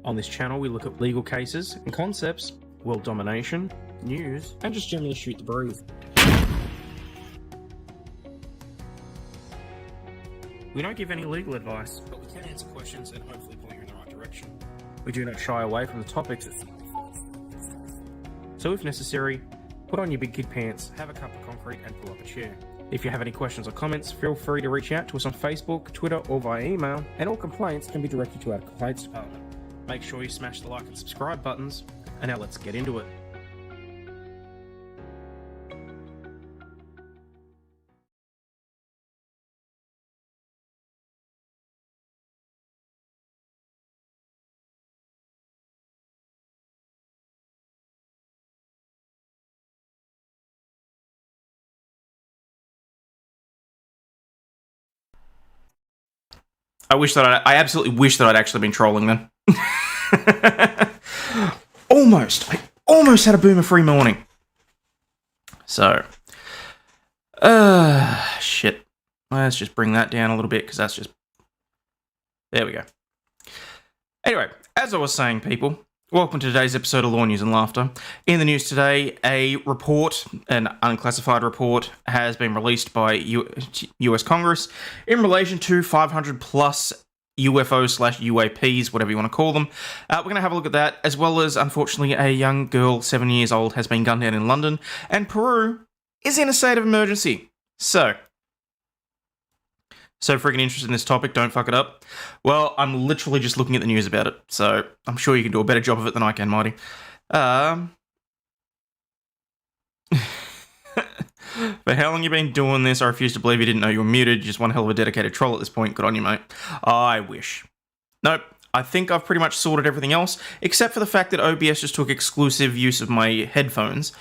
On this channel, we look at legal cases and concepts, world domination, news, and just generally shoot the breeze. We don't give any legal advice, but we can answer questions and hopefully point you in the right direction. We do not shy away from the topics. So if necessary, put on your big kid pants, have a cup of concrete, and pull up a chair. If you have any questions or comments, feel free to reach out to us on Facebook, Twitter, or via email, and all complaints can be directed to our complaints department. Make sure you smash the like and subscribe buttons, and now let's get into it. I absolutely wish that I'd actually been trolling then. I almost had a boomer-free morning. So, shit. Let's just bring that down a little bit, because that's just... There we go. Anyway, as I was saying, people, welcome to today's episode of Law News and Laughter. In the news today, a report, an unclassified report, has been released by US Congress in relation to 500 plus UFOs/UAPs, whatever you want to call them. We're going to have a look at that, as well as, unfortunately, a young girl, 7 years old, has been gunned down in London, and Peru is in a state of emergency. So freaking interested in this topic, don't fuck it up. Well, I'm literally just looking at the news about it, so I'm sure you can do a better job of it than I can, Mighty. For how long you been doing this? I refuse to believe you didn't know you were muted. You're just one hell of a dedicated troll at this point. Good on you, mate. I wish. Nope. I think I've pretty much sorted everything else, except for the fact that OBS just took exclusive use of my headphones,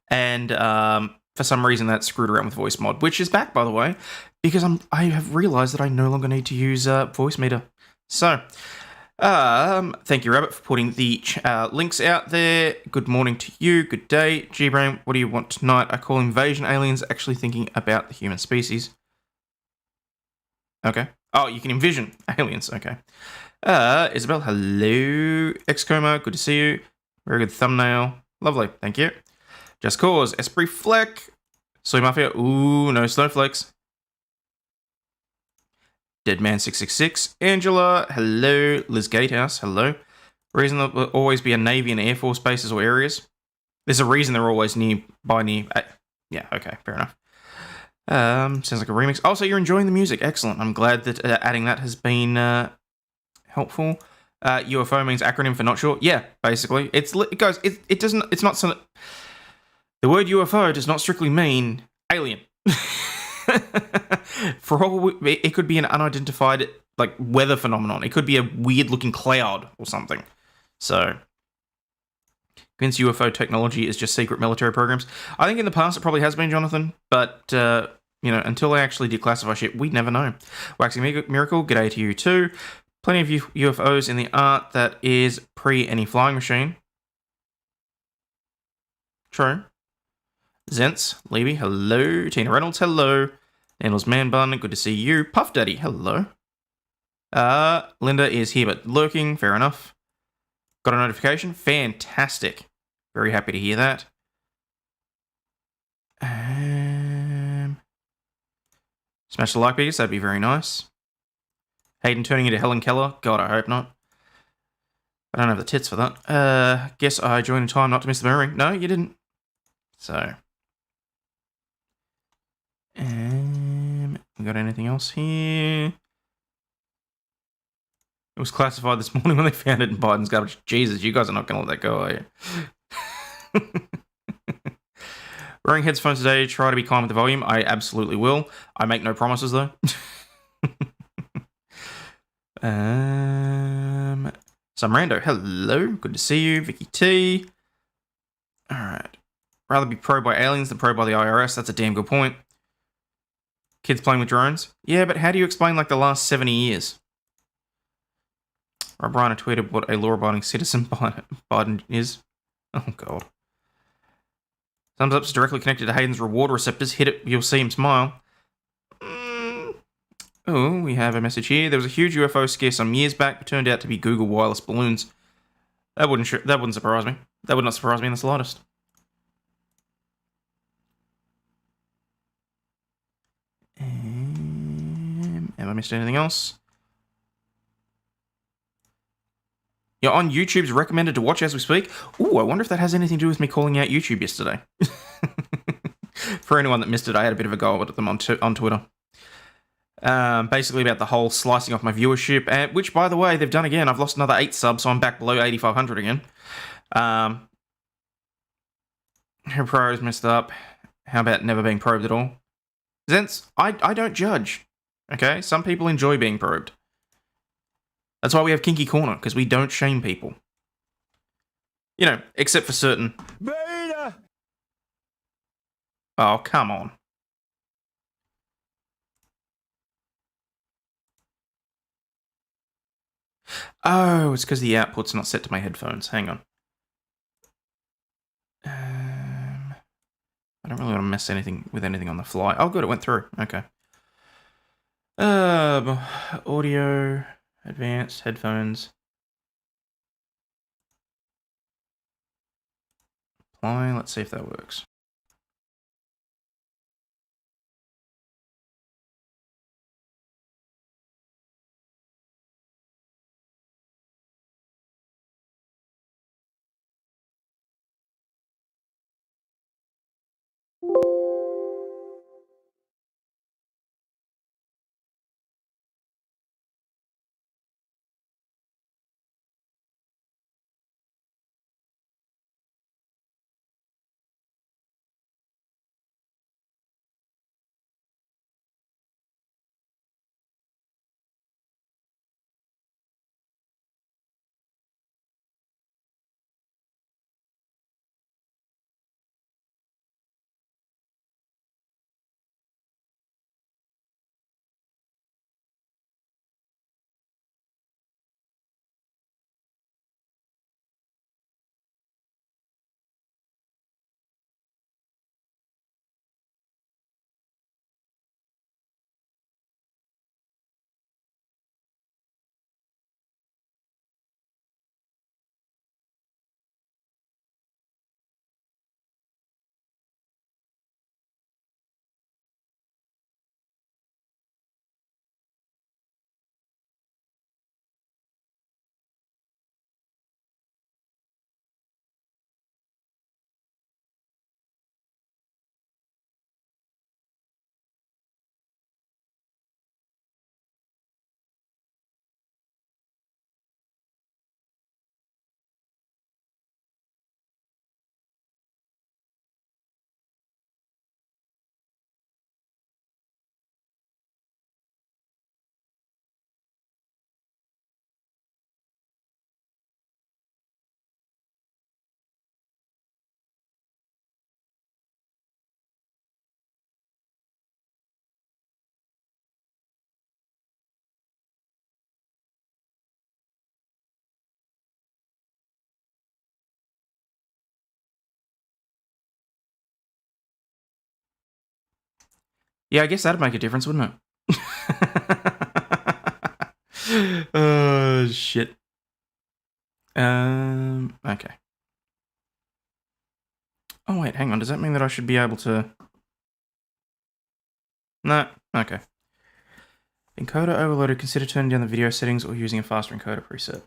and for some reason that screwed around with voice mod, which is back, by the way, because I have realised that I no longer need to use voice meter. So, thank you, Rabbit, for putting the links out there. Good morning to you. Good day. G-Brain, what do you want tonight? I call invasion aliens actually thinking about the human species. Okay. Oh, you can envision aliens. Okay. Isabel, hello. Excoma, good to see you. Very good thumbnail. Lovely. Thank you. Just Cause. Esprit Fleck. Soy Mafia. Ooh, no snowflakes. Deadman666, Angela, hello, Liz Gatehouse, hello. Reason there will always be a Navy and Air Force bases or areas? There's a reason they're always near. Yeah, okay, fair enough. Sounds like a remix. Oh, so you're enjoying the music, excellent. I'm glad that adding that has been helpful. UFO means acronym for not sure. Yeah, basically. It doesn't, it's not so... The word UFO does not strictly mean alien. For all it could be an unidentified weather phenomenon. It could be a weird looking cloud or something. So convince UFO technology is just secret military programs. I think in the past it probably has been, Jonathan, but until they actually declassify shit, we never know. Waxing Miracle, g'day to you too. Plenty of UFOs in the art that is pre any flying machine. True. Zents, Levy, hello. Tina Reynolds, hello. Daniel's Man Bun, good to see you. Puff Daddy, hello. Linda is here but lurking, fair enough. Got a notification, fantastic. Very happy to hear that. Smash the like piece, that'd be very nice. Hayden turning into Helen Keller, God, I hope not. I don't have the tits for that. Guess I joined in time not to miss the mirroring. No, you didn't. So... we got anything else here? It was classified this morning when they found it in Biden's garbage. Jesus, you guys are not going to let that go, are you? Wearing headphones today, try to be calm with the volume. I absolutely will. I make no promises, though. Some rando. Hello. Good to see you. Vicky T. Alright. Rather be probed by aliens than probed by the IRS. That's a damn good point. Kids playing with drones? Yeah, but how do you explain, the last 70 years? Brian tweeted what a law-abiding citizen Biden is. Oh, God. Thumbs up's directly connected to Hayden's reward receptors. Hit it, you'll see him smile. Oh, we have a message here. There was a huge UFO scare some years back, but turned out to be Google wireless balloons. That wouldn't surprise me. That would not surprise me in the slightest. Have I missed anything else? You're on YouTube's recommended to watch as we speak. Ooh, I wonder if that has anything to do with me calling out YouTube yesterday. For anyone that missed it, I had a bit of a go at them on Twitter. Basically about the whole slicing off my viewership, which, by the way, they've done again. I've lost another 8 subs, so I'm back below 8,500 again. Her pros messed up. How about never being probed at all? Zents, I don't judge. Okay? Some people enjoy being probed. That's why we have Kinky Corner, because we don't shame people. You know, except for certain... Beta! Oh, come on. Oh, it's because the output's not set to my headphones. Hang on. I don't really want to mess with anything on the fly. Oh, good, it went through. Okay. Audio, advanced, headphones. Apply, let's see if that works. Yeah, I guess that'd make a difference, wouldn't it? Oh, shit. Okay. Oh, wait, hang on. Does that mean that I should be able to... No. Okay. Encoder overloaded. Consider turning down the video settings or using a faster encoder preset.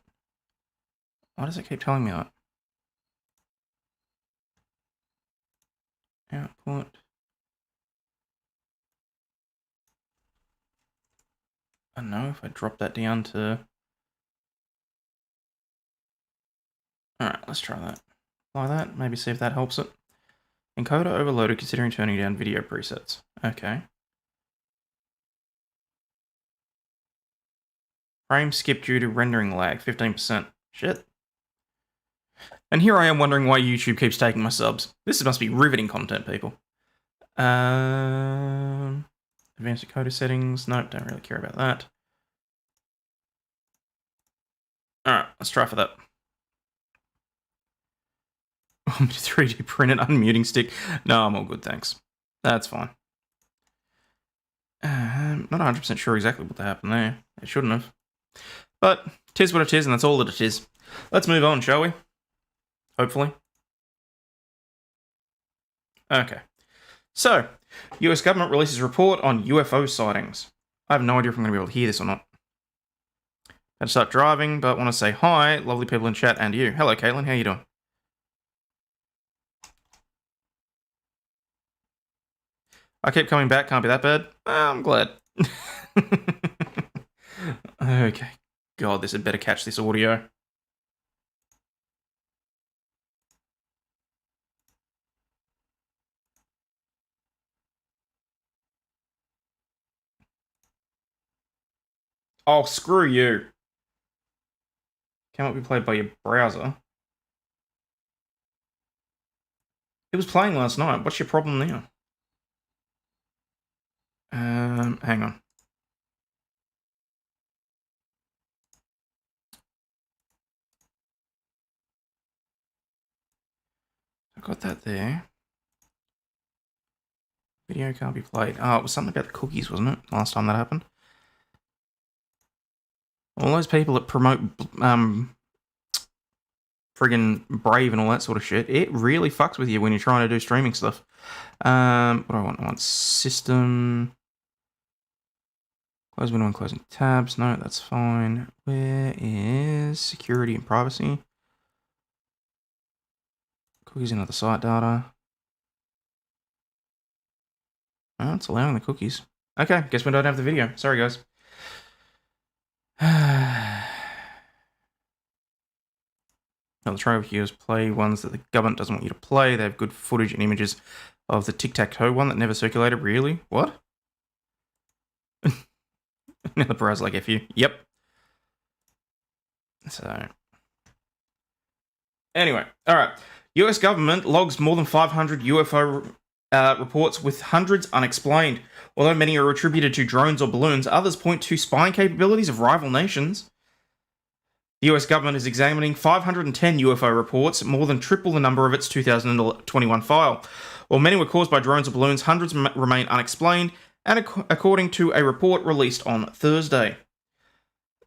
Why does it keep telling me that? Output. I don't know if I drop that down to... Alright, let's try that. Like that, maybe see if that helps it. Encoder overloaded, considering turning down video presets. Okay. Frame skip due to rendering lag, 15%. Shit. And here I am wondering why YouTube keeps taking my subs. This must be riveting content, people. Advanced encoder settings. Nope, don't really care about that. Alright, let's try for that. Want me to 3D print an unmuting stick? No, I'm all good, thanks. That's fine. Not 100% sure exactly what happened there. It shouldn't have. But tis what it is, and that's all that it is. Let's move on, shall we? Hopefully. Okay. So, US government releases report on UFO sightings. I have no idea if I'm going to be able to hear this or not. Had to start driving, but want to say hi, lovely people in chat, and you. Hello, Caitlin. How you doing? I keep coming back. Can't be that bad. I'm glad. Okay. God, this had better catch this audio. Oh, screw you. Cannot be played by your browser. It was playing last night. What's your problem now? Hang on. I got that there. Video can't be played. Oh, it was something about the cookies, wasn't it? Last time that happened. All those people that promote friggin' Brave and all that sort of shit, it really fucks with you when you're trying to do streaming stuff. What do I want? I want system. Close window and closing tabs. No, that's fine. Where is security and privacy? Cookies and other site data. Oh, it's allowing the cookies. Okay, guess we don't have the video. Sorry, guys. Now, the try with you is play ones that the government doesn't want you to play. They have good footage and images of the tic-tac-toe one that never circulated. Really? What? Now the browser's like, F you. Yep. So. Anyway, alright. US government logs more than 500 UFO reports with hundreds unexplained. Although many are attributed to drones or balloons, others point to spying capabilities of rival nations. The US government is examining 510 UFO reports, more than triple the number of its 2021 file. While many were caused by drones or balloons, hundreds remain unexplained, and according to a report released on Thursday.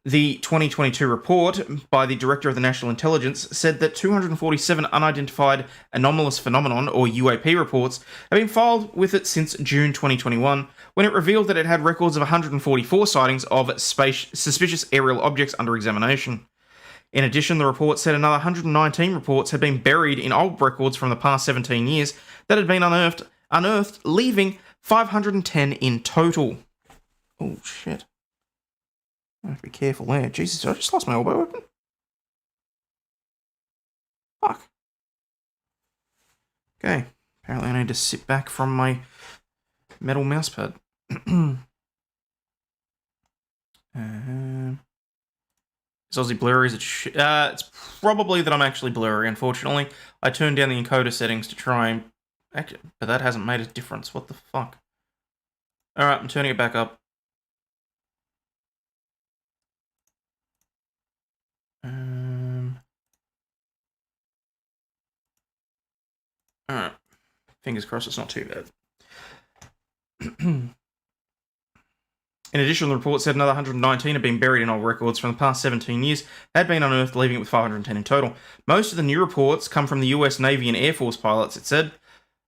The 2022 report by the Director of the National Intelligence said that 247 unidentified anomalous phenomenon, or UAP reports, have been filed with it since June 2021, when it revealed that it had records of 144 sightings of suspicious aerial objects under examination. In addition, the report said another 119 reports had been buried in old records from the past 17 years that had been unearthed, leaving 510 in total. Oh, shit. I have to be careful there. Jesus, I just lost my elbow weapon. Fuck. Okay. Apparently I need to sit back from my metal mousepad. Is Aussie blurry? Is it it's probably that I'm actually blurry, unfortunately. I turned down the encoder settings to try and... but that hasn't made a difference. What the fuck? Alright, I'm turning it back up. Alright. Fingers crossed it's not too bad. In addition, the report said another 119 had been buried in old records from the past 17 years, had been unearthed, leaving it with 510 in total. Most of the new reports come from the US Navy and Air Force pilots, it said.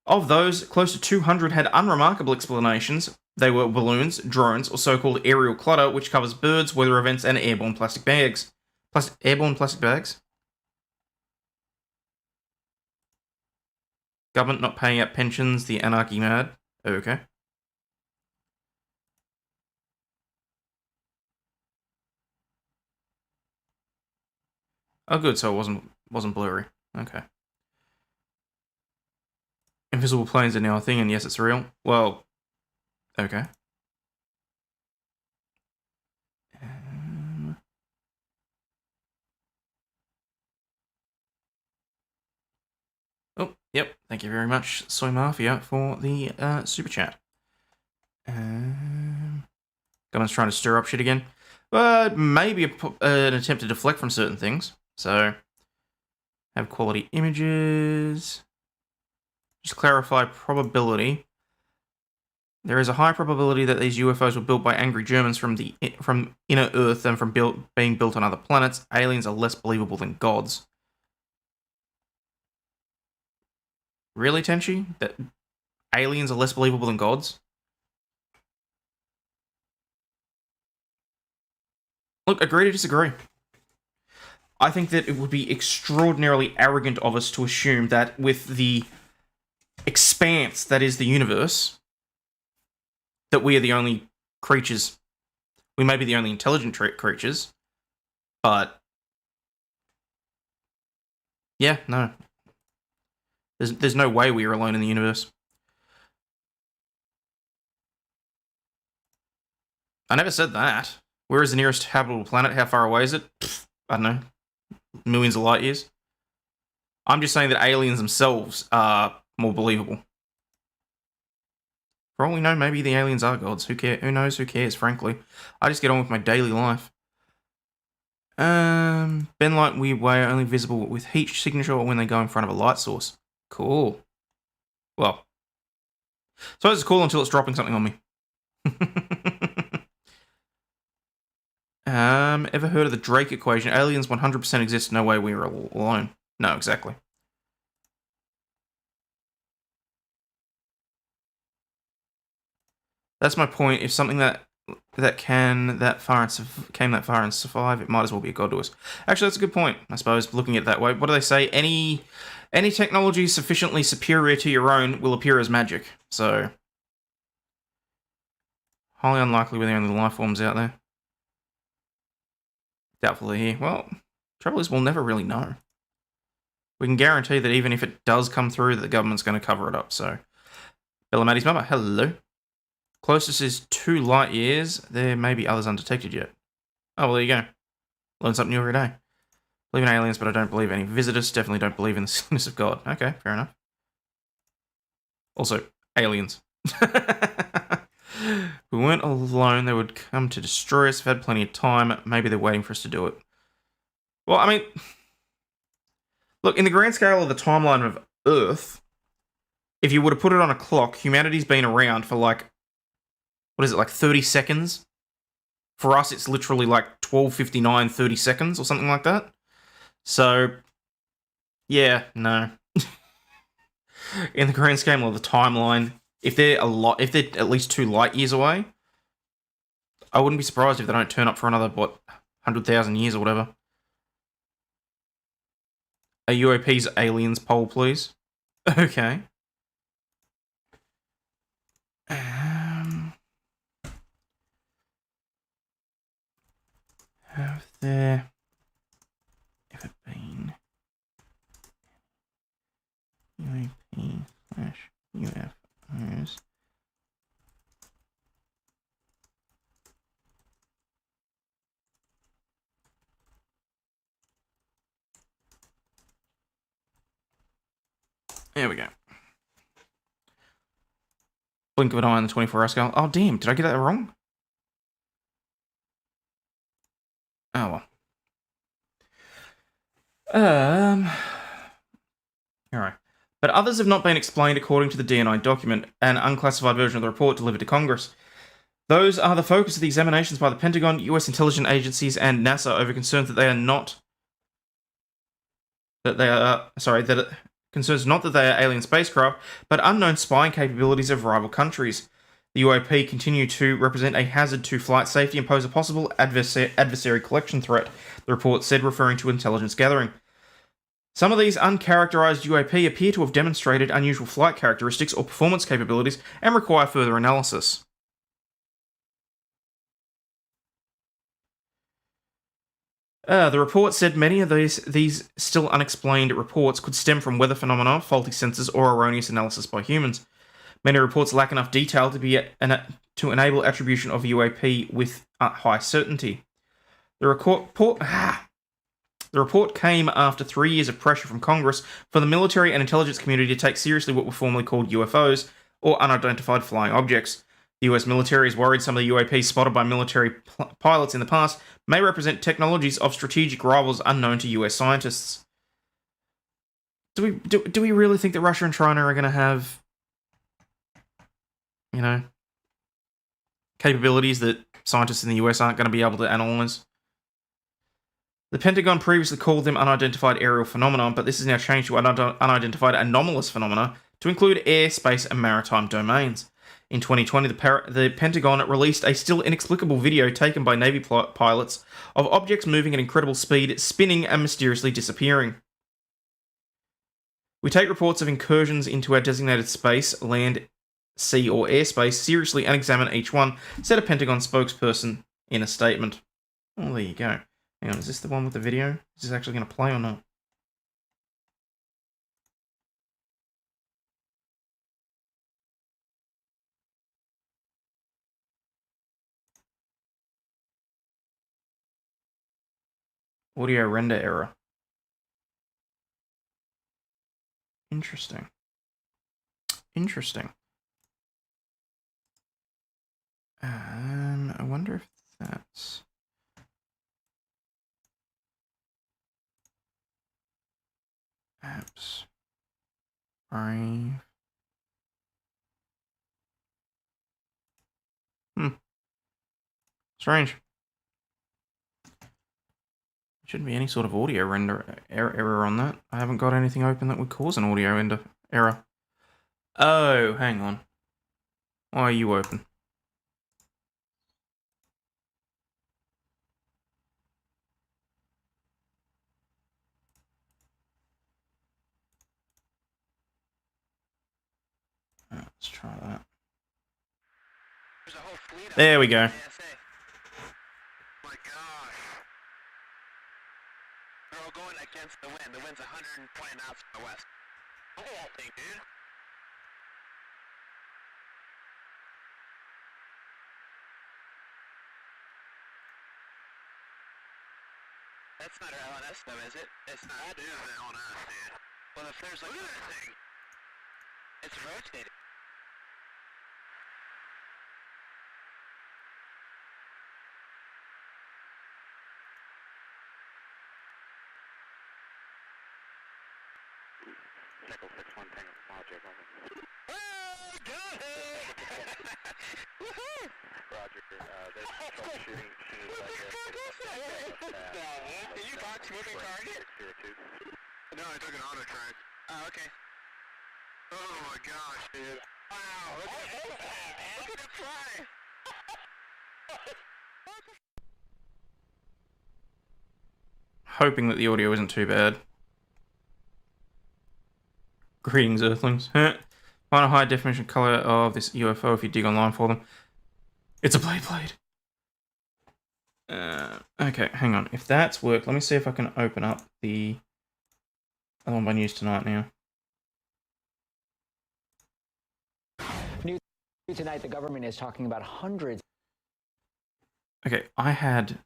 Of those, close to 200 had unremarkable explanations. They were balloons, drones, or so-called aerial clutter, which covers birds, weather events, and airborne plastic bags. Airborne plastic bags? Government not paying out pensions, the anarchy mad. Okay. Oh, good. So it wasn't blurry. Okay. Invisible planes are now a thing, and yes, it's real. Well, okay. Oh, yep. Thank you very much, Soy Mafia, for the super chat. Government's trying to stir up shit again. Maybe an attempt to deflect from certain things. So, have quality images. Just clarify probability. There is a high probability that these UFOs were built by angry Germans from inner Earth than from being built on other planets. Aliens are less believable than gods. Really, Tenchi? That aliens are less believable than gods? Look, agree to disagree. I think that it would be extraordinarily arrogant of us to assume that with the expanse that is the universe, that we are the only creatures. We may be the only intelligent creatures, but yeah, no. There's no way we are alone in the universe. I never said that. Where is the nearest habitable planet? How far away is it? I don't know. Millions of light years. I'm just saying that aliens themselves are more believable. For all we know, maybe the aliens are gods. Who cares? Who knows? Who cares, frankly? I just get on with my daily life. Ben light weird way are only visible with heat signature or when they go in front of a light source. Cool. Well, so it's cool until it's dropping something on me. Ever heard of the Drake equation? Aliens 100% exist. No way we are alone. No, exactly. That's my point. If something came that far and survive, it might as well be a god to us. Actually, that's a good point. I suppose looking at it that way. What do they say? Any technology sufficiently superior to your own will appear as magic. So highly unlikely we're the only life forms out there. Doubtful they're here. Well, trouble is we'll never really know. We can guarantee that even if it does come through, that the government's going to cover it up. So, Bella Maddie's mother, hello. Closest is 2 light years. There may be others undetected yet. Oh, well, there you go. Learn something new every day. Believe in aliens, but I don't believe any visitors. Definitely don't believe in the silliness of God. Okay, fair enough. Also, aliens. We weren't alone. They would come to destroy us. We've had plenty of time. Maybe they're waiting for us to do it. Well, I mean, look, in the grand scale of the timeline of Earth, if you were to put it on a clock, humanity's been around for like, what is it, like 30 seconds? For us, it's literally like 12:59, 30 seconds or something like that. So, yeah, no. In the grand scale of the timeline, if they're at least 2 light years away, I wouldn't be surprised if they don't turn up for another, 100,000 years or whatever. A UAP's aliens poll, please. Okay. Have there ever been UAP/UFOs? There we go. Blink of an eye on the 24-hour scale. Oh, damn. Did I get that wrong? Oh, well. Alright. But others have not been explained according to the DNI document, an unclassified version of the report delivered to Congress. Those are the focus of the examinations by the Pentagon, US intelligence agencies, and NASA over concerns that concerns not that they are alien spacecraft, but unknown spying capabilities of rival countries. The UAP continue to represent a hazard to flight safety and pose a possible adversary collection threat, the report said, referring to intelligence gathering. Some of these uncharacterized UAP appear to have demonstrated unusual flight characteristics or performance capabilities and require further analysis. The report said many of these still unexplained reports could stem from weather phenomena, faulty sensors, or erroneous analysis by humans. Many reports lack enough detail to enable attribution of UAP with high certainty. The report came after 3 years of pressure from Congress for the military and intelligence community to take seriously what were formerly called UFOs, or unidentified flying objects. The US military is worried some of the UAPs spotted by military pilots in the past may represent technologies of strategic rivals unknown to US scientists. Do we really think that Russia and China are going to have, capabilities that scientists in the US aren't going to be able to analyze. The Pentagon previously called them unidentified aerial phenomena, but this has now changed to unidentified anomalous phenomena to include air, space, and maritime domains. In 2020, the Pentagon released a still inexplicable video taken by Navy pilots of objects moving at incredible speed, spinning and mysteriously disappearing. We take reports of incursions into our designated space, land, sea, or airspace seriously and examine each one, said a Pentagon spokesperson in a statement. Oh, there you go. Hang on, is this the one with the video? Is this actually going to play or not? Audio render error. Interesting. Interesting. I wonder if that's... Apps. Brave. Strange. Shouldn't be any sort of audio render error on that. I haven't got anything open that would cause an audio render error. Oh, hang on. Why are you open? Let's try that. There we go. They're all going against the wind. The wind's 120 knots from the west. Look at that thing, dude. That's not our LNS though, is it? It's not. That is the LNS, dude. Well, if there's like... Look at that thing. It's rotating. Nickel 6-1 Tango Logic, over. Oh, got it! Woohoo! Roger, there's troubleshooting. Did you box moving target? No, I took an auto track. Oh, okay. Oh my gosh, dude. Wow, look at it fly! Hoping that the audio isn't too bad. Greetings, Earthlings. Find a high definition color of this UFO if you dig online for them. It's a blade. Okay, hang on. If that's worked, let me see if I can open up the other one by News Tonight now. News Tonight, the government is talking about hundreds. Okay, I had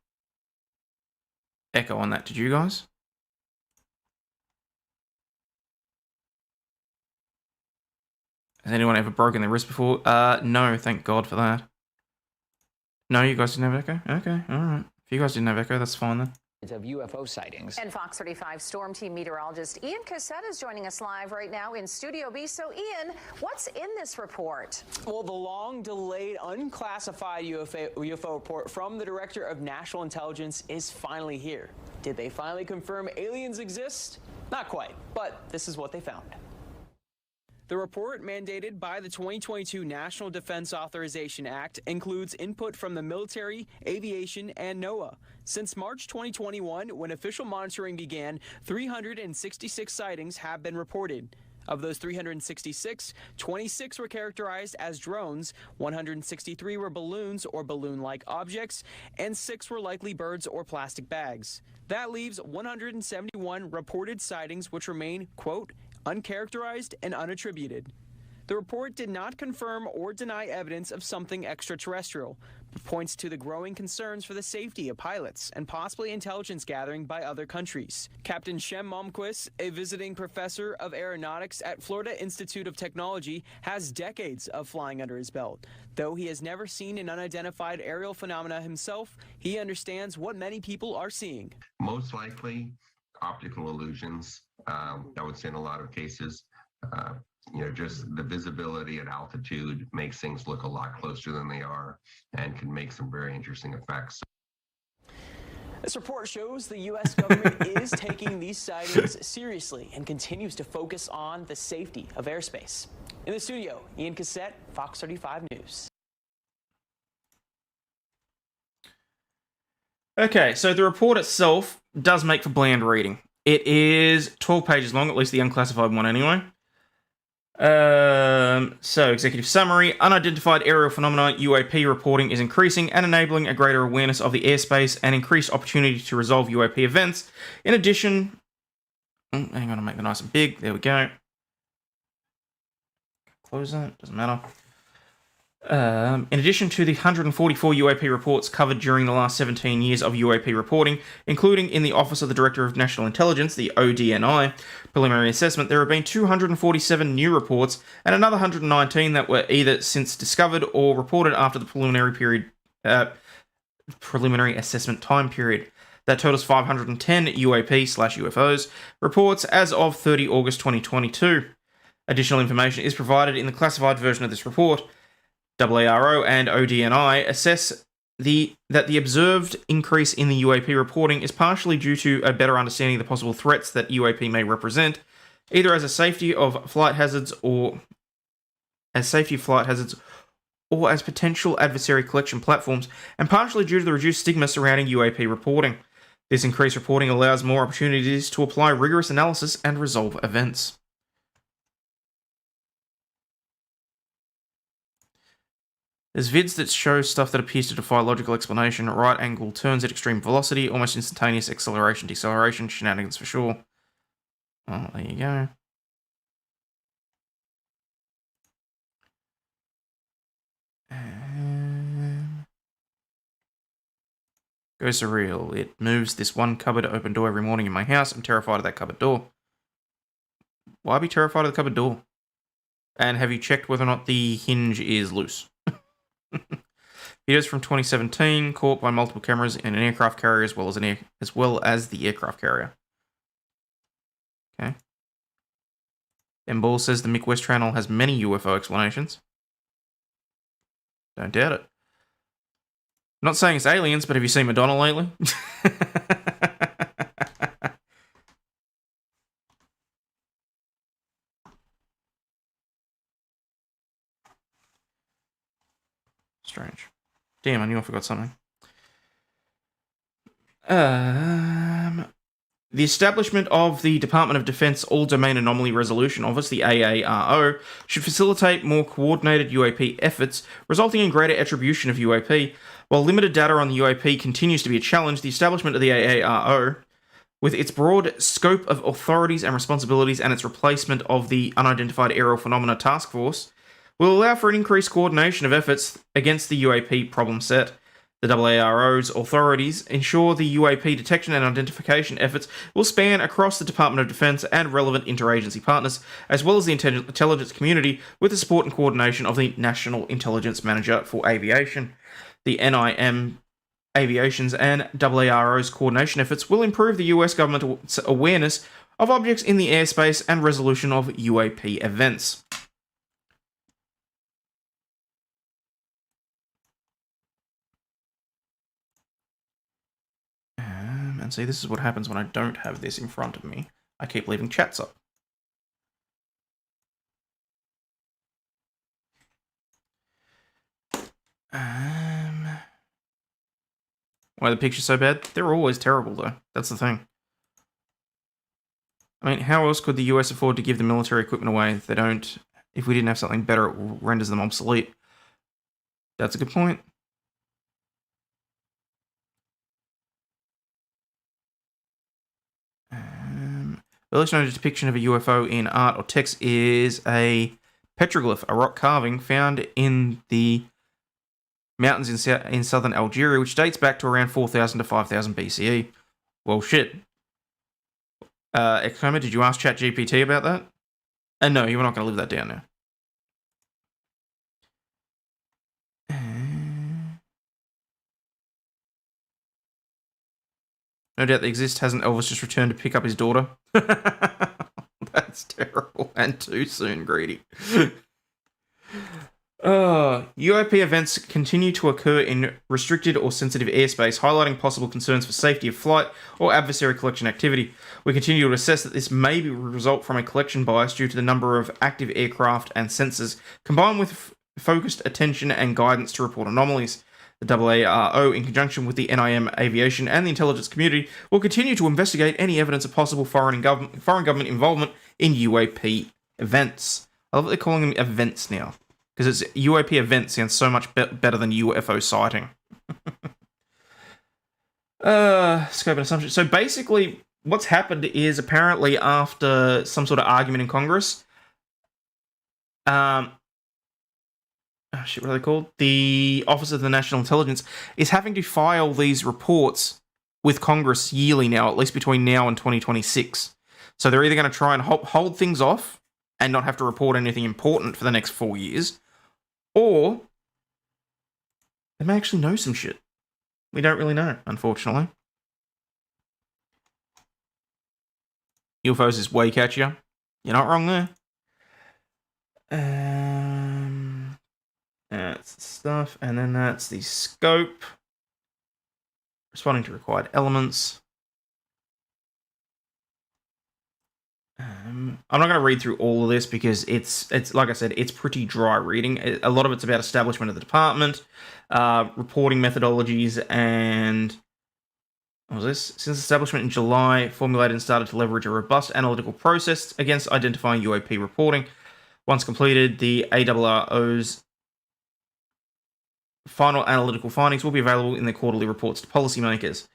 echo on that. Did you guys? Has anyone ever broken their wrist before? No, thank God for that. No, you guys didn't have echo? Okay, alright. If you guys didn't have echo, that's fine then. Of UFO sightings. And Fox 35 Storm Team meteorologist Ian Cassette is joining us live right now in Studio B. So, Ian, what's in this report? Well, the long-delayed, unclassified UFO report from the Director of National Intelligence is finally here. Did they finally confirm aliens exist? Not quite, but this is what they found. The report, mandated by the 2022 National Defense Authorization Act, includes input from the military, aviation, and NOAA. Since March 2021, when official monitoring began, 366 sightings have been reported. Of those 366, 26 were characterized as drones, 163 were balloons or balloon-like objects, and 6 were likely birds or plastic bags. That leaves 171 reported sightings which remain, quote, uncharacterized and unattributed. The report did not confirm or deny evidence of something extraterrestrial, but points to the growing concerns for the safety of pilots and possibly intelligence gathering by other countries. Captain Shem Malmquist, a visiting professor of aeronautics at Florida Institute of Technology, has decades of flying under his belt. Though he has never seen an unidentified aerial phenomena himself, he understands what many people are seeing. Most likely optical illusions. I would say in a lot of cases, just the visibility at altitude makes things look a lot closer than they are and can make some very interesting effects. This report shows the U.S. government is taking these sightings seriously and continues to focus on the safety of airspace. In the studio, Ian Cassette, Fox 35 News. Okay, so the report itself does make for bland reading. It is 12 pages long, at least the unclassified one anyway. So, executive summary. Unidentified aerial phenomena UAP reporting is increasing and enabling a greater awareness of the airspace and increased opportunity to resolve UAP events. In addition... hang on, I'll make that nice and big. There we go. Close that, doesn't matter. In addition to the 144 UAP reports covered during the last 17 years of UAP reporting, including in the Office of the Director of National Intelligence, the ODNI, preliminary assessment, there have been 247 new reports and another 119 that were either since discovered or reported after the preliminary assessment time period. That totals 510 UAP/UFOs reports as of 30 August 2022. Additional information is provided in the classified version of this report. AARO and ODNI assess that the observed increase in the UAP reporting is partially due to a better understanding of the possible threats that UAP may represent, either as safety of flight hazards or as potential adversary collection platforms, and partially due to the reduced stigma surrounding UAP reporting. This increased reporting allows more opportunities to apply rigorous analysis and resolve events. There's vids that show stuff that appears to defy logical explanation, right angle turns at extreme velocity, almost instantaneous acceleration, deceleration, shenanigans for sure. Oh, there you go. Go surreal. It moves this one cupboard open door every morning in my house. I'm terrified of that cupboard door. Why be terrified of the cupboard door? And have you checked whether or not the hinge is loose? Videos from 2017, caught by multiple cameras in an aircraft carrier as well as the aircraft carrier. Okay. Ben Ball says the Mick West channel has many UFO explanations. Don't doubt it. Not saying it's aliens, but have you seen Madonna lately? Strange. Damn, I knew I forgot something. The establishment of the Department of Defense All-Domain Anomaly Resolution Office, the AARO, should facilitate more coordinated UAP efforts, resulting in greater attribution of UAP. While limited data on the UAP continues to be a challenge, the establishment of the AARO, with its broad scope of authorities and responsibilities and its replacement of the Unidentified Aerial Phenomena Task Force, will allow for an increased coordination of efforts against the UAP problem set. The AARO's authorities ensure the UAP detection and identification efforts will span across the Department of Defense and relevant interagency partners, as well as the intelligence community, with the support and coordination of the National Intelligence Manager for Aviation. The NIM Aviation's and AARO's coordination efforts will improve the US government's awareness of objects in the airspace and resolution of UAP events. And see, this is what happens when I don't have this in front of me. I keep leaving chats up. Why are the pictures so bad? They're always terrible, though. That's the thing. I mean, how else could the US afford to give the military equipment away if they don't? If we didn't have something better, it renders them obsolete. That's a good point. The earliest known depiction of a UFO in art or text is a petroglyph, a rock carving found in the mountains in southern Algeria, which dates back to around 4000 to 5000 BCE. Well, shit. Exclaimer, did you ask ChatGPT about that? No, you're not going to live that down now. No doubt they exist. Hasn't Elvis just returned to pick up his daughter? That's terrible and too soon, Greedy. UAP events continue to occur in restricted or sensitive airspace, highlighting possible concerns for safety of flight or adversary collection activity. We continue to assess that this may result from a collection bias due to the number of active aircraft and sensors, combined with focused attention and guidance to report anomalies. The AARO, in conjunction with the NIM Aviation and the intelligence community, will continue to investigate any evidence of possible foreign government involvement in UAP events. I love that they're calling them events now, because it's UAP event sounds so much better than UFO sighting. Scope and assumption. So basically, what's happened is apparently after some sort of argument in Congress, what are they called? The Office of the National Intelligence is having to file these reports with Congress yearly now, at least between now and 2026. So they're either going to try and hold things off and not have to report anything important for the next 4 years, or they may actually know some shit. We don't really know, unfortunately. UFOs is way catchier. You're not wrong there. That's the stuff, and then that's the scope. Responding to required elements. I'm not going to read through all of this because it's like I said, it's pretty dry reading. A lot of it's about establishment of the department, reporting methodologies, and what was this? Since establishment in July, formulated and started to leverage a robust analytical process against identifying UAP reporting. Once completed, the ARRO's final analytical findings will be available in their quarterly reports to policymakers.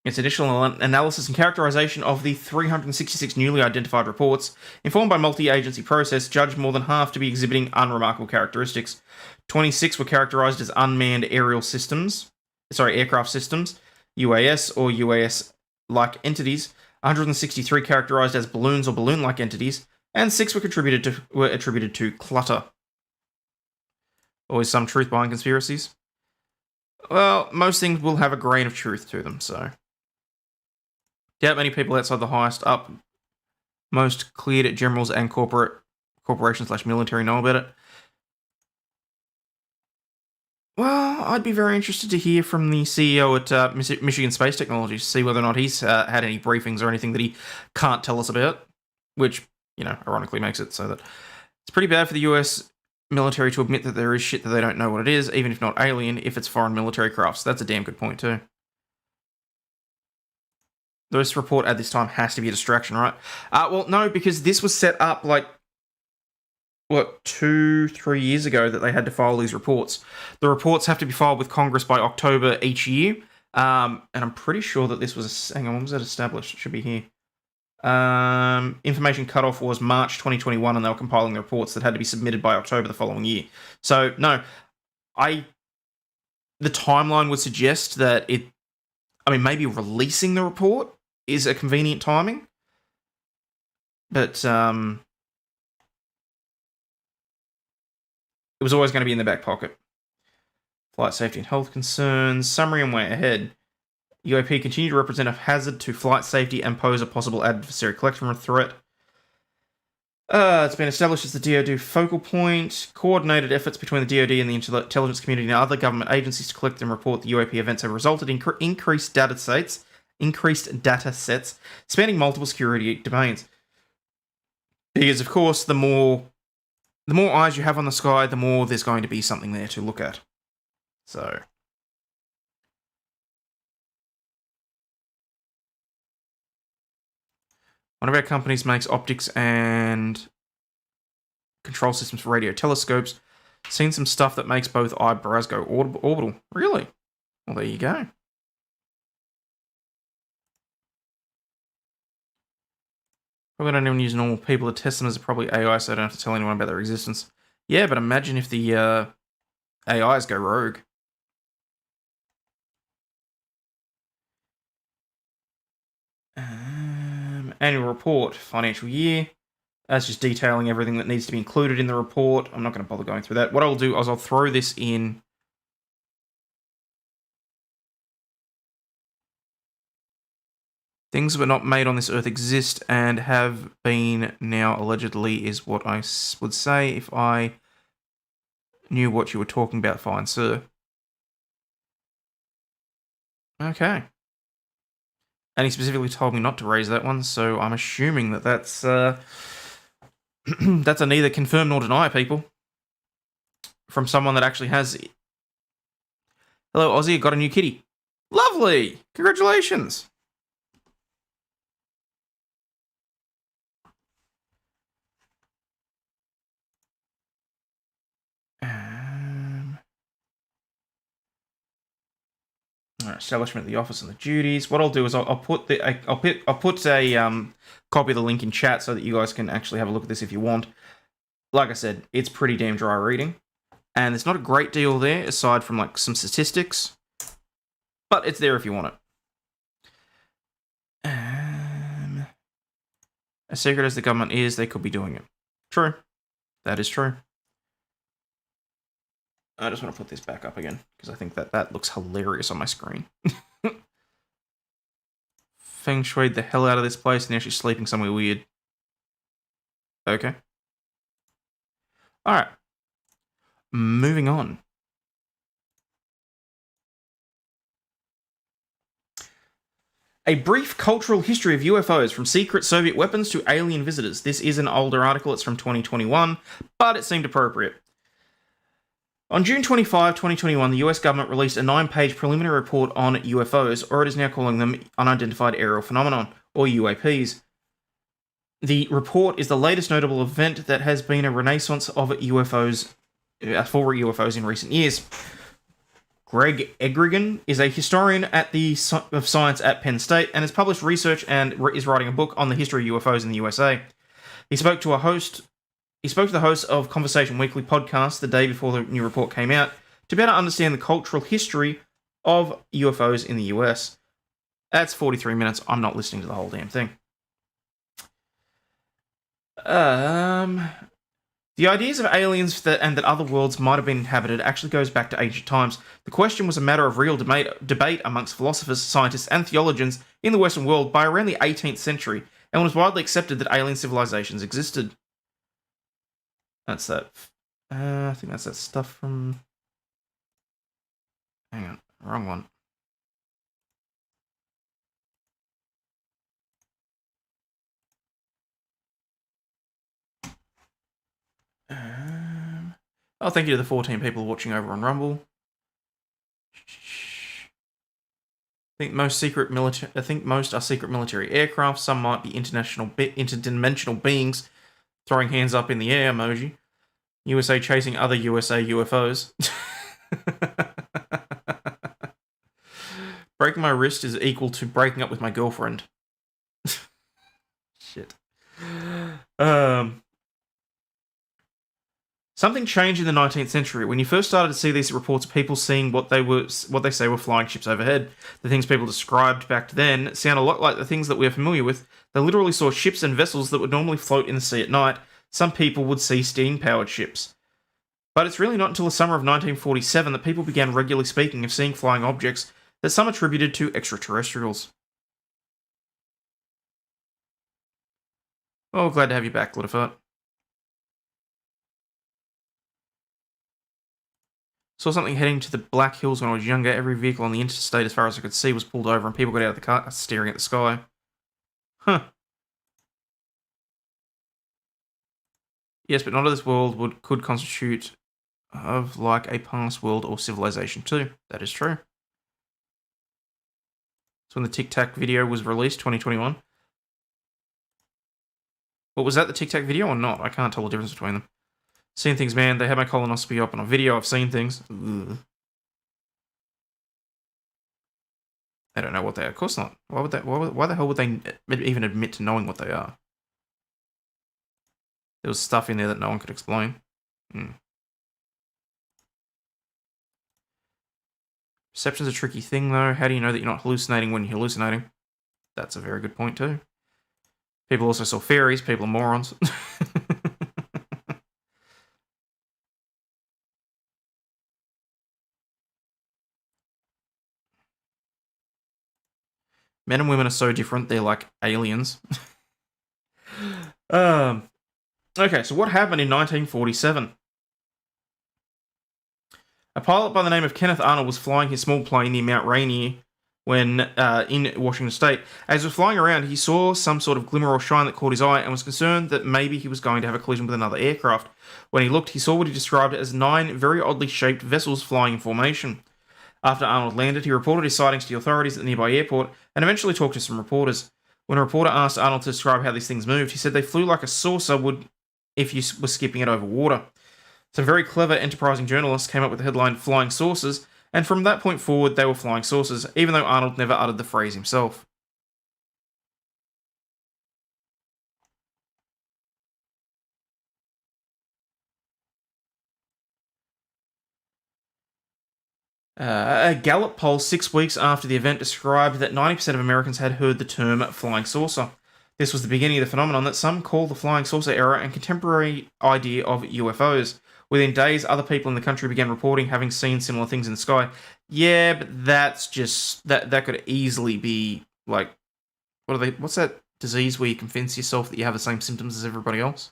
Its additional analysis and characterization of the 366 newly identified reports, informed by multi-agency process, judged more than half to be exhibiting unremarkable characteristics. 26 were characterized as unmanned aircraft systems, UAS or UAS-like entities, 163 characterized as balloons or balloon-like entities, and 6 were attributed to clutter. Always some truth behind conspiracies. Well, most things will have a grain of truth to them, so. Doubt many people outside the highest up, most cleared generals and corporations/military know about it. Well, I'd be very interested to hear from the CEO at Michigan Space Technology to see whether or not he's had any briefings or anything that he can't tell us about, which, ironically makes it so that it's pretty bad for the US military to admit that there is shit that they don't know what it is, even if not alien, if it's foreign military crafts. That's a damn good point too. This report at this time has to be a distraction, right? Well, no, because this was set up 2-3 years ago that they had to file these reports. The reports have to be filed with Congress by October each year, and I'm pretty sure that this was hang on, when was that established? It should be here. Information cutoff was March 2021, and they were compiling the reports that had to be submitted by October the following year. So, no, the timeline would suggest that maybe releasing the report is a convenient timing, but, it was always going to be in the back pocket. Flight safety and health concerns, summary and way ahead. UAP continue to represent a hazard to flight safety and pose a possible adversary collection threat. It's been established as the DoD focal point. Coordinated efforts between the DoD and the intelligence community and other government agencies to collect and report the UAP events have resulted in increased data sets spanning multiple security domains. Because, of course, the more eyes you have on the sky, the more there's going to be something there to look at. So, one of our companies makes optics and control systems for radio telescopes. Seen some stuff that makes both eyebrows go orbital. Really? Well, there you go. Probably don't even use normal people to test them as probably AI, so I don't have to tell anyone about their existence. Yeah, but imagine if the AIs go rogue. Annual report, financial year. That's just detailing everything that needs to be included in the report. I'm not going to bother going through that. What I'll do is I'll throw this in. Things that were not made on this earth exist and have been now allegedly is what I would say if I knew what you were talking about, fine sir. Okay. And he specifically told me not to raise that one, so I'm assuming that that's that's a neither confirm nor deny, people. From someone that actually has... Hello, Aussie, I got a new kitty. Lovely! Congratulations! Establishment of the office and the duties. What I'll do is I'll put a copy of the link in chat so that you guys can actually have a look at this if you want. Like I said, it's pretty damn dry reading, and there's not a great deal there aside from like some statistics, but it's there if you want it. As secret as the government is, they could be doing it. True, that is true. I just want to put this back up again, because I think that looks hilarious on my screen. Feng shuied the hell out of this place, and now she's sleeping somewhere weird. Okay. Alright. Moving on. A brief cultural history of UFOs, from secret Soviet weapons to alien visitors. This is an older article, it's from 2021, but it seemed appropriate. On June 25, 2021, the US government released a 9-page preliminary report on UFOs, or it is now calling them Unidentified Aerial Phenomenon, or UAPs. The report is the latest notable event that has been a renaissance of UFOs, for UFOs in recent years. Greg Egrigan is a historian of science at Penn State and has published research and is writing a book on the history of UFOs in the USA. He spoke to the host of Conversation Weekly podcast the day before the new report came out to better understand the cultural history of UFOs in the US. That's 43 minutes. I'm not listening to the whole damn thing. The ideas of aliens and that other worlds might have been inhabited actually goes back to ancient times. The question was a matter of real debate amongst philosophers, scientists, and theologians in the Western world by around the 18th century, and was widely accepted that alien civilizations existed. That's that. I think that's that stuff from... Hang on, wrong one. Oh, thank you to the 14 people watching over on Rumble. I think most are secret military aircraft. Some might be interdimensional beings. Throwing hands up in the air emoji. USA chasing other USA UFOs. Breaking my wrist is equal to breaking up with my girlfriend. Shit. Something changed in the 19th century when you first started to see these reports of people seeing what they say were flying ships overhead. The things people described back then sound a lot like the things that we're familiar with. They literally saw ships and vessels that would normally float in the sea at night. Some people would see steam-powered ships. But it's really not until the summer of 1947 that people began regularly speaking of seeing flying objects that some attributed to extraterrestrials. Oh, glad to have you back, Glitterfart. Saw something heading to the Black Hills when I was younger. Every vehicle on the interstate, as far as I could see, was pulled over and people got out of the car staring at the sky. Huh. Yes, but not of this world could constitute of like a past world or civilization too. That is true. So when the Tic Tac video was released, 2021. What was that, the Tic Tac video or not? I can't tell the difference between them. Seen things, man. They had my colonoscopy up on a video. I've seen things. Ugh. I don't know what they are. Of course not. Why the hell would they even admit to knowing what they are? There was stuff in there that no one could explain. Perception's a tricky thing, though. How do you know that you're not hallucinating when you're hallucinating? That's a very good point, too. People also saw fairies. People are morons. Men and women are so different, they're like aliens. Okay, so what happened in 1947? A pilot by the name of Kenneth Arnold was flying his small plane near Mount Rainier when in Washington State. As he was flying around, he saw some sort of glimmer or shine that caught his eye and was concerned that maybe he was going to have a collision with another aircraft. When he looked, he saw what he described as 9 very oddly shaped vessels flying in formation. After Arnold landed, he reported his sightings to the authorities at the nearby airport and eventually talked to some reporters. When a reporter asked Arnold to describe how these things moved, he said they flew like a saucer would if you were skipping it over water. Some very clever, enterprising journalists came up with the headline Flying Saucers, and from that point forward, they were flying saucers, even though Arnold never uttered the phrase himself. A Gallup poll 6 weeks after the event described that 90% of Americans had heard the term flying saucer. This was the beginning of the phenomenon that some call the flying saucer era and contemporary idea of UFOs. Within days, other people in the country began reporting having seen similar things in the sky. Yeah, but that's just that could easily be like what's that disease where you convince yourself that you have the same symptoms as everybody else?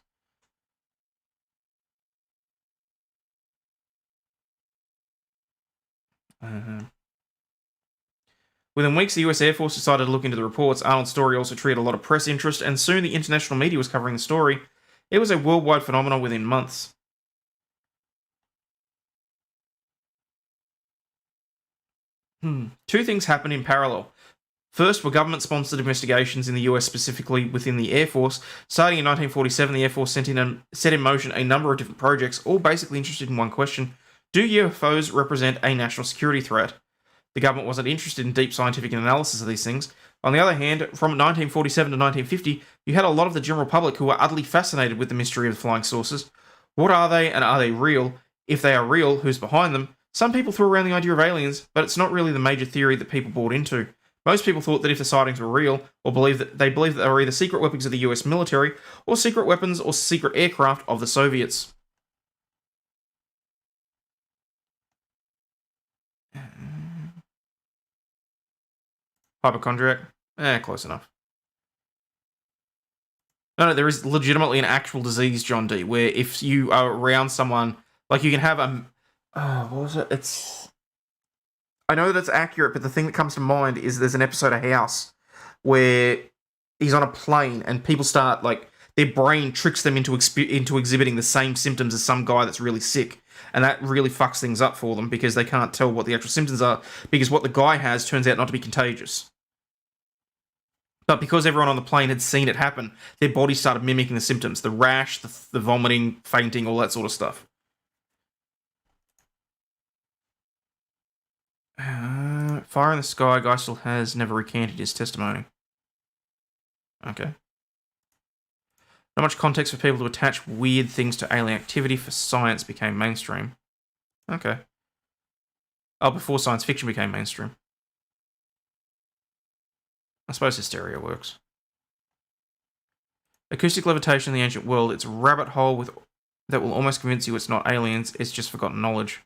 Within weeks, the US Air Force decided to look into the reports. Arnold's story also treated a lot of press interest, and soon the international media was covering the story. It was a worldwide phenomenon within months. Two things happened in parallel. First were government-sponsored investigations in the US, specifically within the Air Force. Starting in 1947, the Air Force set in motion a number of different projects, all basically interested in one question: do UFOs represent a national security threat? The government wasn't interested in deep scientific analysis of these things. On the other hand, from 1947 to 1950, you had a lot of the general public who were utterly fascinated with the mystery of the flying saucers. What are they, and are they real? If they are real, who's behind them? Some people threw around the idea of aliens, but it's not really the major theory that people bought into. Most people thought that if the sightings were real, or believed that they were either secret weapons of the US military, or secret weapons or secret aircraft of the Soviets. Hypochondriac? Close enough. No, there is legitimately an actual disease, John D, where if you are around someone, like you can have what was it? I know that it's accurate, but the thing that comes to mind is there's an episode of House where he's on a plane and people start, like, their brain tricks them into exhibiting the same symptoms as some guy that's really sick. And that really fucks things up for them because they can't tell what the actual symptoms are, because what the guy has turns out not to be contagious. But because everyone on the plane had seen it happen, their body started mimicking the symptoms. The rash, the vomiting, fainting, all that sort of stuff. Fire in the Sky, guy still has never recanted his testimony. Okay. Not much context for people to attach weird things to alien activity for science became mainstream. Okay. Oh, before science fiction became mainstream. I suppose hysteria works. Acoustic levitation in the ancient world. It's a rabbit hole that will almost convince you it's not aliens, it's just forgotten knowledge.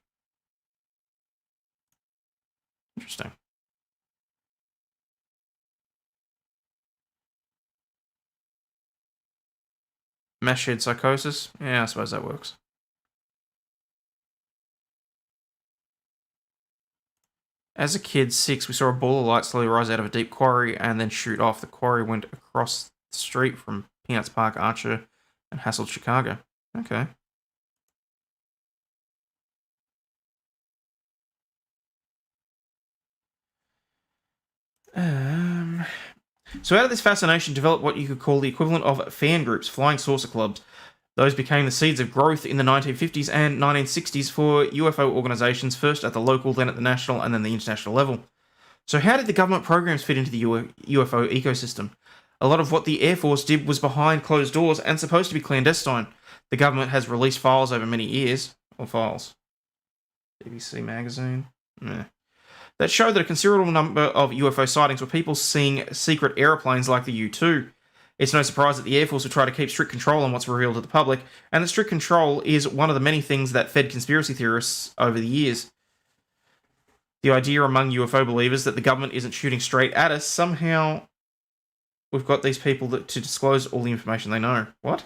Interesting. Mesh head psychosis? Yeah, I suppose that works. As a kid, 6, we saw a ball of light slowly rise out of a deep quarry and then shoot off. The quarry went across the street from Peanuts Park, Archer, and Hasselt, Chicago. Okay. So out of this fascination developed what you could call the equivalent of fan groups, flying saucer clubs. Those became the seeds of growth in the 1950s and 1960s for UFO organisations, first at the local, then at the national, and then the international level. So how did the government programs fit into the UFO ecosystem? A lot of what the Air Force did was behind closed doors and supposed to be clandestine. The government has released files over many years, or files. BBC Magazine? Meh. That showed that a considerable number of UFO sightings were people seeing secret aeroplanes like the U-2. It's no surprise that the Air Force would try to keep strict control on what's revealed to the public, and that strict control is one of the many things that fed conspiracy theorists over the years. The idea among UFO believers that the government isn't shooting straight at us, somehow we've got these people to disclose all the information they know. What?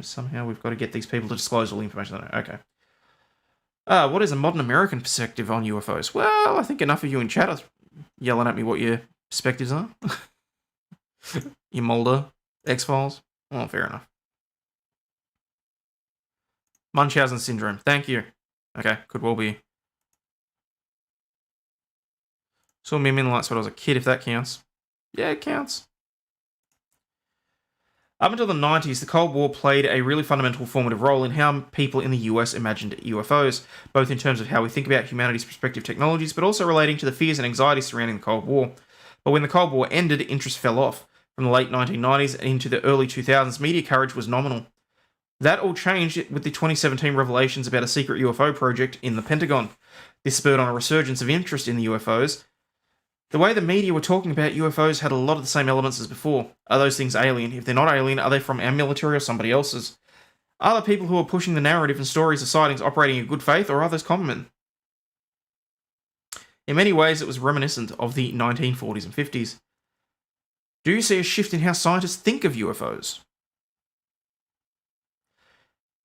Somehow we've got to get these people to disclose all the information they know. Okay. What is a modern American perspective on UFOs? Well, I think enough of you in chat are yelling at me what your perspectives are. Your Mulder, X-Files. Oh, fair enough. Munchausen syndrome. Thank you. Okay, could well be. Saw me in lights when I was a kid, if that counts. Yeah, it counts. Up until the 90s, the Cold War played a really fundamental formative role in how people in the US imagined UFOs, both in terms of how we think about humanity's prospective technologies, but also relating to the fears and anxieties surrounding the Cold War. But when the Cold War ended, interest fell off. From the late 1990s and into the early 2000s, media coverage was nominal. That all changed with the 2017 revelations about a secret UFO project in the Pentagon. This spurred on a resurgence of interest in the UFOs. The way the media were talking about UFOs had a lot of the same elements as before. Are those things alien? If they're not alien, are they from our military or somebody else's? Are the people who are pushing the narrative and stories of sightings operating in good faith, or are those common men? In many ways, it was reminiscent of the 1940s and 50s. Do you see a shift in how scientists think of UFOs?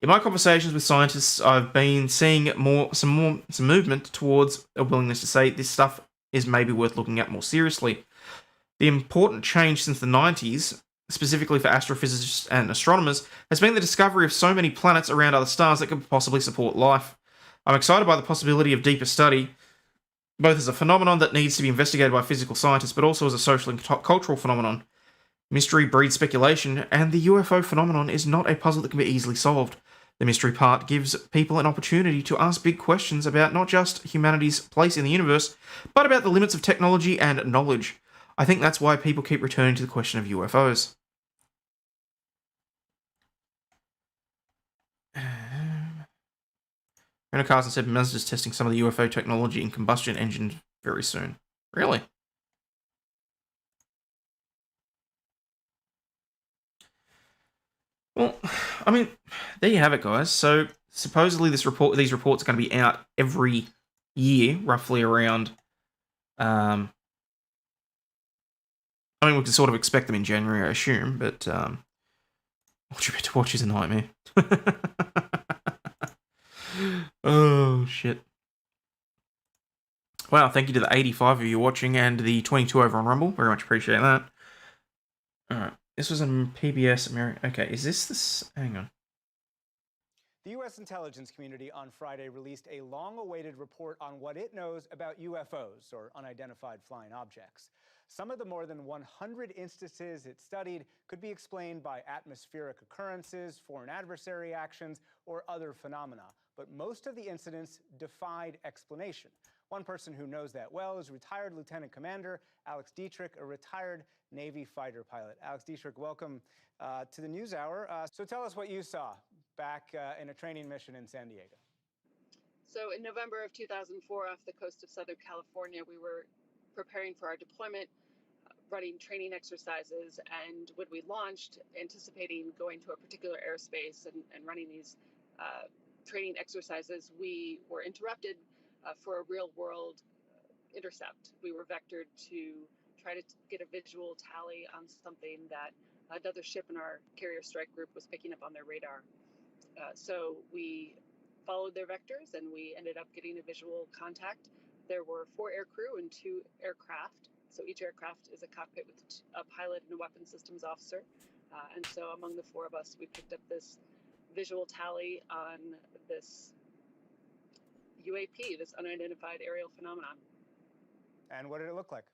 In my conversations with scientists, I've been seeing some movement towards a willingness to say this stuff is maybe worth looking at more seriously. The important change since the 90s, specifically for astrophysicists and astronomers, has been the discovery of so many planets around other stars that could possibly support life. I'm excited by the possibility of deeper study, both as a phenomenon that needs to be investigated by physical scientists, but also as a social and cultural phenomenon. Mystery breeds speculation, and the UFO phenomenon is not a puzzle that can be easily solved. The mystery part gives people an opportunity to ask big questions about not just humanity's place in the universe, but about the limits of technology and knowledge. I think that's why people keep returning to the question of UFOs. Renault Carson said Mazda's testing some of the UFO technology in combustion engines very soon. Really? Well, I mean, there you have it, guys. So supposedly these reports are going to be out every year, roughly around. I mean, we can sort of expect them in January, I assume, but what you to watch is a nightmare. Oh shit! Wow, thank you to the 85 of you watching and the 22 over on Rumble. Very much appreciate that. All right. This was on PBS America. Okay, is this? Hang on. The U.S. intelligence community on Friday released a long-awaited report on what it knows about UFOs, or unidentified flying objects. Some of the more than 100 instances it studied could be explained by atmospheric occurrences, foreign adversary actions, or other phenomena. But most of the incidents defied explanation. One person who knows that well is retired Lieutenant Commander Alex Dietrich, a retired Navy fighter pilot. Alex Dietrich, welcome to the NewsHour. So tell us what you saw back in a training mission in San Diego. So in November of 2004, off the coast of Southern California, we were preparing for our deployment, running training exercises, and when we launched, anticipating going to a particular airspace and running these training exercises, we were interrupted for a real-world intercept. We were vectored to try to get a visual tally on something that another ship in our carrier strike group was picking up on their radar. So we followed their vectors and we ended up getting a visual contact. There were 4 aircrew and 2 aircraft. So each aircraft is a cockpit with a pilot and a weapons systems officer. And so among the 4 of us, we picked up this visual tally on this UAP, this unidentified aerial phenomenon. And what did it look like?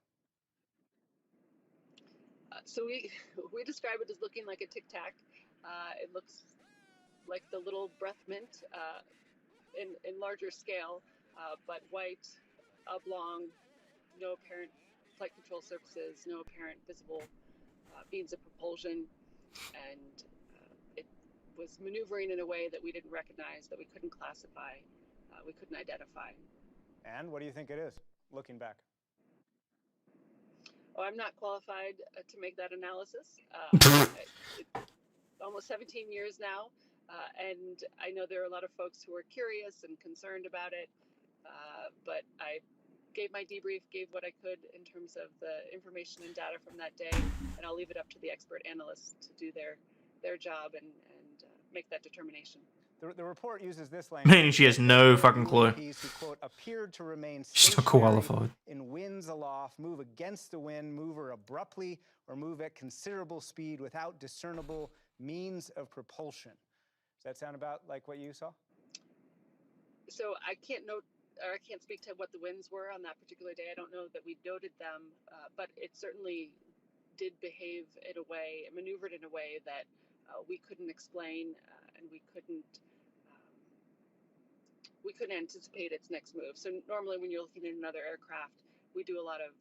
So we describe it as looking like a Tic Tac. It looks like the little breath mint in larger scale, but white, oblong, no apparent flight control surfaces, no apparent visible means of propulsion, and it was maneuvering in a way that we didn't recognize, that we couldn't classify, we couldn't identify. And what do you think it is, looking back? Oh, I'm not qualified to make that analysis. Almost 17 years now, and I know there are a lot of folks who are curious and concerned about it. but I gave my debrief, gave what I could in terms of the information and data from that day, and I'll leave it up to the expert analysts to do their job and make that determination. The report uses this language. Meaning she has no fucking clue. Who, quote, appeared to remain She's not stationary qualified. in winds aloft, move against the wind, move abruptly, or move at considerable speed without discernible means of propulsion. Does that sound about like what you saw? So I can't speak to what the winds were on that particular day. I don't know that we noted them, but it certainly did maneuvered in a way that we couldn't explain, and we couldn't anticipate its next move. So normally when you're looking at another aircraft, we do a lot of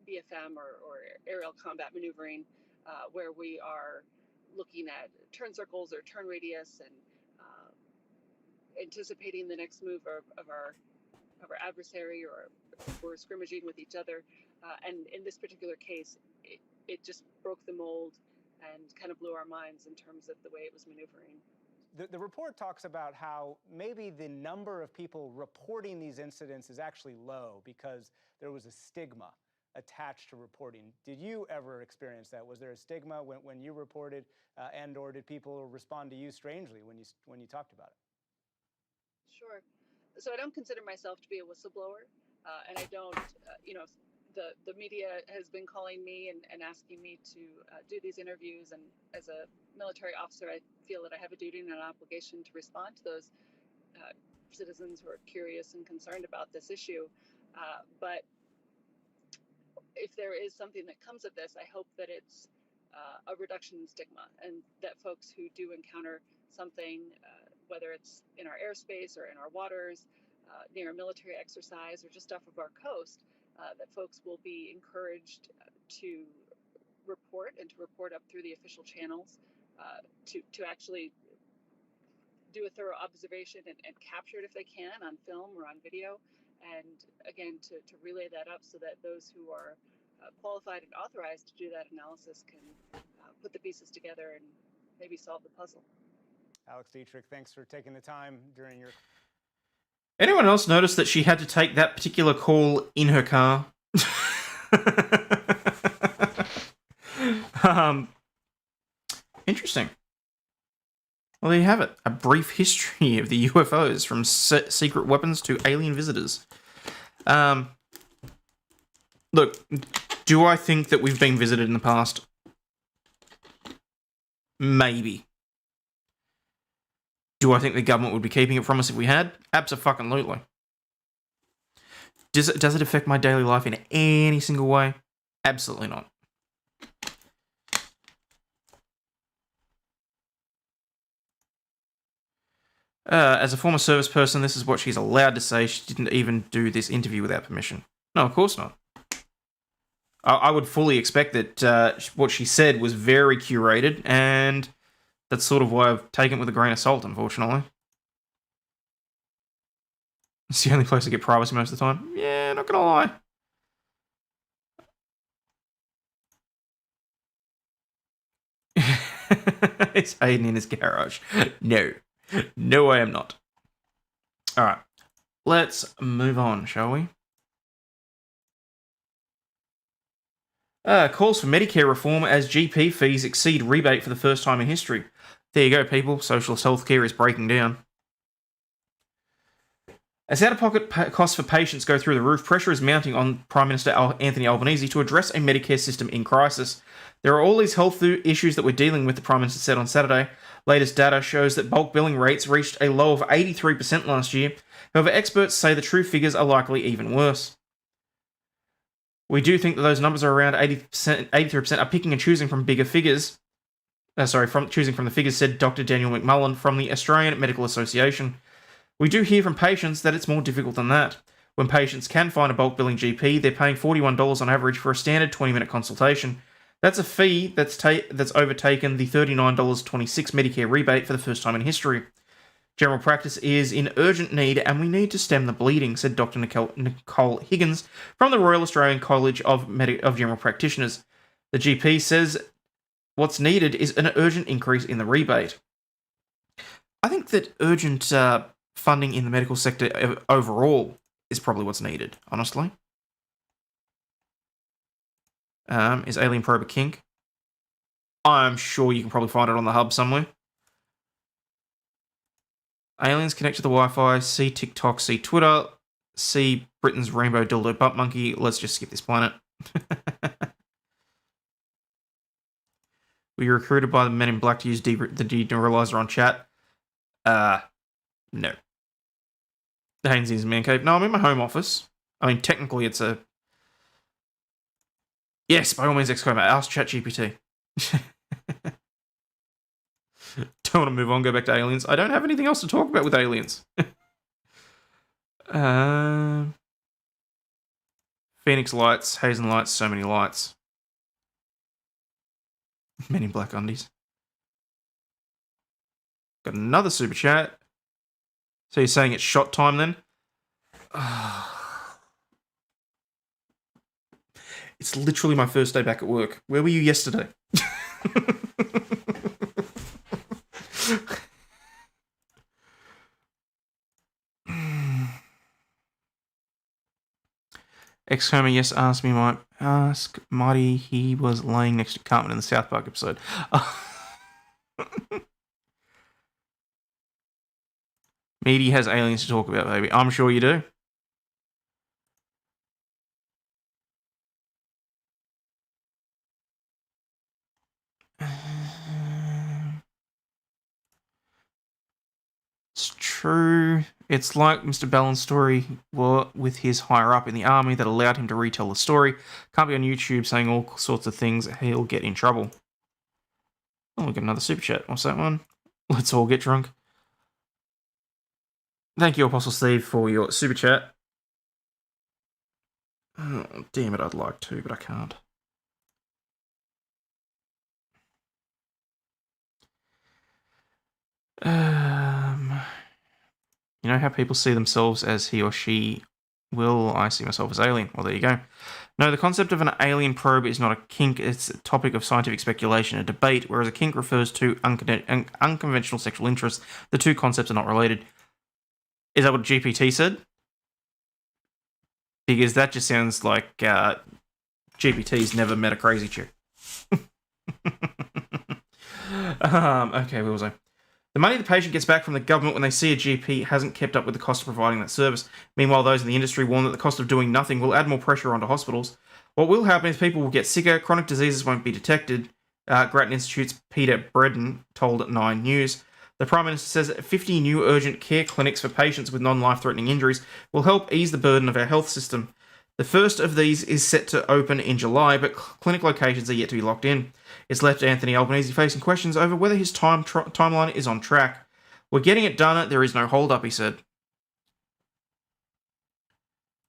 BFM or aerial combat maneuvering, where we are looking at turn circles or turn radius and anticipating the next move of our adversary, or if we're scrimmaging with each other. And in this particular case, it just broke the mold and kind of blew our minds in terms of the way it was maneuvering. The report talks about how maybe the number of people reporting these incidents is actually low because there was a stigma attached to reporting. Did you ever experience that? Was there a stigma when you reported, and or did people respond to you strangely when you talked about it? Sure. So I don't consider myself to be a whistleblower, and I don't, the media has been calling me and asking me to do these interviews, and as a military officer, I feel that I have a duty and an obligation to respond to those citizens who are curious and concerned about this issue. But if there is something that comes of this, I hope that it's a reduction in stigma, and that folks who do encounter something, whether it's in our airspace or in our waters, near a military exercise or just off of our coast, that folks will be encouraged to report and to report up through the official channels, to actually do a thorough observation and capture it if they can on film or on video, and again to relay that up so that those who are qualified and authorized to do that analysis can put the pieces together and maybe solve the puzzle. Alex Dietrich, thanks for taking the time during your... Anyone else notice that she had to take that particular call in her car? Interesting. Well, there you have it. A brief history of the UFOs, from secret weapons to alien visitors. Look, do I think that we've been visited in the past? Maybe. Do I think the government would be keeping it from us if we had? Abso-fucking-lutely. Does it affect my daily life in any single way? Absolutely not. As a former service person, this is what she's allowed to say. She didn't even do this interview without permission. No, of course not. I would fully expect that what she said was very curated, and that's sort of why I've taken it with a grain of salt, unfortunately. It's the only place I get privacy most of the time. Yeah, not gonna lie. It's Hayden in his garage. No. No, I am not. Alright. Let's move on, shall we? Calls for Medicare reform as GP fees exceed rebate for the first time in history. There you go, people. Socialist healthcare is breaking down. As out-of-pocket costs for patients go through the roof, pressure is mounting on Prime Minister Anthony Albanese to address a Medicare system in crisis. There are all these health issues that we're dealing with, the Prime Minister said on Saturday. Latest data shows that bulk billing rates reached a low of 83% last year. However, experts say the true figures are likely even worse. We do think that those numbers are around 80%, 83% are picking and choosing from bigger figures. Choosing from the figures, said Dr. Daniel McMullen from the Australian Medical Association. We do hear from patients that it's more difficult than that. When patients can find a bulk billing GP, they're paying $41 on average for a standard 20-minute consultation. That's a fee that's overtaken the $39.26 Medicare rebate for the first time in history. General practice is in urgent need, and we need to stem the bleeding, said Dr. Nicole Higgins from the Royal Australian College of General Practitioners. The GP says what's needed is an urgent increase in the rebate. I think that urgent funding in the medical sector overall is probably what's needed, honestly. Is alien probe a kink? I'm sure you can probably find it on the hub somewhere. Aliens connect to the Wi-Fi, see TikTok, see Twitter, see Britain's rainbow dildo butt monkey. Let's just skip this planet. Were you recruited by the men in black to use the deneuralizer on chat? No. The Hainsey's man cave. No, I'm in my home office. I mean, technically it's a... Yes, by all means, Excoma. Ask ChatGPT. Don't want to move on, go back to aliens. I don't have anything else to talk about with aliens. Phoenix lights, Hazen lights, so many lights. Men in black undies. Got another super chat. So you're saying it's shot time then? It's literally my first day back at work. Where were you yesterday? Ex-Homer, yes, ask Marty. He was laying next to Cartman in the South Park episode. Meaty has aliens to talk about, baby. I'm sure you do. It's true. It's like Mr. Ballin's story with his higher up in the army that allowed him to retell the story. Can't be on YouTube saying all sorts of things. He'll get in trouble. Oh, we got another super chat. What's that one? Let's all get drunk. Thank you, Apostle Steve, for your super chat. Oh, damn it, I'd like to, but I can't. You know how people see themselves as he or she will? I see myself as alien. Well, there you go. No, the concept of an alien probe is not a kink. It's a topic of scientific speculation, a debate, whereas a kink refers to unconventional sexual interests. The two concepts are not related. Is that what GPT said? Because that just sounds like GPT's never met a crazy chick. Okay, where was I? The money the patient gets back from the government when they see a GP hasn't kept up with the cost of providing that service. Meanwhile, those in the industry warn that the cost of doing nothing will add more pressure onto hospitals. What will happen is people will get sicker, chronic diseases won't be detected. Grattan Institute's Peter Bredden told 9 News. The Prime Minister says that 50 new urgent care clinics for patients with non-life-threatening injuries will help ease the burden of our health system. The first of these is set to open in July, but clinic locations are yet to be locked in. It's left Anthony Albanese facing questions over whether his timeline is on track. We're getting it done, there is no hold-up, he said.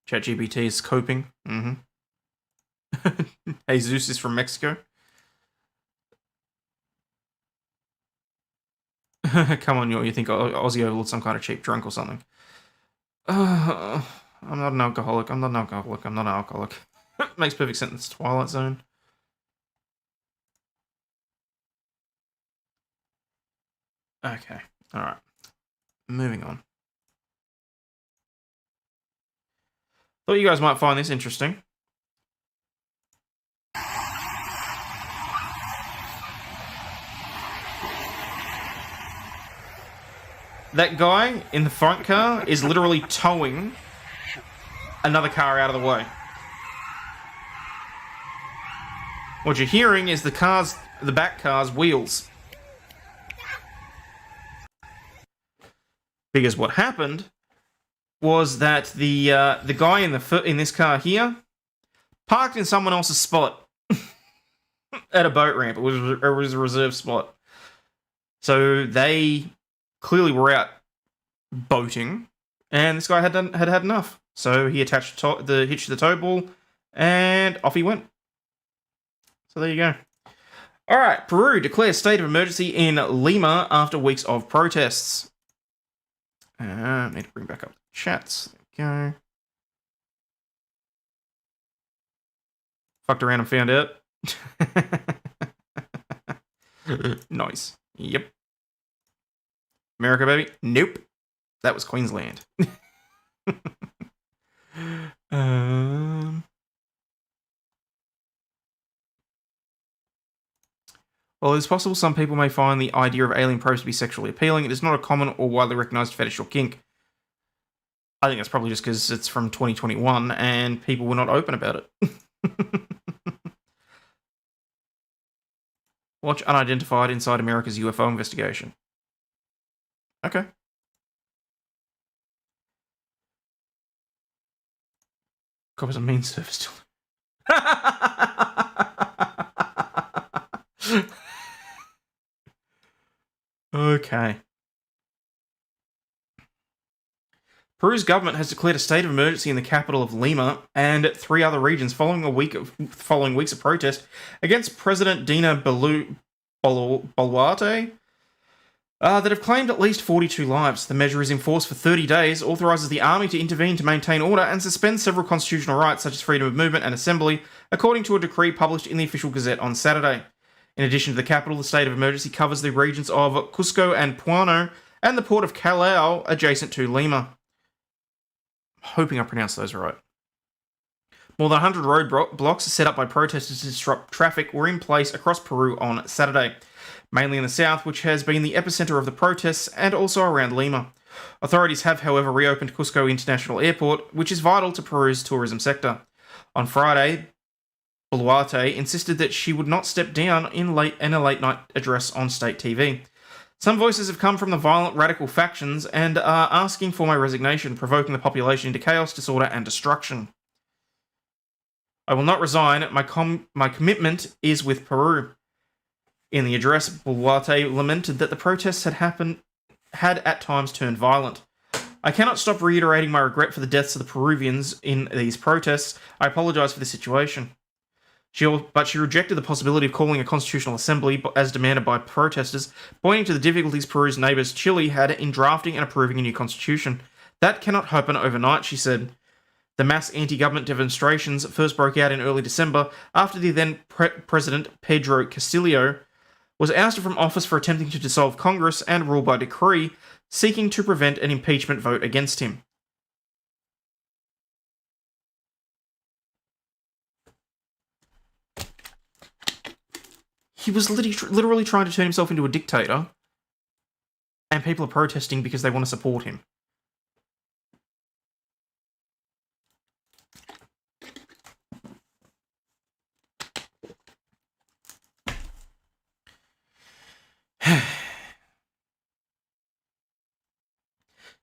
ChatGPT is coping. Jesus is from Mexico. Come on, you think Aussie Overlaw'd some kind of cheap drunk or something. I'm not an alcoholic. Makes perfect sense. Twilight Zone. Okay. Alright. Moving on. Thought you guys might find this interesting. That guy in the front car is literally towing another car out of the way. What you're hearing is the back car's wheels. Because what happened was that the guy in this car here parked in someone else's spot at a boat ramp. It was a reserved spot. So they clearly were out boating, and this guy had enough. So he attached the hitch to the tow ball, and off he went. So there you go. All right, Peru declares state of emergency in Lima after weeks of protests. Need to bring back up the chats. There we go. Fucked around and found out. Nice. Yep. America, baby? Nope. That was Queensland. um... While it is possible some people may find the idea of alien probes to be sexually appealing, it is not a common or widely recognised fetish or kink. I think that's probably just because it's from 2021 and people were not open about it. Watch Unidentified Inside America's UFO Investigation. Okay. Copies on mean service. Okay. Peru's government has declared a state of emergency in the capital of Lima and 3 other regions following weeks of protest against President Dina Boluarte that have claimed at least 42 lives. The measure is in force for 30 days, authorises the army to intervene to maintain order, and suspends several constitutional rights such as freedom of movement and assembly, according to a decree published in the official Gazette on Saturday. In addition to the capital, the state of emergency covers the regions of Cusco and Puno and the port of Callao adjacent to Lima. Hoping I pronounced those right. More than 100 roadblocks set up by protesters to disrupt traffic were in place across Peru on Saturday, mainly in the south, which has been the epicenter of the protests, and also around Lima. Authorities have, however, reopened Cusco International Airport, which is vital to Peru's tourism sector. On Friday, Boluarte insisted that she would not step down in a late-night address on state TV. Some voices have come from the violent radical factions and are asking for my resignation, provoking the population into chaos, disorder, and destruction. I will not resign. My commitment is with Peru. In the address, Boluarte lamented that the protests had at times turned violent. I cannot stop reiterating my regret for the deaths of the Peruvians in these protests. I apologise for the situation. But she rejected the possibility of calling a constitutional assembly as demanded by protesters, pointing to the difficulties Peru's neighbours Chile had in drafting and approving a new constitution. That cannot happen overnight, she said. The mass anti-government demonstrations first broke out in early December after the then President Pedro Castillo was ousted from office for attempting to dissolve Congress and rule by decree, seeking to prevent an impeachment vote against him. He was literally trying to turn himself into a dictator, and people are protesting because they want to support him.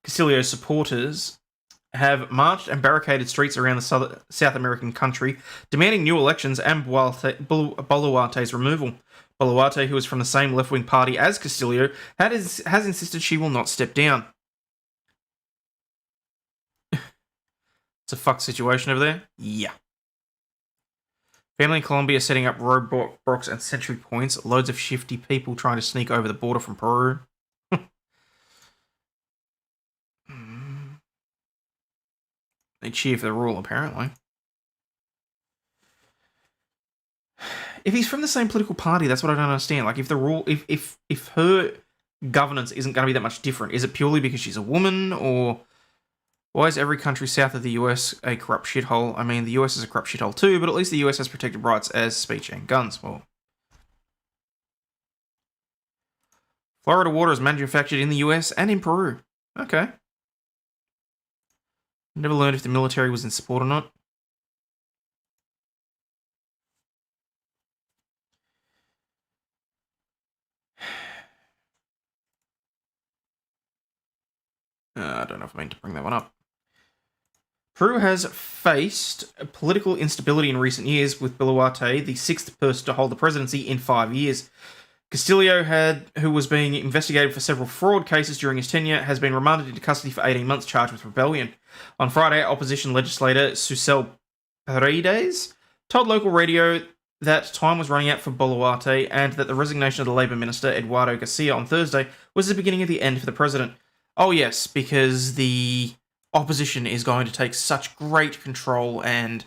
Castillo's supporters have marched and barricaded streets around the South American country, demanding new elections and Boluarte's removal. Boluarte, who is from the same left-wing party as Castillo, has insisted she will not step down. It's a fucked situation over there? Yeah. Family in Colombia are setting up roadblocks and sentry points. Loads of shifty people trying to sneak over the border from Peru. They cheer for the rule, apparently. If he's from the same political party, that's what I don't understand. Like, if the rule, if her governance isn't going to be that much different, is it purely because she's a woman, or why is every country south of the US a corrupt shithole? I mean, the US is a corrupt shithole too, but at least the US has protected rights as speech and guns. Well, Florida water is manufactured in the US and in Peru. Okay. Never learned if the military was in support or not. I don't know if I meant to bring that one up. Peru has faced political instability in recent years, with Boluarte the 6th person to hold the presidency in 5 years. Castillo, who was being investigated for several fraud cases during his tenure, has been remanded into custody for 18 months, charged with rebellion. On Friday, opposition legislator Susel Paredes told local radio that time was running out for Boluarte and that the resignation of the Labour Minister Eduardo Garcia on Thursday was the beginning of the end for the president. Oh yes, because the opposition is going to take such great control and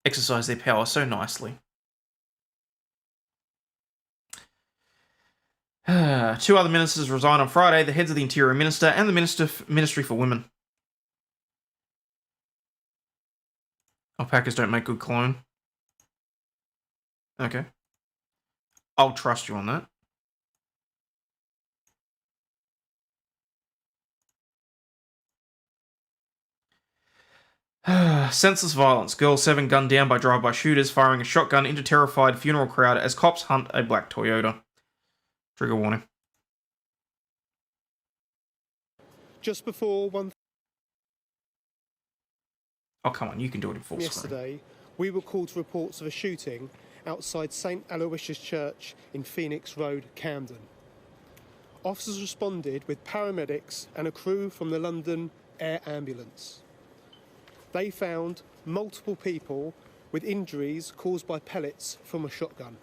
exercise their power so nicely. Two other ministers resigned on Friday, the heads of the Interior Minister and the Ministry for Women. Alpacas don't make good cologne. Okay. I'll trust you on that. Senseless violence. Girl 7 gunned down by drive-by shooters firing a shotgun into terrified funeral crowd as cops hunt a black Toyota. Trigger warning. Just before 1 Oh, come on, you can do it in full screen. yesterday, we were called to reports of a shooting outside St. Aloysius Church in Phoenix Road, Camden. Officers responded with paramedics and a crew from the London Air Ambulance. They found multiple people with injuries caused by pellets from a shotgun.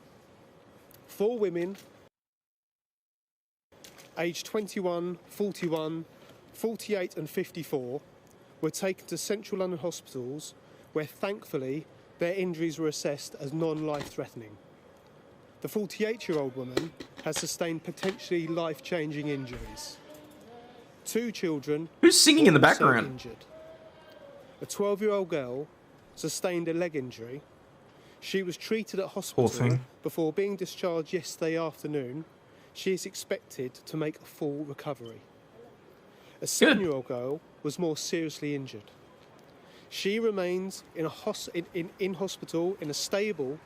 4 women, aged 21, 41, 48 and 54, were taken to central London hospitals where thankfully their injuries were assessed as non-life-threatening. The 48-year-old woman has sustained potentially life-changing injuries. 2 children Who's singing in the were also background? injured. A 12-year-old girl sustained a leg injury. She was treated at hospital thing. before being discharged yesterday afternoon. She is expected to make a full recovery. A 7-year-old girl was more seriously injured. She remains in hospital in a stable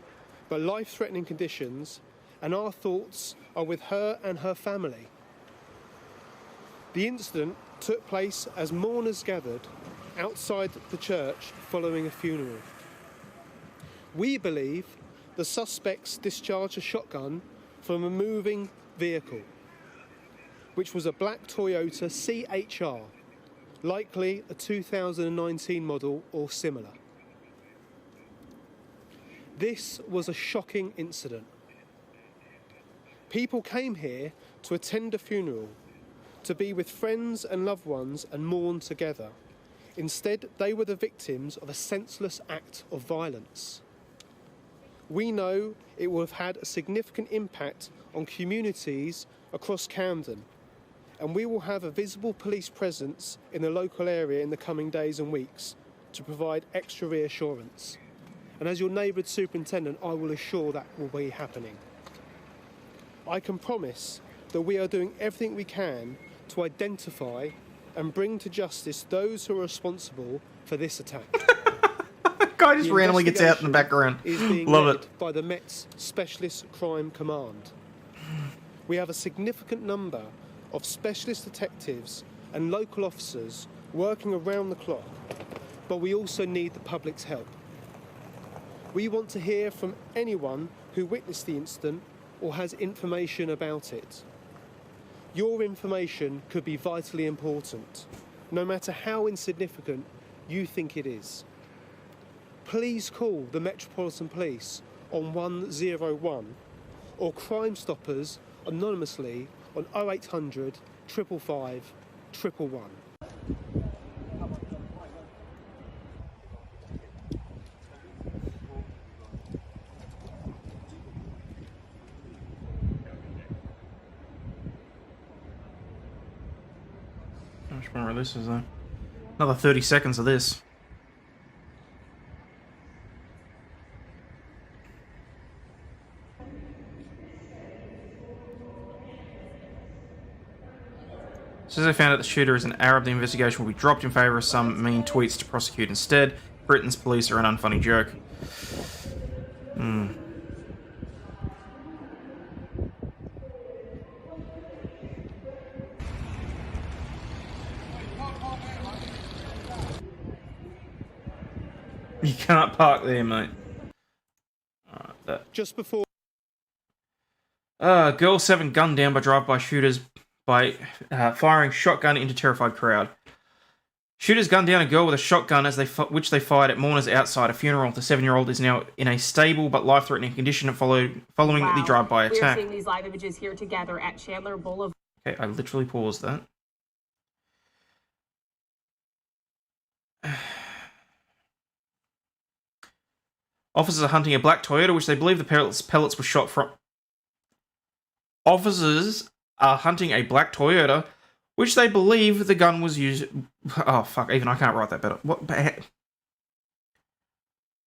but life-threatening conditions, and our thoughts are with her and her family. The incident took place as mourners gathered outside the church following a funeral. We believe the suspects discharged a shotgun from a moving vehicle, which was a black Toyota CHR, likely a 2019 model or similar. This was a shocking incident. People came here to attend a funeral, to be with friends and loved ones and mourn together. Instead, they were the victims of a senseless act of violence. We know it will have had a significant impact on communities across Camden, and we will have a visible police presence in the local area in the coming days and weeks to provide extra reassurance. And as your neighbourhood superintendent, I will assure that will be happening. I can promise that we are doing everything we can to identify and bring to justice those who are responsible for this attack. Guy just randomly gets out in the background. Is being Love led it. by the Met's Specialist Crime Command. We have a significant number of specialist detectives and local officers working around the clock, but we also need the public's help. We want to hear from anyone who witnessed the incident or has information about it. Your information could be vitally important, no matter how insignificant you think it is. Please call the Metropolitan Police on 101 or Crime Stoppers anonymously on 0800 555 111. How much more of this is there? Another 30 seconds of this. Says they found out the shooter is an Arab. The investigation will be dropped in favour of some mean tweets to prosecute instead. Britain's police are an unfunny joke. You can't park there, mate. Alright, that. Just before Girl 7 gunned down by drive-by shooters by firing shotgun into terrified crowd. Shooters gunned down a girl with a shotgun which they fired at mourners outside a funeral. The 7-year-old is now in a stable but life-threatening condition following the drive-by attack. We're seeing these live images here together at Chandler Boulevard. Okay, I literally paused that. Officers are hunting a black Toyota, which they believe the pellets were shot from. Officers are hunting a black Toyota, which they believe the gun was used. Oh, fuck. Even I can't write that better. What?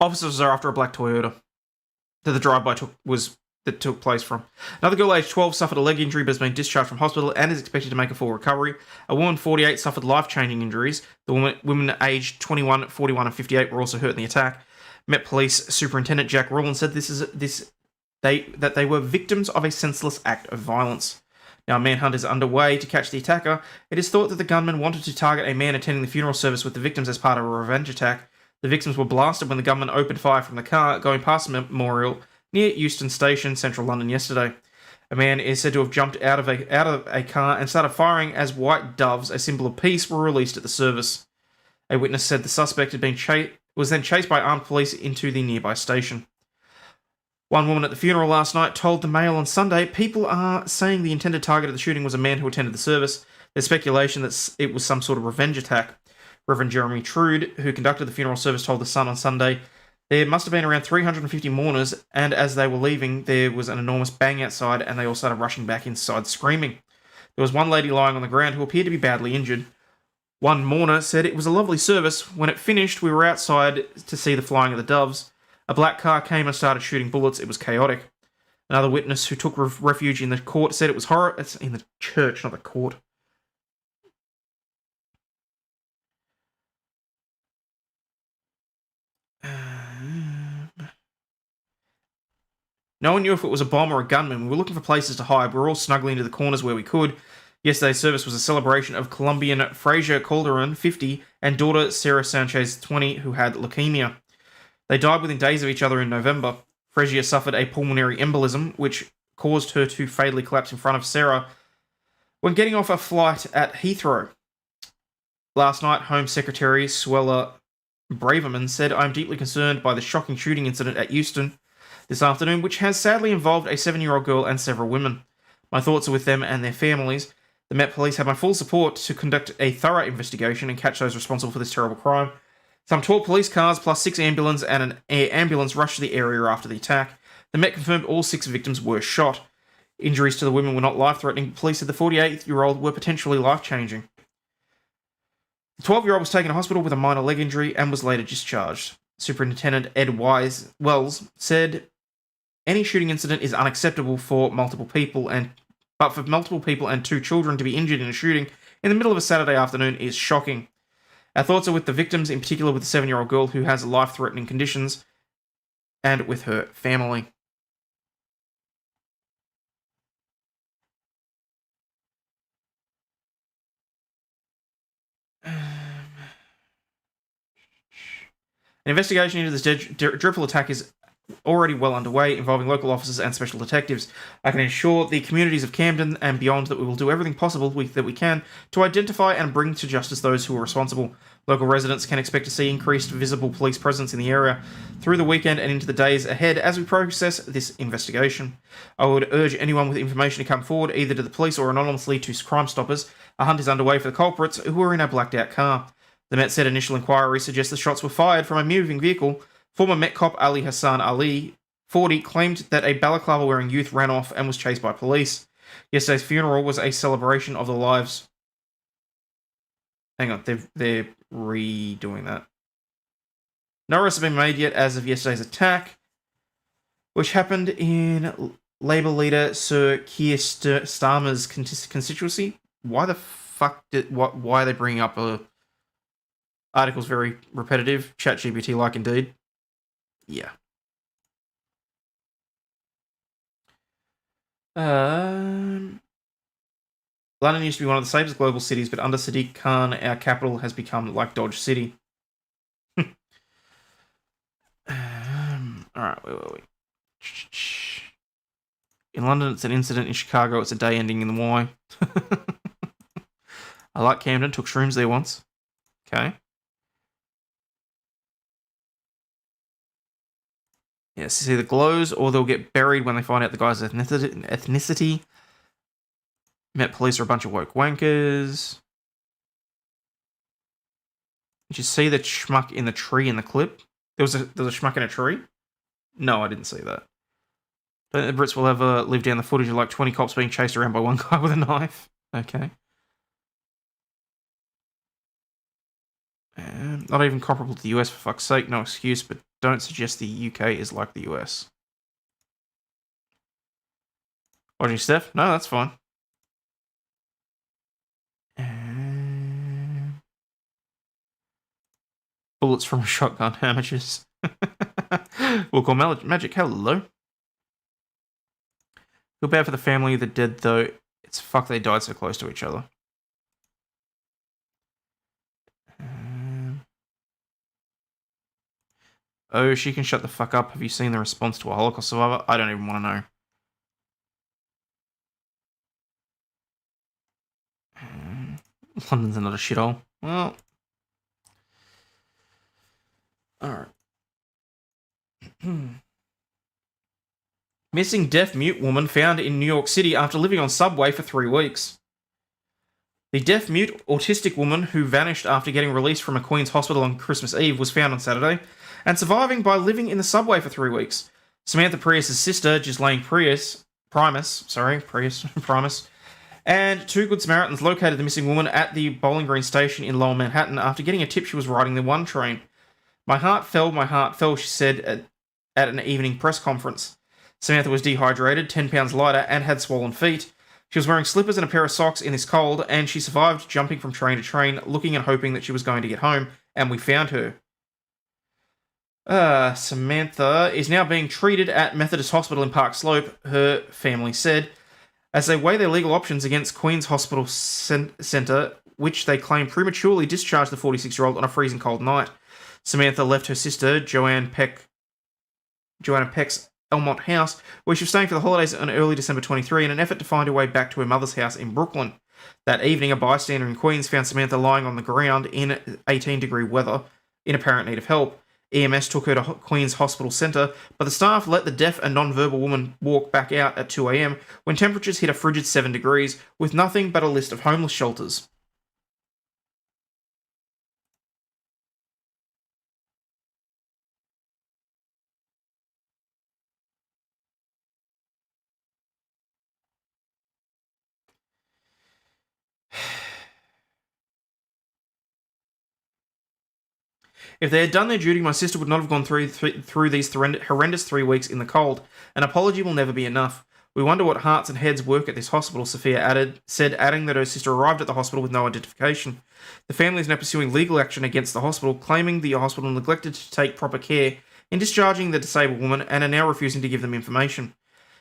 Officers are after a black Toyota that the drive-by took place from. Another girl aged 12 suffered a leg injury but has been discharged from hospital and is expected to make a full recovery. A woman 48 suffered life-changing injuries. The women aged 21, 41 and 58 were also hurt in the attack. Met Police Superintendent Jack Rowland said that they were victims of a senseless act of violence. Now, a manhunt is underway to catch the attacker. It is thought that the gunman wanted to target a man attending the funeral service with the victims as part of a revenge attack. The victims were blasted when the gunman opened fire from the car going past the memorial near Euston Station, central London, yesterday. A man is said to have jumped out of a car and started firing as white doves, a symbol of peace, were released at the service. A witness said the suspect was then chased by armed police into the nearby station. One woman at the funeral last night told the Mail on Sunday, people are saying the intended target of the shooting was a man who attended the service. There's speculation that it was some sort of revenge attack. Reverend Jeremy Trude, who conducted the funeral service, told The Sun on Sunday, there must have been around 350 mourners, and as they were leaving, there was an enormous bang outside, and they all started rushing back inside screaming. There was one lady lying on the ground who appeared to be badly injured. One mourner said, it was a lovely service. When it finished, we were outside to see the flying of the doves. A black car came and started shooting bullets. It was chaotic. Another witness who took refuge in the court said it was horror. It's in the church, not the court. No one knew if it was a bomb or a gunman. We were looking for places to hide. We were all snuggling into the corners where we could. Yesterday's service was a celebration of Colombian Frazier Calderon, 50, and daughter Sarah Sanchez, 20, who had leukemia. They died within days of each other in November. Frazier suffered a pulmonary embolism, which caused her to fatally collapse in front of Sarah when getting off a flight at Heathrow. Last night, Home Secretary Suella Braverman said, I'm deeply concerned by the shocking shooting incident at Euston this afternoon, which has sadly involved a 7-year-old girl and several women. My thoughts are with them and their families. The Met Police have my full support to conduct a thorough investigation and catch those responsible for this terrible crime. Some 12 police cars plus 6 ambulances and an air ambulance rushed to the area after the attack. The Met confirmed all 6 victims were shot. Injuries to the women were not life-threatening. Police said the 48-year-old were potentially life-changing. The 12-year-old was taken to hospital with a minor leg injury and was later discharged. Superintendent Ed Wells said, any shooting incident is unacceptable for multiple people and 2 children to be injured in a shooting in the middle of a Saturday afternoon is shocking. Our thoughts are with the victims, in particular with the 7-year-old girl who has life-threatening conditions, and with her family. An investigation into this dreadful attack is already well underway, involving local officers and special detectives. I can assure the communities of Camden and beyond that we will do everything possible that we can to identify and bring to justice those who are responsible. Local residents can expect to see increased visible police presence in the area through the weekend and into the days ahead as we process this investigation. I would urge anyone with information to come forward, either to the police or anonymously to Crime Stoppers. A hunt is underway for the culprits who were in a blacked-out car. The Met said initial inquiry suggests the shots were fired from a moving vehicle. Former Met cop Ali Hassan Ali, 40, claimed that a balaclava-wearing youth ran off and was chased by police. Yesterday's funeral was a celebration of the lives. Hang on, they're redoing that. No arrests have been made yet as of yesterday's attack, which happened in Labour leader Sir Keir Starmer's constituency. Why the fuck why are they bringing up a article's very repetitive? ChatGPT like indeed. Yeah. London used to be one of the safest global cities, but under Sadiq Khan, our capital has become like Dodge City. Alright, where were we? In London, it's an incident. In Chicago, it's a day ending in the Y. I like Camden, took shrooms there once. Okay. Yes, it's either glows or they'll get buried when they find out the guy's ethnicity. Met Police are a bunch of woke wankers. Did you see the schmuck in the tree in the clip? There was a schmuck in a tree? No, I didn't see that. Don't think the Brits will ever live down the footage of like 20 cops being chased around by one guy with a knife. Okay. Not even comparable to the US, for fuck's sake. No excuse, but don't suggest the UK is like the US. Watching Steph? No, that's fine. Bullets from a shotgun, amateurs. We'll call Magic. Hello. Feel bad for the family of the dead, though. It's fuck they died so close to each other. Oh, she can shut the fuck up. Have you seen the response to a Holocaust survivor? I don't even want to know. London's another shithole. Well. Alright. Missing deaf-mute woman found in New York City after living on subway for 3 weeks. The deaf-mute autistic woman who vanished after getting released from a Queen's hospital on Christmas Eve was found on Saturday and surviving by living in the subway for 3 weeks. Samantha Prius' sister, Ghislaine Primus, and 2 Good Samaritans located the missing woman at the Bowling Green station in Lower Manhattan after getting a tip she was riding the 1 train. My heart fell, she said at an evening press conference. Samantha was dehydrated, 10 pounds lighter, and had swollen feet. She was wearing slippers and a pair of socks in this cold, and she survived jumping from train to train, looking and hoping that she was going to get home, and we found her. Samantha is now being treated at Methodist Hospital in Park Slope, her family said, as they weigh their legal options against Queen's Hospital Centre, which they claim prematurely discharged the 46-year-old on a freezing cold night. Samantha left her sister, Joanna Peck's Elmont house, where she was staying for the holidays on early December 23 in an effort to find her way back to her mother's house in Brooklyn. That evening, a bystander in Queens found Samantha lying on the ground in 18-degree weather, in apparent need of help. EMS took her to Queen's Hospital Centre, but the staff let the deaf and non-verbal woman walk back out at 2 a.m. when temperatures hit a frigid 7 degrees, with nothing but a list of homeless shelters. If they had done their duty, my sister would not have gone through these horrendous 3 weeks in the cold. An apology will never be enough. We wonder what hearts and heads work at this hospital, Sophia said, adding that her sister arrived at the hospital with no identification. The family is now pursuing legal action against the hospital, claiming the hospital neglected to take proper care in discharging the disabled woman and are now refusing to give them information.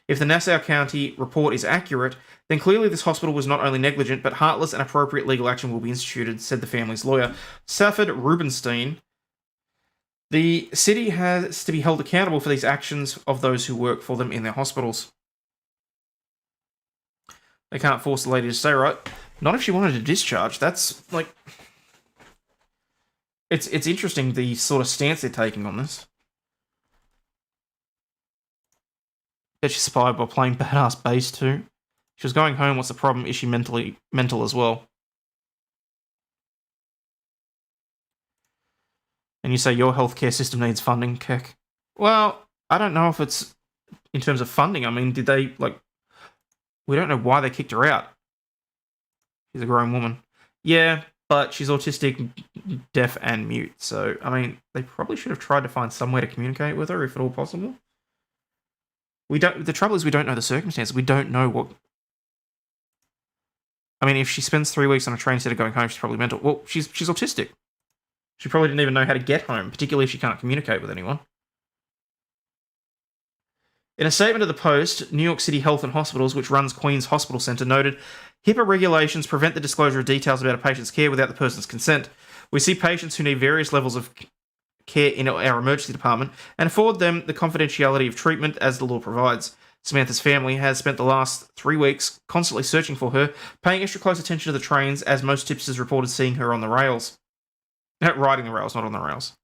If the Nassau County report is accurate, then clearly this hospital was not only negligent, but heartless, and appropriate legal action will be instituted, said the family's lawyer, Safford Rubenstein. The city has to be held accountable for these actions of those who work for them in their hospitals. They can't force the lady to stay, right? Not if she wanted to discharge. That's, like... It's interesting, the sort of stance they're taking on this. Bet she's survived by playing badass bass too. She was going home, what's the problem? Is she mental as well? And you say your healthcare system needs funding, Keck. Well, I don't know if it's in terms of funding. I mean, did they, like... We don't know why they kicked her out. She's a grown woman. Yeah, but she's autistic, deaf, and mute. So, I mean, they probably should have tried to find some way to communicate with her, if at all possible. The trouble is we don't know the circumstances. We don't know what... I mean, if she spends 3 weeks on a train instead of going home, she's probably mental. Well, she's autistic. She probably didn't even know how to get home, particularly if she can't communicate with anyone. In a statement to the Post, New York City Health and Hospitals, which runs Queen's Hospital Centre, noted, HIPAA regulations prevent the disclosure of details about a patient's care without the person's consent. We see patients who need various levels of care in our emergency department and afford them the confidentiality of treatment as the law provides. Samantha's family has spent the last 3 weeks constantly searching for her, paying extra close attention to the trains, as most tipsters reported seeing her on the rails. Riding the rails, not on the rails.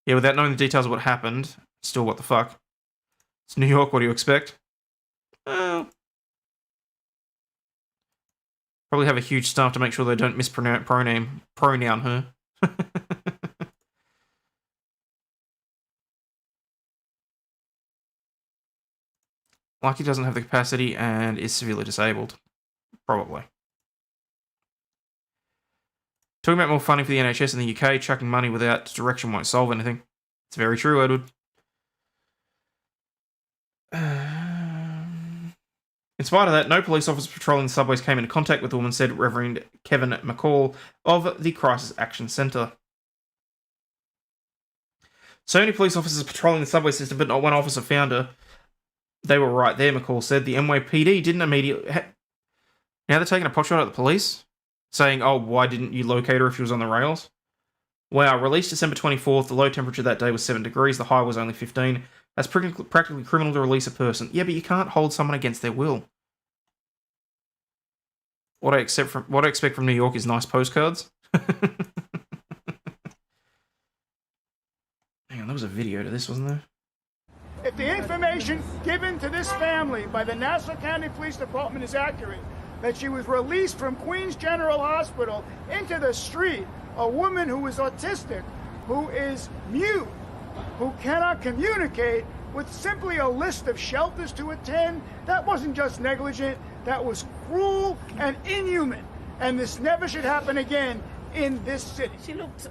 Yeah, without knowing the details of what happened, still what the fuck. It's New York, what do you expect? Probably have a huge staff to make sure they don't mispronoun her. Like he doesn't have the capacity and is severely disabled. Probably. Talking about more funding for the NHS in the UK, chucking money without direction won't solve anything. It's very true, Edward. In spite of that, no police officer patrolling the subways came into contact with the woman, said Reverend Kevin McCall of the Crisis Action Centre. So many police officers patrolling the subway system, but not one officer found her. They were right there, McCall said. The NYPD didn't immediately... Now they're taking a pot shot at the police? Saying, oh, why didn't you locate her if she was on the rails? Wow, released December 24th, the low temperature that day was 7 degrees, the high was only 15. That's practically criminal to release a person. Yeah, but you can't hold someone against their will. What I expect from New York is nice postcards. Hang on, there was a video to this, wasn't there? If the information given to this family by the Nassau County Police Department is accurate, that she was released from Queens General Hospital into the street, a woman who is autistic, who is mute, who cannot communicate, with simply a list of shelters to attend, that wasn't just negligent, that was cruel and inhuman. And this never should happen again in this city. She looked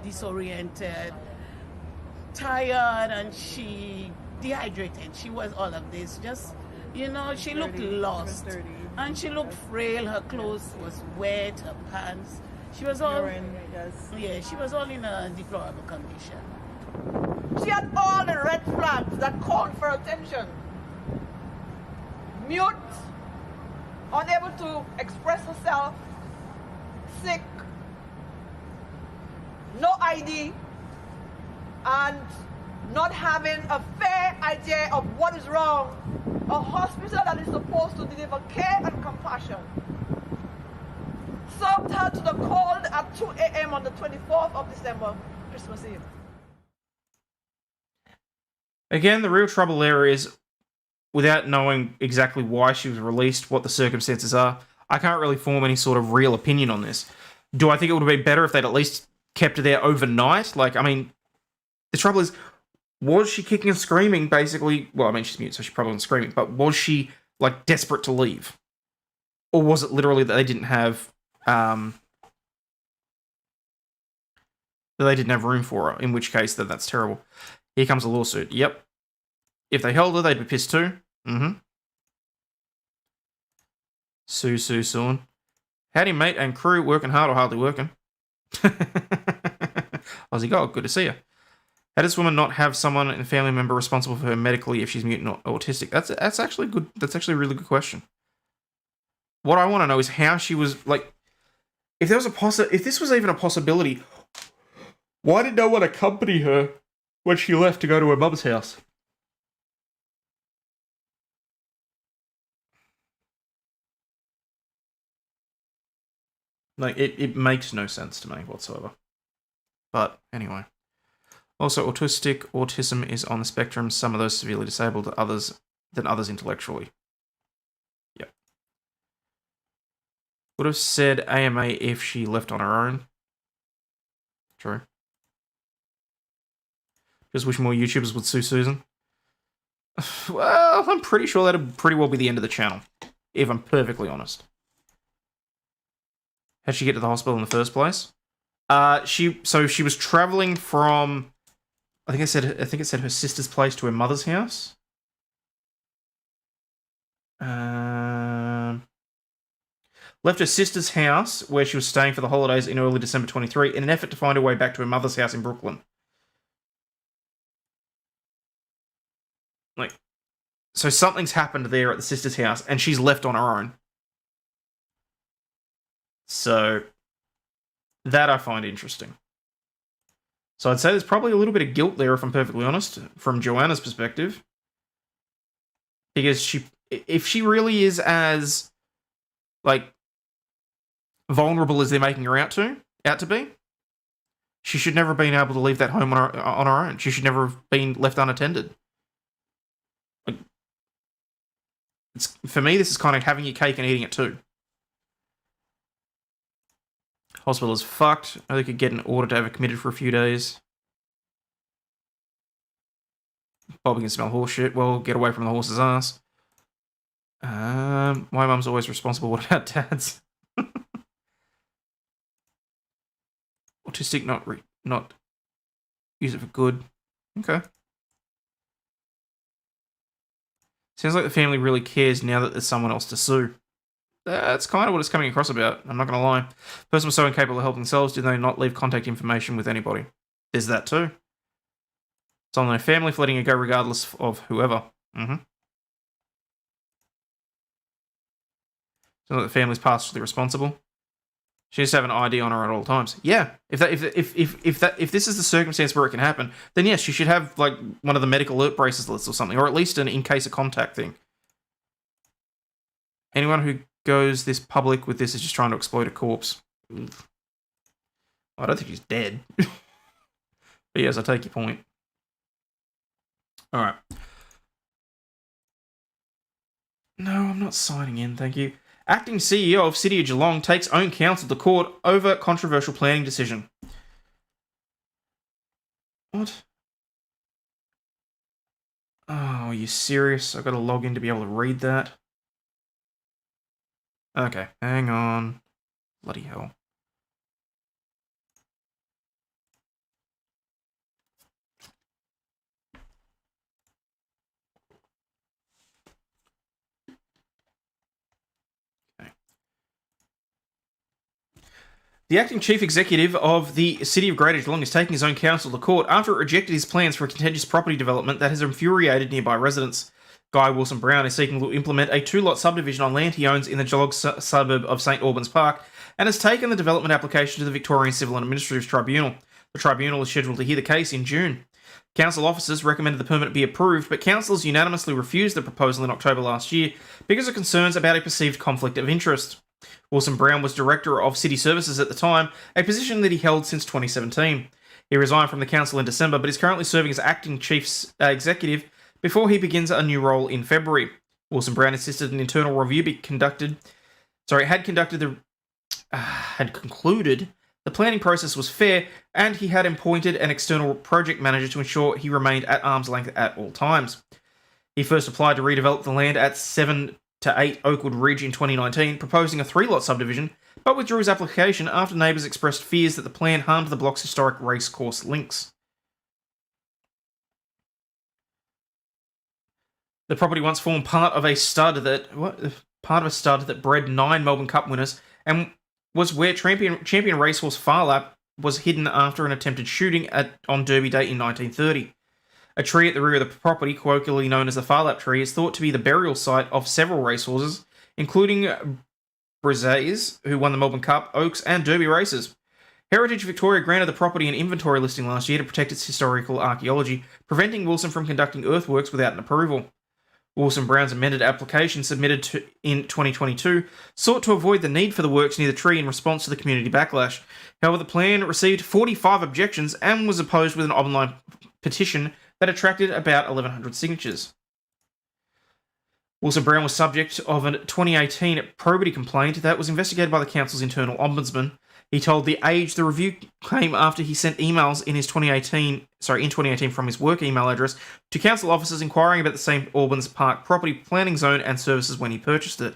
disoriented, tired, and she dehydrated. She was all of this. Just, you know, she looked lost. And she looked frail. Her clothes was wet, her pants. She was all, yeah, she was all in a deplorable condition. She had all the red flags that called for attention. Mute, unable to express herself, sick, no ID, and not having a fair idea of what is wrong. A hospital that is supposed to deliver care and compassion served her to the cold at 2 a.m. on the 24th of December, Christmas Eve. Again, the real trouble there is, without knowing exactly why she was released, what the circumstances are, I can't really form any sort of real opinion on this. Do I think it would have been better if they'd at least kept her there overnight? Like, I mean, the trouble is, was she kicking and screaming, basically? Well, I mean, she's mute, so she probably wasn't screaming, but was she, like, desperate to leave? Or was it literally that they didn't have, room for her, in which case, that's terrible. Here comes a lawsuit. Yep. If they held her, they'd be pissed too. Mm-hmm. Sue, soon. Howdy, mate and crew. Working hard or hardly working? Aussie God, good to see you. How does this woman not have someone and family member responsible for her medically if she's mutant or autistic? That's actually good. That's actually a really good question. What I want to know is how she was, like, if there was if this was even a possibility, why did no one accompany her when she left to go to her mum's house? Like, it makes no sense to me whatsoever. But, anyway. Also, autism is on the spectrum. Some of those severely disabled than others intellectually. Yep. Would have said AMA if she left on her own. True. Just wish more YouTubers would sue Susan. Well, I'm pretty sure that'd pretty well be the end of the channel, if I'm perfectly honest. How'd she get to the hospital in the first place? She was traveling from, I think it said her sister's place to her mother's house. Left her sister's house where she was staying for the holidays in early December 23 in an effort to find her way back to her mother's house in Brooklyn. Like, so something's happened there at the sister's house and she's left on her own. So, that I find interesting. So I'd say there's probably a little bit of guilt there, if I'm perfectly honest, from Joanna's perspective. Because if she really is as, like, vulnerable as they're making her out to be, she should never have been able to leave that home on her own. She should never have been left unattended. Like, for me, this is kind of having your cake and eating it too. Hospital is fucked. They could get an order to have it committed for a few days. Bobby can smell horse shit. Well, get away from the horse's ass. My mum's always responsible. What about dad's? Autistic, not use it for good. Okay. Sounds like the family really cares now that there's someone else to sue. That's kind of what it's coming across about. I'm not going to lie. The person was so incapable of helping themselves, did they not leave contact information with anybody? There's that too. It's on their family for letting it go regardless of whoever. Sounds like the family's partially responsible. She has to have an ID on her at all times. Yeah, if this is the circumstance where it can happen, then yes, she should have like one of the medical alert bracelets or something, or at least an in case of contact thing. Anyone who goes this public with this is just trying to exploit a corpse. I don't think she's dead. But yes, I take your point. All right. No, I'm not signing in, thank you. Acting CEO of City of Geelong takes own counsel to court over controversial planning decision. What? Oh, are you serious? I've got to log in to be able to read that. Okay, hang on. Bloody hell. The acting chief executive of the City of Greater Geelong is taking his own counsel to court after it rejected his plans for a contentious property development that has infuriated nearby residents. Guy Wilson Brown is seeking to implement a 2-lot subdivision on land he owns in the Geelong suburb of St Albans Park and has taken the development application to the Victorian Civil and Administrative Tribunal. The tribunal is scheduled to hear the case in June. Council officers recommended the permit be approved, but councillors unanimously refused the proposal in October last year because of concerns about a perceived conflict of interest. Wilson Brown was Director of City Services at the time, a position that he held since 2017. He resigned from the council in December, but is currently serving as acting chief executive before he begins a new role in February. Wilson Brown insisted an internal review be had concluded the planning process was fair, and he had appointed an external project manager to ensure he remained at arm's length at all times. He first applied to redevelop the land at 7 to 8 Oakwood Ridge in 2019, proposing a 3-lot subdivision, but withdrew his application after neighbours expressed fears that the plan harmed the block's historic racecourse links. The property once formed part of a stud that bred 9 Melbourne Cup winners and was where champion racehorse Far Lap was hidden after an attempted shooting on Derby Day in 1930. A tree at the rear of the property, colloquially known as the Far Lap tree, is thought to be the burial site of several racehorses, including Brizets, who won the Melbourne Cup, Oaks, and Derby races. Heritage Victoria granted the property an inventory listing last year to protect its historical archaeology, preventing Wilson from conducting earthworks without an approval. Wilson Brown's amended application submitted in 2022 sought to avoid the need for the works near the tree in response to the community backlash. However, the plan received 45 objections and was opposed with an online petition that attracted about 1,100 signatures. Wilson Brown was subject of a 2018 probity complaint that was investigated by the council's internal ombudsman. He told The Age the review came after he sent emails in 2018 from his work email address to council officers inquiring about the St Albans Park property planning zone and services when he purchased it.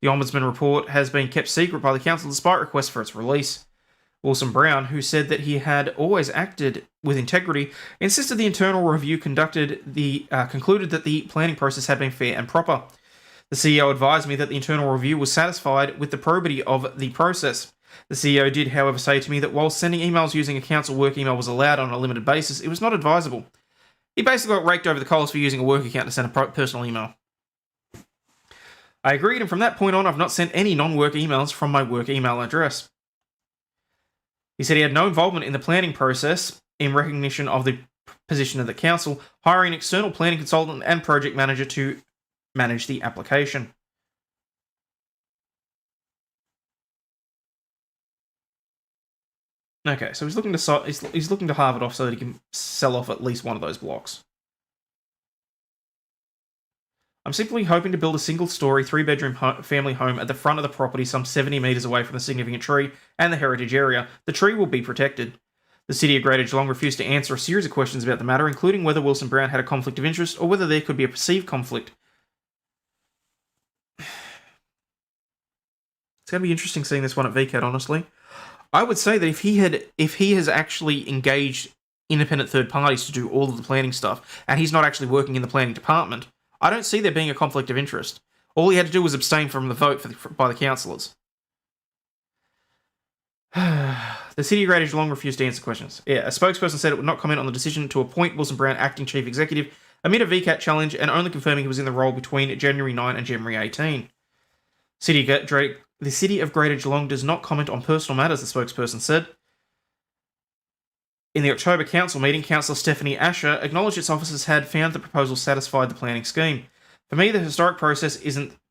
The ombudsman report has been kept secret by the council despite requests for its release. Wilson Brown, who said that he had always acted with integrity, insisted the internal review concluded that the planning process had been fair and proper. The CEO advised me that the internal review was satisfied with the probity of the process. The CEO did, however, say to me that while sending emails using a council work email was allowed on a limited basis, it was not advisable. He basically got raked over the coals for using a work account to send a personal email. I agreed, and from that point on, I've not sent any non-work emails from my work email address. He said he had no involvement in the planning process in recognition of the position of the council, hiring an external planning consultant and project manager to manage the application. Okay, so he's looking to halve it off so that he can sell off at least one of those blocks. I'm simply hoping to build a single-story, 3-bedroom family home at the front of the property some 70 metres away from the significant tree and the heritage area. The tree will be protected. The City of Greater Geelong refused to answer a series of questions about the matter, including whether Wilson Brown had a conflict of interest or whether there could be a perceived conflict. It's going to be interesting seeing this one at VCAT, honestly. I would say that if he has actually engaged independent third parties to do all of the planning stuff, and he's not actually working in the planning department, I don't see there being a conflict of interest. All he had to do was abstain from the vote by the councillors. The City of Greater Geelong refused to answer questions. Yeah, a spokesperson said it would not comment on the decision to appoint Wilson Brown acting chief executive amid a VCAT challenge, and only confirming he was in the role between January 9 and January 18. The City of Greater Geelong does not comment on personal matters, the spokesperson said. In the October council meeting, Councillor Stephanie Asher acknowledged its officers had found the proposal satisfied the planning scheme. For me, the historic process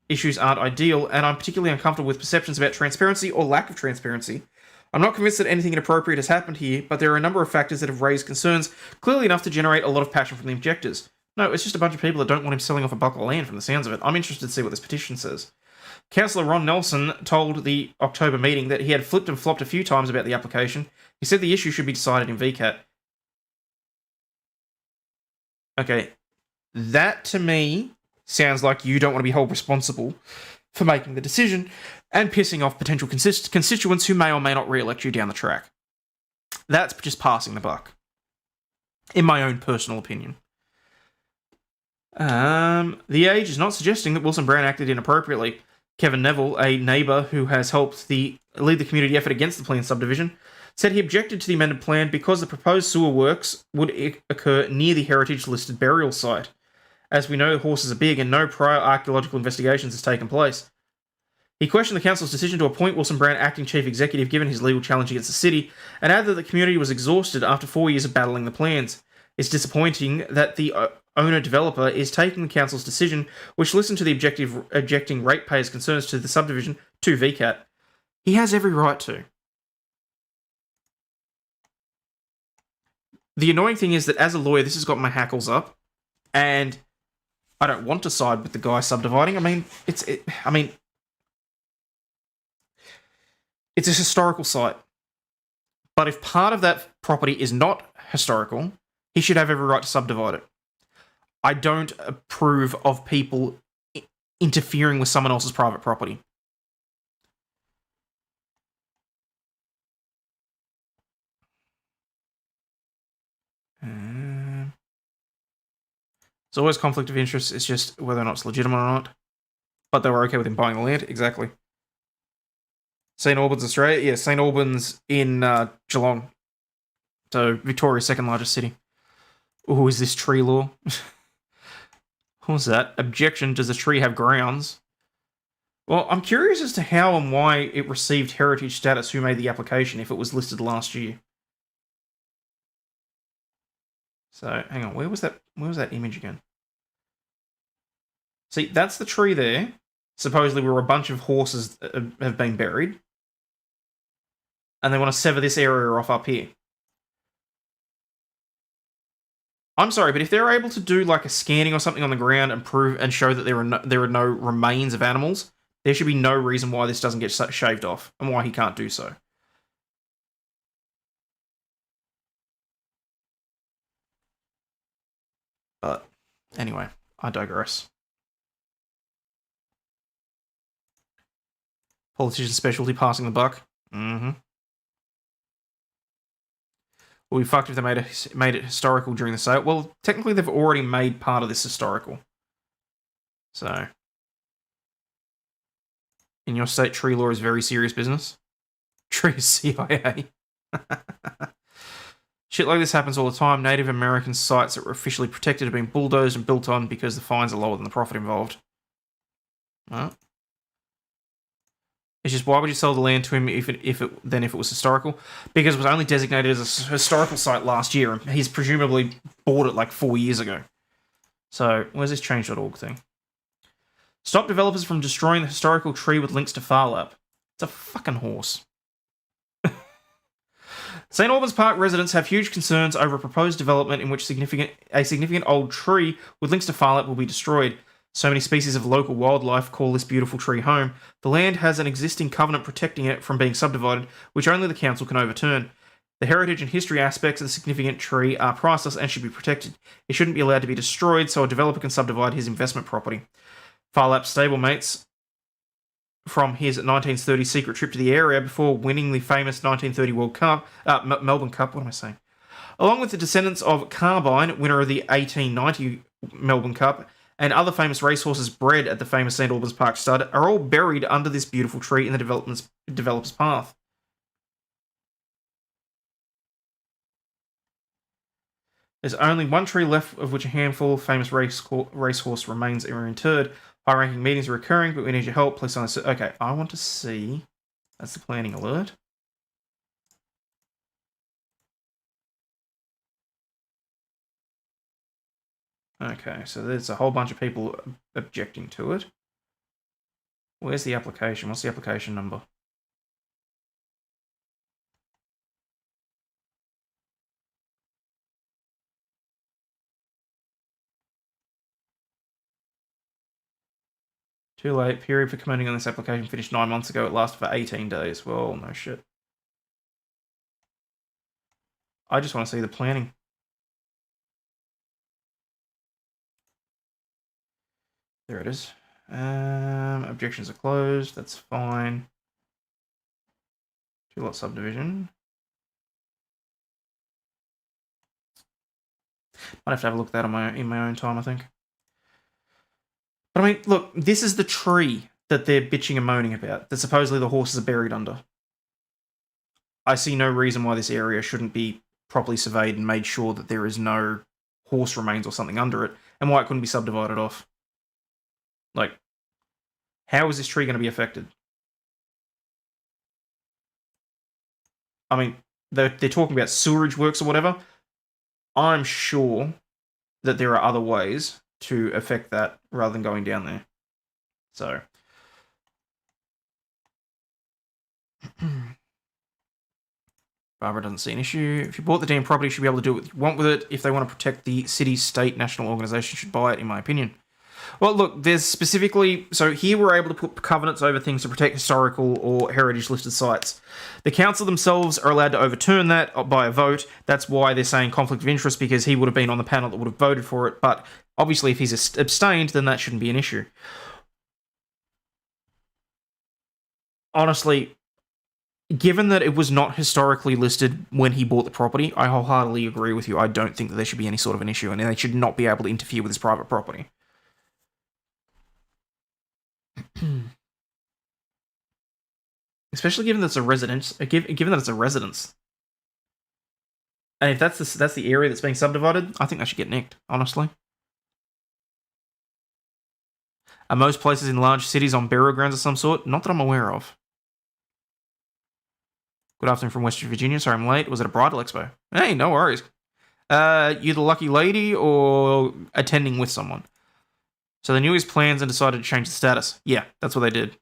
issues aren't ideal, and I'm particularly uncomfortable with perceptions about transparency or lack of transparency. I'm not convinced that anything inappropriate has happened here, but there are a number of factors that have raised concerns clearly enough to generate a lot of passion from the objectors. No, it's just a bunch of people that don't want him selling off a bucket of land from the sounds of it. I'm interested to see what this petition says. Councillor Ron Nelson told the October meeting that he had flipped and flopped a few times about the application. He said the issue should be decided in VCAT. Okay, that to me sounds like you don't want to be held responsible for making the decision and pissing off potential constituents who may or may not re-elect you down the track. That's just passing the buck, in my own personal opinion. The Age is not suggesting that Wilson Brown acted inappropriately. Kevin Neville, a neighbour who has helped lead the community effort against the planned subdivision, said he objected to the amended plan because the proposed sewer works would occur near the heritage-listed burial site. As we know, horses are big and no prior archaeological investigations has taken place. He questioned the council's decision to appoint Wilson Brown acting chief executive given his legal challenge against the city, and added that the community was exhausted after 4 years of battling the plans. It's disappointing that the owner-developer is taking the council's decision, which listened to the objecting ratepayers' concerns to the subdivision, to VCAT. He has every right to. The annoying thing is that as a lawyer, this has got my hackles up, and I don't want to side with the guy subdividing. It's a historical site. But if part of that property is not historical, he should have every right to subdivide it. I don't approve of people interfering with someone else's private property. There's always conflict of interest. It's just whether or not it's legitimate or not. But they were okay with him buying the land. Exactly. St. Albans, Australia? Yeah, St. Albans in Geelong. So, Victoria's second largest city. Oh, is this tree law? What was that? Objection, does the tree have grounds? Well, I'm curious as to how and why it received heritage status, who made the application, if it was listed last year. So, hang on, where was that image again? See, that's the tree there. Supposedly where a bunch of horses have been buried. And they want to sever this area off up here. I'm sorry, but if they're able to do like a scanning or something on the ground and prove and show that there are no remains of animals, there should be no reason why this doesn't get shaved off and why he can't do so. But anyway, I digress. Politician specialty passing the buck. Mm-hmm. Well, we fucked if they made it historical during the sale. Well, technically they've already made part of this historical. So, in your state, tree law is very serious business. Tree CIA. Shit like this happens all the time. Native American sites that were officially protected have been bulldozed and built on because the fines are lower than the profit involved. Well, it's just, why would you sell the land to him if it was historical? Because it was only designated as a historical site last year, and he's presumably bought it like 4 years ago. So, where's this change.org thing? Stop developers from destroying the historical tree with links to FarLab. It's a fucking horse. St. Albans Park residents have huge concerns over a proposed development in which a significant old tree with links to FarLab will be destroyed. So many species of local wildlife call this beautiful tree home. The land has an existing covenant protecting it from being subdivided, which only the council can overturn. The heritage and history aspects of the significant tree are priceless and should be protected. It shouldn't be allowed to be destroyed so a developer can subdivide his investment property. FarLab stablemates from his 1930 secret trip to the area before winning the famous 1930 World Cup, Melbourne Cup, what am I saying? Along with the descendants of Carbine, winner of the 1890 Melbourne Cup, and other famous racehorses bred at the famous St Albans Park stud, are all buried under this beautiful tree in the developer's path. There's only one tree left, of which a handful of famous racehorse remains are interred. High-ranking meetings are occurring, but we need your help. Please on. Okay, I want to see. That's the planning alert. Okay, so there's a whole bunch of people objecting to it. Where's the application? What's the application number? Too late. Period for commenting on this application finished 9 months ago. It lasted for 18 days. Well, no shit. I just want to see the planning. There it is. Objections are closed. That's fine. Two-lot subdivision. Might have to have a look at that in my own time, I think. But I mean, look, this is the tree that they're bitching and moaning about, that supposedly the horses are buried under. I see no reason why this area shouldn't be properly surveyed and made sure that there is no horse remains or something under it, and why it couldn't be subdivided off. Like, how is this tree going to be affected? I mean, they're talking about sewerage works or whatever. I'm sure that there are other ways to affect that rather than going down there. So. Barbara doesn't see an issue. If you bought the damn property, you should be able to do what you want with it. If they want to protect the city, state, national organisation should buy it, in my opinion. Well, look, there's specifically... So here we're able to put covenants over things to protect historical or heritage-listed sites. The council themselves are allowed to overturn that by a vote. That's why they're saying conflict of interest, because he would have been on the panel that would have voted for it. But obviously, if he's abstained, then that shouldn't be an issue. Honestly, given that it was not historically listed when he bought the property, I wholeheartedly agree with you. I don't think that there should be any sort of an issue, and they should not be able to interfere with his private property. Especially given that it's a residence, given that it's a residence, and if that's the area that's being subdivided, I think they should get nicked. Honestly, are most places in large cities on burial grounds of some sort? Not that I'm aware of. Good afternoon from West Virginia. Sorry I'm late. Was it a bridal expo? Hey, no worries. You the lucky lady or attending with someone? So they knew his plans and decided to change the status. Yeah, that's what they did.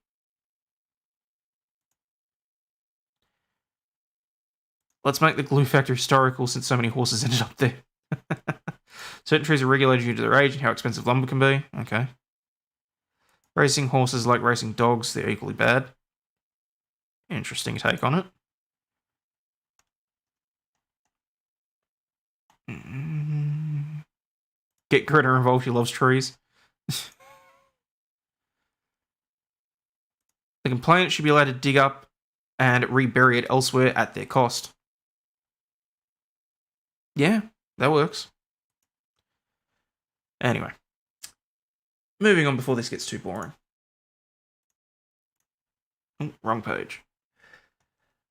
Let's make the glue factory historical since so many horses ended up there. Certain trees are regulated due to their age and how expensive lumber can be. Okay. Racing horses like racing dogs, they're equally bad. Interesting take on it. Get Greta involved, she loves trees. The complainant should be allowed to dig up and rebury it elsewhere at their cost. Yeah, that works. Anyway. Moving on before this gets too boring. Oh, wrong page.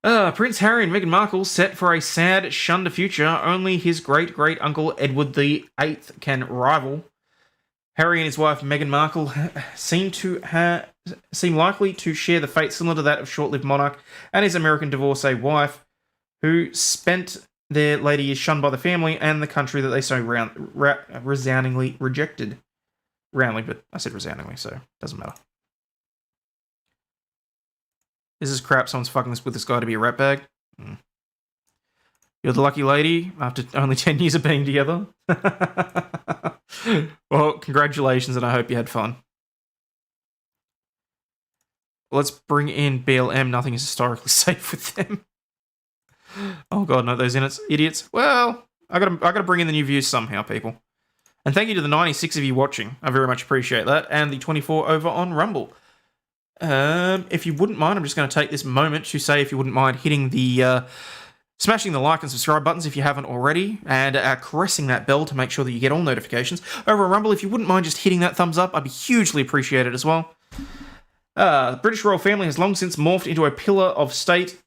Prince Harry and Meghan Markle set for a sad, shunned future. Only his great-great-uncle Edward VIII can rival. Harry and his wife Meghan Markle seem likely to share the fate similar to that of short-lived monarch and his American divorcee wife, who spent their later years shunned by the family and the country that they so resoundingly rejected. Roundly, but I said resoundingly, so it doesn't matter. This is crap. Someone's fucking this with this guy to be a rat bag. You're the lucky lady after only 10 years of being together. Well, congratulations, and I hope you had fun. Let's bring in BLM. Nothing is historically safe with them. Oh god, no, those idiots. Well, I gotta bring in the new views somehow, people. And thank you to the 96 of you watching. I very much appreciate that. And the 24 over on Rumble. If you wouldn't mind, I'm just going to take this moment to say if you wouldn't mind hitting the... smashing the like and subscribe buttons if you haven't already, and caressing that bell to make sure that you get all notifications. Over on Rumble, if you wouldn't mind just hitting that thumbs up, I'd be hugely appreciated as well. The British royal family has long since morphed into a pillar of state...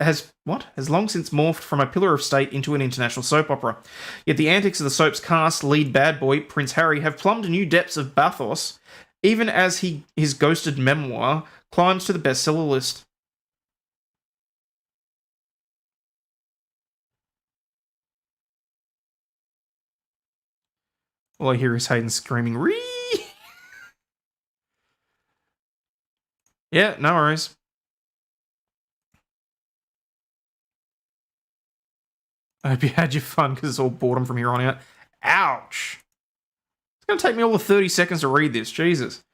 Has long since morphed from a pillar of state into an international soap opera. Yet the antics of the soap's cast lead bad boy, Prince Harry, have plumbed new depths of bathos, even as his ghosted memoir climbs to the bestseller list. All I hear is Hayden screaming, "Ree!" Yeah, no worries. I hope you had your fun, because it's all boredom from here on out. Ouch! It's going to take me all of 30 seconds to read this, Jesus.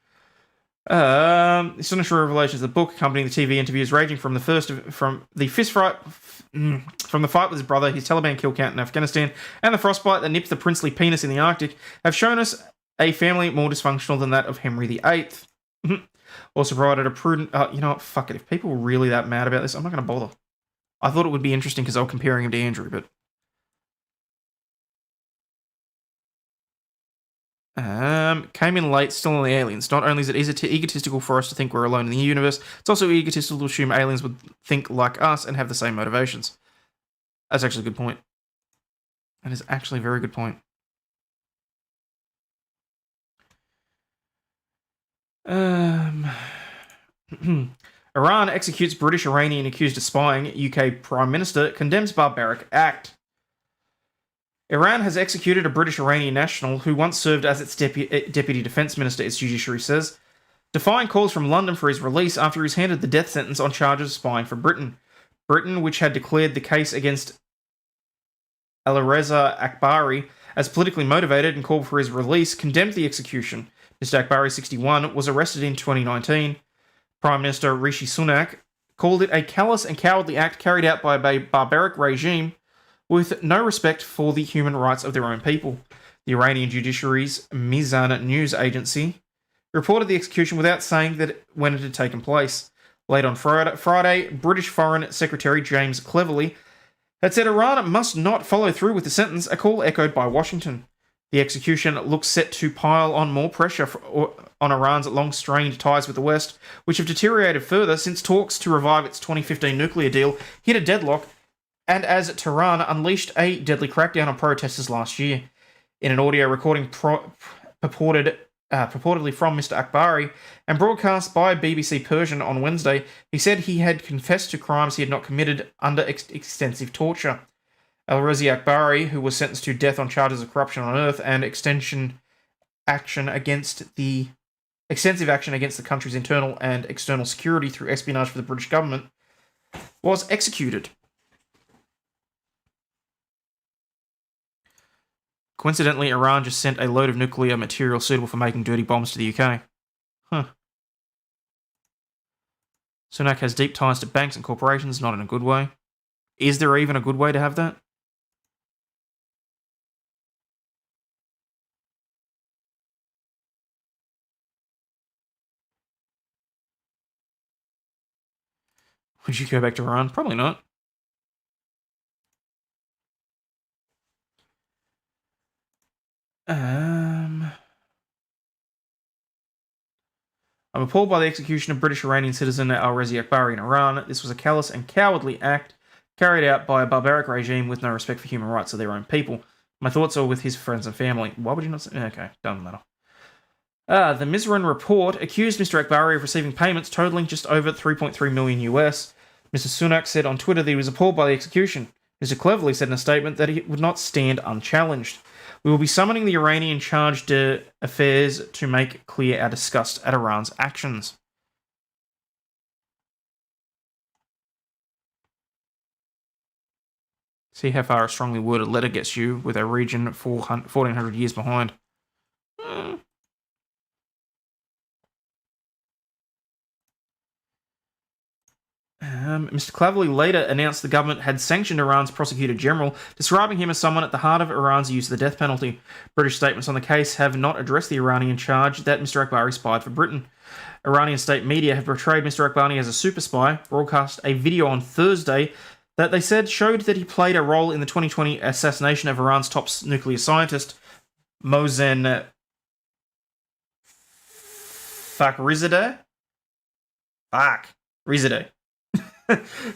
Astonishing revelations. The book accompanying the TV interviews, ranging from the fight with his brother, his Taliban kill count in Afghanistan, and the frostbite that nipped the princely penis in the Arctic, have shown us a family more dysfunctional than that of Henry VIII. Also provided a prudent... you know what? Fuck it. If people were really that mad about this, I'm not going to bother. I thought it would be interesting because I was comparing him to Andrew, but... Came in late, still on the aliens. Not only is it egotistical for us to think we're alone in the universe, it's also egotistical to assume aliens would think like us and have the same motivations. That's actually a good point. That is actually a very good point. Iran executes British Iranian accused of spying. UK Prime Minister condemns barbaric act. Iran has executed a British Iranian national who once served as its deputy defence minister, its judiciary says, defying calls from London for his release after he was handed the death sentence on charges of spying for Britain. Britain, which had declared the case against Alireza Akbari as politically motivated and called for his release, condemned the execution. Mr. Akbari, 61, was arrested in 2019. Prime Minister Rishi Sunak called it a callous and cowardly act carried out by a barbaric regime with no respect for the human rights of their own people. The Iranian judiciary's Mizan news agency reported the execution without saying that when it had taken place. Late on Friday, British Foreign Secretary James Cleverly had said Iran must not follow through with the sentence, a call echoed by Washington. The execution looks set to pile on more pressure on Iran's long-strained ties with the West, which have deteriorated further since talks to revive its 2015 nuclear deal hit a deadlock, and as Tehran unleashed a deadly crackdown on protesters last year. In an audio recording purportedly from Mr. Akbari and broadcast by BBC Persian on Wednesday, he said he had confessed to crimes he had not committed under extensive torture. Alireza Akbari, who was sentenced to death on charges of corruption on earth and extensive action against the country's internal and external security through espionage for the British government, was executed. Coincidentally, Iran just sent a load of nuclear material suitable for making dirty bombs to the UK. Huh. Sunak has deep ties to banks and corporations, not in a good way. Is there even a good way to have that? Would you go back to Iran? Probably not. I'm appalled by the execution of British Iranian citizen Alireza Akbari in Iran. This was a callous and cowardly act carried out by a barbaric regime with no respect for human rights of their own people. My thoughts are with his friends and family. Why would you not say... Okay, doesn't matter. The Mizran report accused Mr. Akbari of receiving payments totaling just over $3.3 million US. Mr. Sunak said on Twitter that he was appalled by the execution. Mr. Cleverly said in a statement that he would not stand unchallenged. We will be summoning the Iranian charge d'affaires to make clear our disgust at Iran's actions. See how far a strongly worded letter gets you with a region 1400 years behind. Mr. Cleverly later announced the government had sanctioned Iran's Prosecutor General, describing him as someone at the heart of Iran's use of the death penalty. British statements on the case have not addressed the Iranian charge that Mr. Akbari spied for Britain. Iranian state media have portrayed Mr. Akbari as a super spy, broadcast a video on Thursday that they said showed that he played a role in the 2020 assassination of Iran's top nuclear scientist, Mohsen Fakhrizadeh.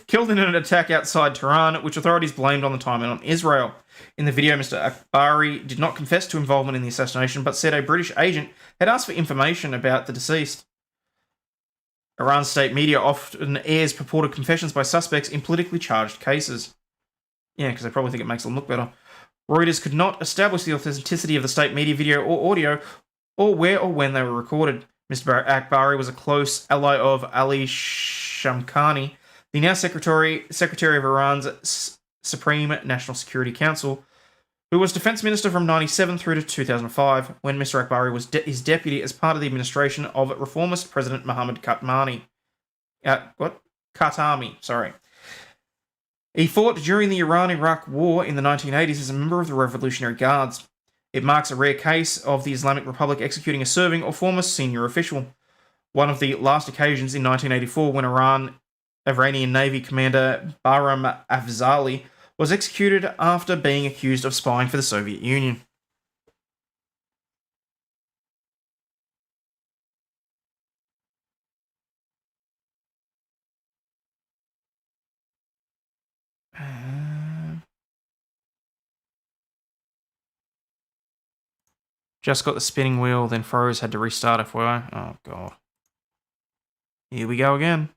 Killed in an attack outside Tehran, which authorities blamed on the time and on Israel. In the video, Mr. Akbari did not confess to involvement in the assassination, but said a British agent had asked for information about the deceased. Iran's state media often airs purported confessions by suspects in politically charged cases. Yeah, because they probably think it makes them look better. Reuters could not establish the authenticity of the state media video or audio, or where or when they were recorded. Mr. Akbari was a close ally of Ali Shamkhani, the now Secretary of Iran's Supreme National Security Council, who was Defense Minister from 1997 through to 2005, when Mr. Akbari was his deputy as part of the administration of reformist President Mohammad Khatami. He fought during the Iran-Iraq War in the 1980s as a member of the Revolutionary Guards. It marks a rare case of the Islamic Republic executing a serving or former senior official. One of the last occasions in 1984 when Iranian Navy Commander Bahram Afzali was executed after being accused of spying for the Soviet Union. Just got the spinning wheel, then froze, had to restart FYI. Oh, God. Here we go again.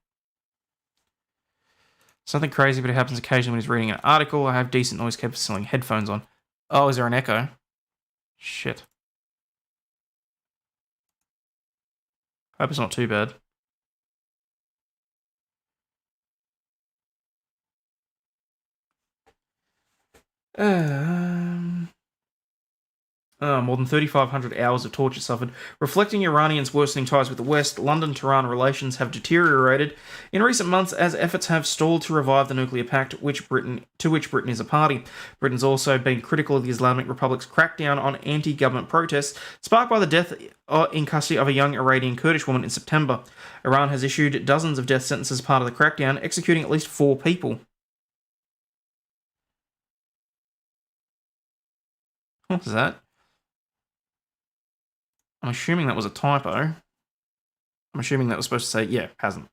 Something crazy, but it happens occasionally when he's reading an article. I have decent noise cancelling headphones on. Oh, is there an echo? Shit. Hope it's not too bad. More than 3,500 hours of torture suffered. Reflecting Iranians' worsening ties with the West, London-Tehran relations have deteriorated in recent months as efforts have stalled to revive the nuclear pact to which Britain is a party. Britain's also been critical of the Islamic Republic's crackdown on anti-government protests, sparked by the death in custody of a young Iranian Kurdish woman in September. Iran has issued dozens of death sentences as part of the crackdown, executing at least 4 people. What was that? I'm assuming that was a typo. I'm assuming that was supposed to say, yeah, hasn't.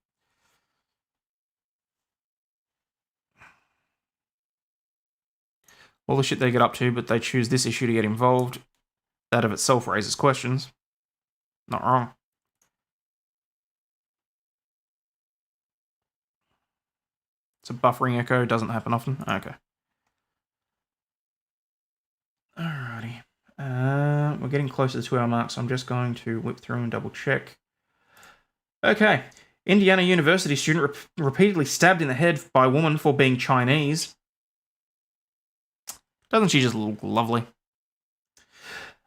All the shit they get up to, but they choose this issue to get involved. That of itself raises questions. Not wrong. It's a buffering echo, doesn't happen often. Okay. Alrighty. We're getting closer to the 2-hour mark, so I'm just going to whip through and double check. Okay. Indiana University student repeatedly stabbed in the head by a woman for being Chinese. Doesn't she just look lovely?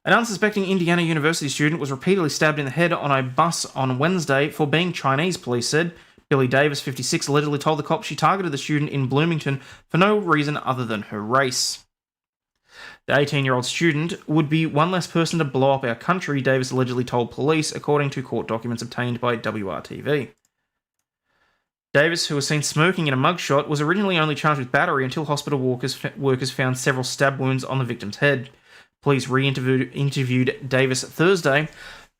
An unsuspecting Indiana University student was repeatedly stabbed in the head on a bus on Wednesday for being Chinese, police said. Billy Davis, 56, allegedly told the cops she targeted the student in Bloomington for no reason other than her race. The 18-year-old student would be one less person to blow up our country, Davis allegedly told police, according to court documents obtained by WRTV. Davis, who was seen smoking in a mugshot, was originally only charged with battery until hospital workers found several stab wounds on the victim's head. Police re-interviewed Davis Thursday,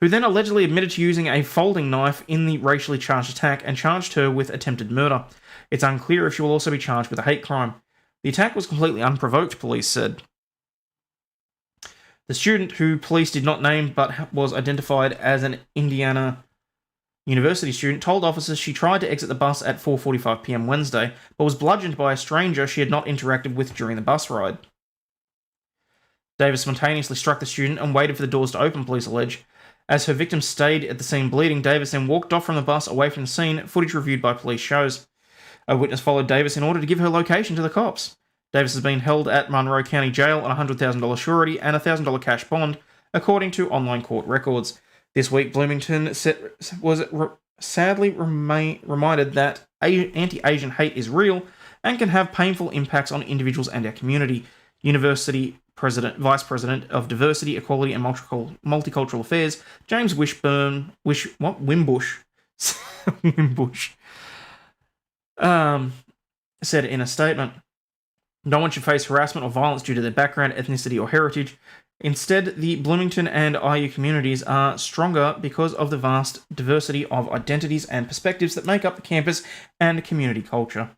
who then allegedly admitted to using a folding knife in the racially charged attack and charged her with attempted murder. It's unclear if she will also be charged with a hate crime. The attack was completely unprovoked, police said. The student, who police did not name but was identified as an Indiana University student, told officers she tried to exit the bus at 4:45 p.m. Wednesday, but was bludgeoned by a stranger she had not interacted with during the bus ride. Davis spontaneously struck the student and waited for the doors to open, police allege. As her victim stayed at the scene bleeding, Davis then walked off from the bus away from the scene, footage reviewed by police shows. A witness followed Davis in order to give her location to the cops. Davis has been held at Monroe County Jail on a $100,000 surety and a $1,000 cash bond, according to online court records. This week, Bloomington sadly reminded that anti-Asian hate is real and can have painful impacts on individuals and our community. University Vice President of Diversity, Equality and Multicultural Affairs, James Wimbush, said in a statement, "No one should face harassment or violence due to their background, ethnicity, or heritage. Instead, the Bloomington and IU communities are stronger because of the vast diversity of identities and perspectives that make up the campus and community culture."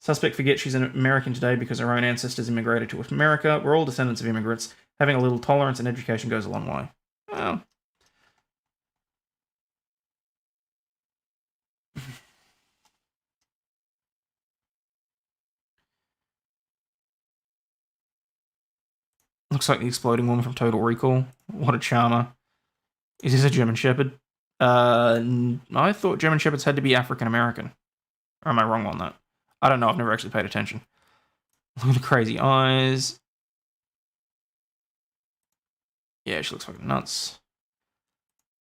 Suspect forgets she's an American today because her own ancestors immigrated to America. We're all descendants of immigrants. Having a little tolerance and education goes a long way. Well, looks like the exploding woman from Total Recall. What a charmer. Is this a German Shepherd? I thought German Shepherds had to be African American. Or am I wrong on that? I don't know. I've never actually paid attention. Look at the crazy eyes. Yeah, she looks fucking nuts.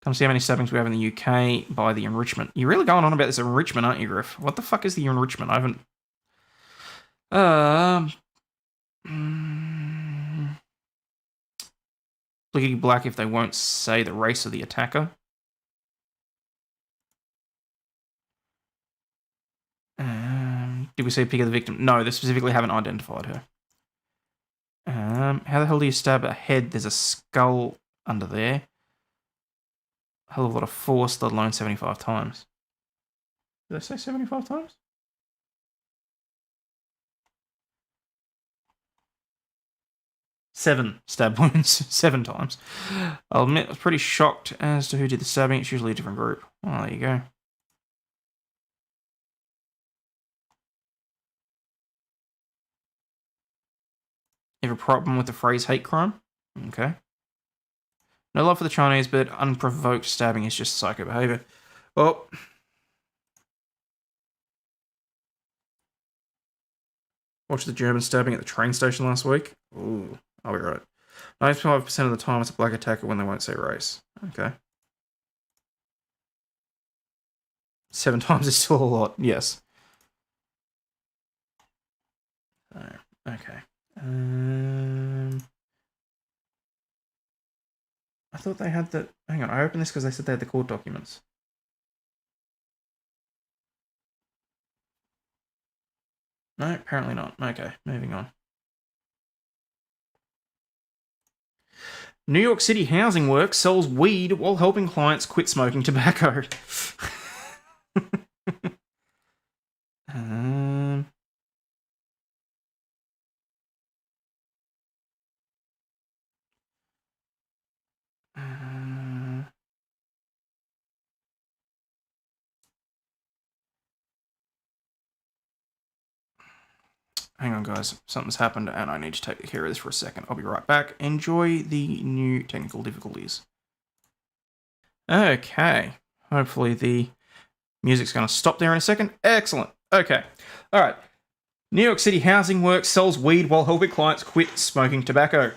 Come see how many stabbings we have in the UK by the enrichment. You're really going on about this enrichment, aren't you, Griff? What the fuck is the enrichment? I haven't... Blickety black if they won't say the race of the attacker. Did we see a pic of the victim? No, they specifically haven't identified her. How the hell do you stab a head? There's a skull under there. A hell of a lot of force, let alone 75 times. Did I say 75 times? Seven stab wounds. 7 times. I'll admit I was pretty shocked as to who did the stabbing. It's usually a different group. Oh, there you go. You have a problem with the phrase hate crime? Okay. No love for the Chinese, but unprovoked stabbing is just psycho behavior. Well, watched the German stabbing at the train station last week. Ooh, I'll be right. 95% of the time it's a black attacker when they won't say race. Okay. 7 times is still a lot, yes. Okay. I thought they had the... Hang on, I opened this because they said they had the court documents. No, apparently not. Okay, moving on. New York City housing work sells weed while helping clients quit smoking tobacco. Hang on, guys. Something's happened, and I need to take care of this for a second. I'll be right back. Enjoy the new technical difficulties. Okay. Hopefully the music's going to stop there in a second. Excellent. Okay. All right. New York City housing work sells weed while helping clients quit smoking tobacco.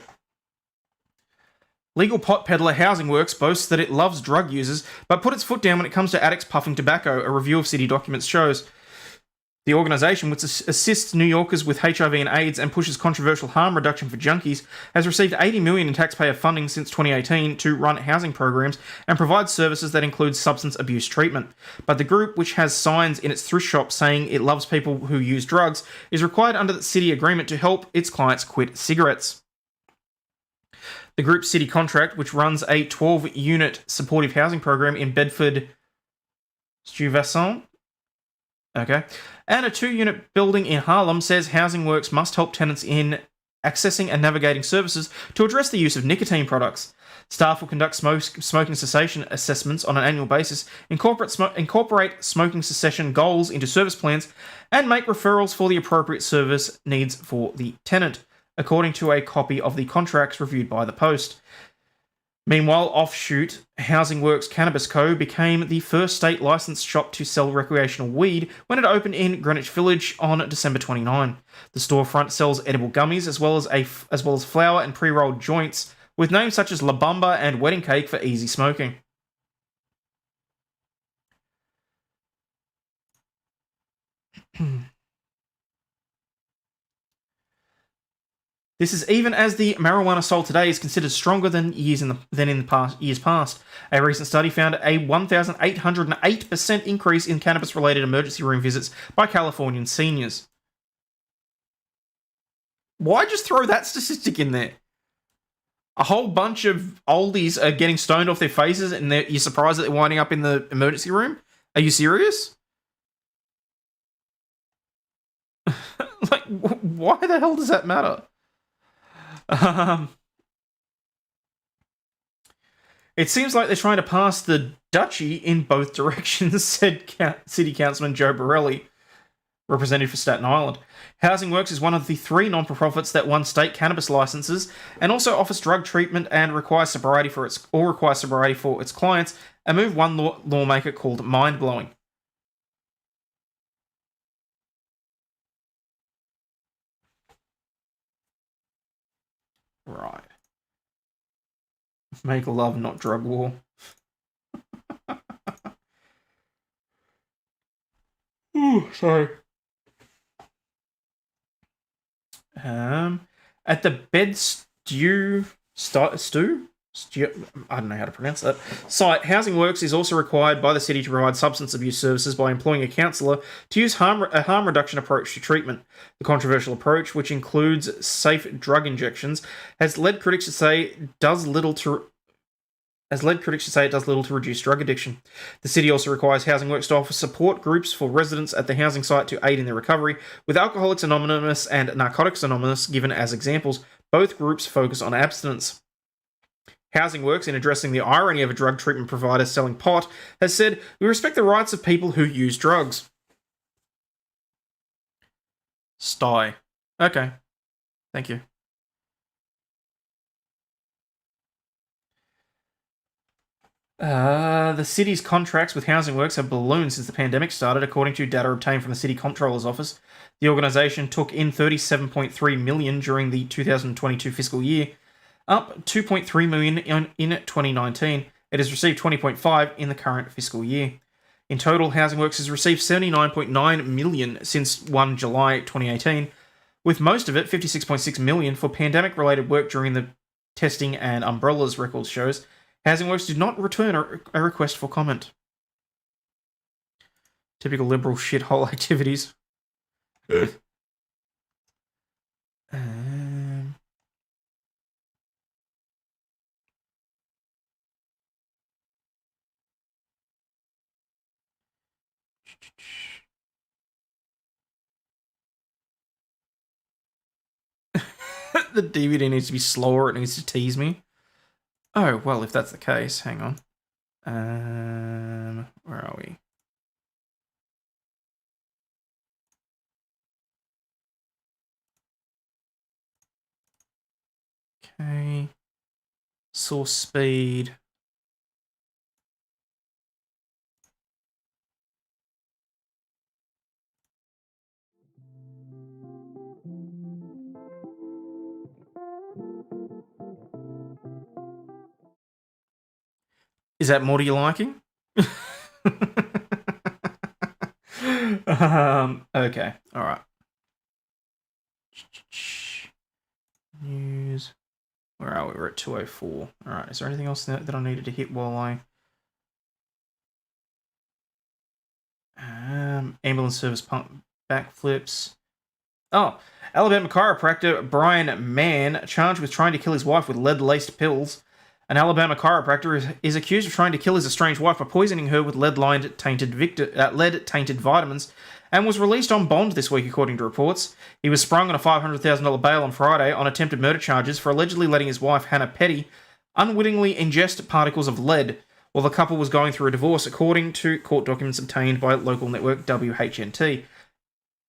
Legal pot peddler Housing Works boasts that it loves drug users, but put its foot down when it comes to addicts puffing tobacco, a review of city documents shows. The organisation, which assists New Yorkers with HIV and AIDS and pushes controversial harm reduction for junkies, has received $80 million in taxpayer funding since 2018 to run housing programs and provide services that include substance abuse treatment. But the group, which has signs in its thrift shop saying it loves people who use drugs, is required under the city agreement to help its clients quit cigarettes. The group's city contract, which runs a 12-unit supportive housing program in Bedford-Stuyvesant, and a 2-unit building in Harlem, says Housing Works must help tenants in accessing and navigating services to address the use of nicotine products. Staff will conduct smoking cessation assessments on an annual basis, incorporate smoking cessation goals into service plans, and make referrals for the appropriate service needs for the tenant, according to a copy of the contracts reviewed by the Post. Meanwhile, offshoot Housing Works Cannabis Co. became the first state licensed shop to sell recreational weed when it opened in Greenwich Village on December 29. The storefront sells edible gummies as well as flour and pre-rolled joints, with names such as La Bamba and Wedding Cake for easy smoking. This is even as the marijuana sold today is considered stronger than years in the years past. A recent study found a 1,808% increase in cannabis-related emergency room visits by Californian seniors. Why just throw that statistic in there? A whole bunch of oldies are getting stoned off their faces, and you're surprised that they're winding up in the emergency room? Are you serious? Like, why the hell does that matter? It seems like they're trying to pass the duchy in both directions, said City Councilman Joe Borelli, representative for Staten Island. Housing Works is one of the 3 non-for-profits that won state cannabis licenses and also offers drug treatment and requires sobriety for its clients, a move one lawmaker called mind-blowing. Right. Make love, not drug war. Ooh, sorry. At the Bed-Stuy I don't know how to pronounce that site, Housing Works is also required by the city to provide substance abuse services by employing a counsellor to use a harm reduction approach to treatment. The controversial approach, which includes safe drug injections, has led critics to say it does little to reduce drug addiction. The city also requires Housing Works to offer support groups for residents at the housing site to aid in their recovery, with Alcoholics Anonymous and Narcotics Anonymous given as examples. Both groups focus on abstinence. Housing Works, in addressing the irony of a drug treatment provider selling pot, has said, "We respect the rights of people who use drugs." Sty. Okay. Thank you. The city's contracts with Housing Works have ballooned since the pandemic started, according to data obtained from the City Comptroller's Office. The organisation took in $37.3 million during the 2022 fiscal year, up $2.3 million in 2019. It has received $20.5 in the current fiscal year. In total, Housing Works has received $79.9 million since 1 July 2018, with most of it, $56.6 million, for pandemic-related work during the testing and umbrellas, records shows. Housing Works did not return a request for comment. Typical liberal shithole activities. The DVD needs to be slower. It needs to tease me. Oh, well, if that's the case, hang on. Where are we? Okay. Source speed. Is that more to your liking? Okay, alright. News. Where are we? We're at 204. Alright, is there anything else that I needed to hit while I... ambulance service pump backflips. Oh, Alabama chiropractor Brian Mann charged with trying to kill his wife with lead-laced pills. An Alabama chiropractor is accused of trying to kill his estranged wife by poisoning her with lead-tainted vitamins, and was released on bond this week, according to reports. He was sprung on a $500,000 bail on Friday on attempted murder charges for allegedly letting his wife, Hannah Petty, unwittingly ingest particles of lead while the couple was going through a divorce, according to court documents obtained by local network WHNT.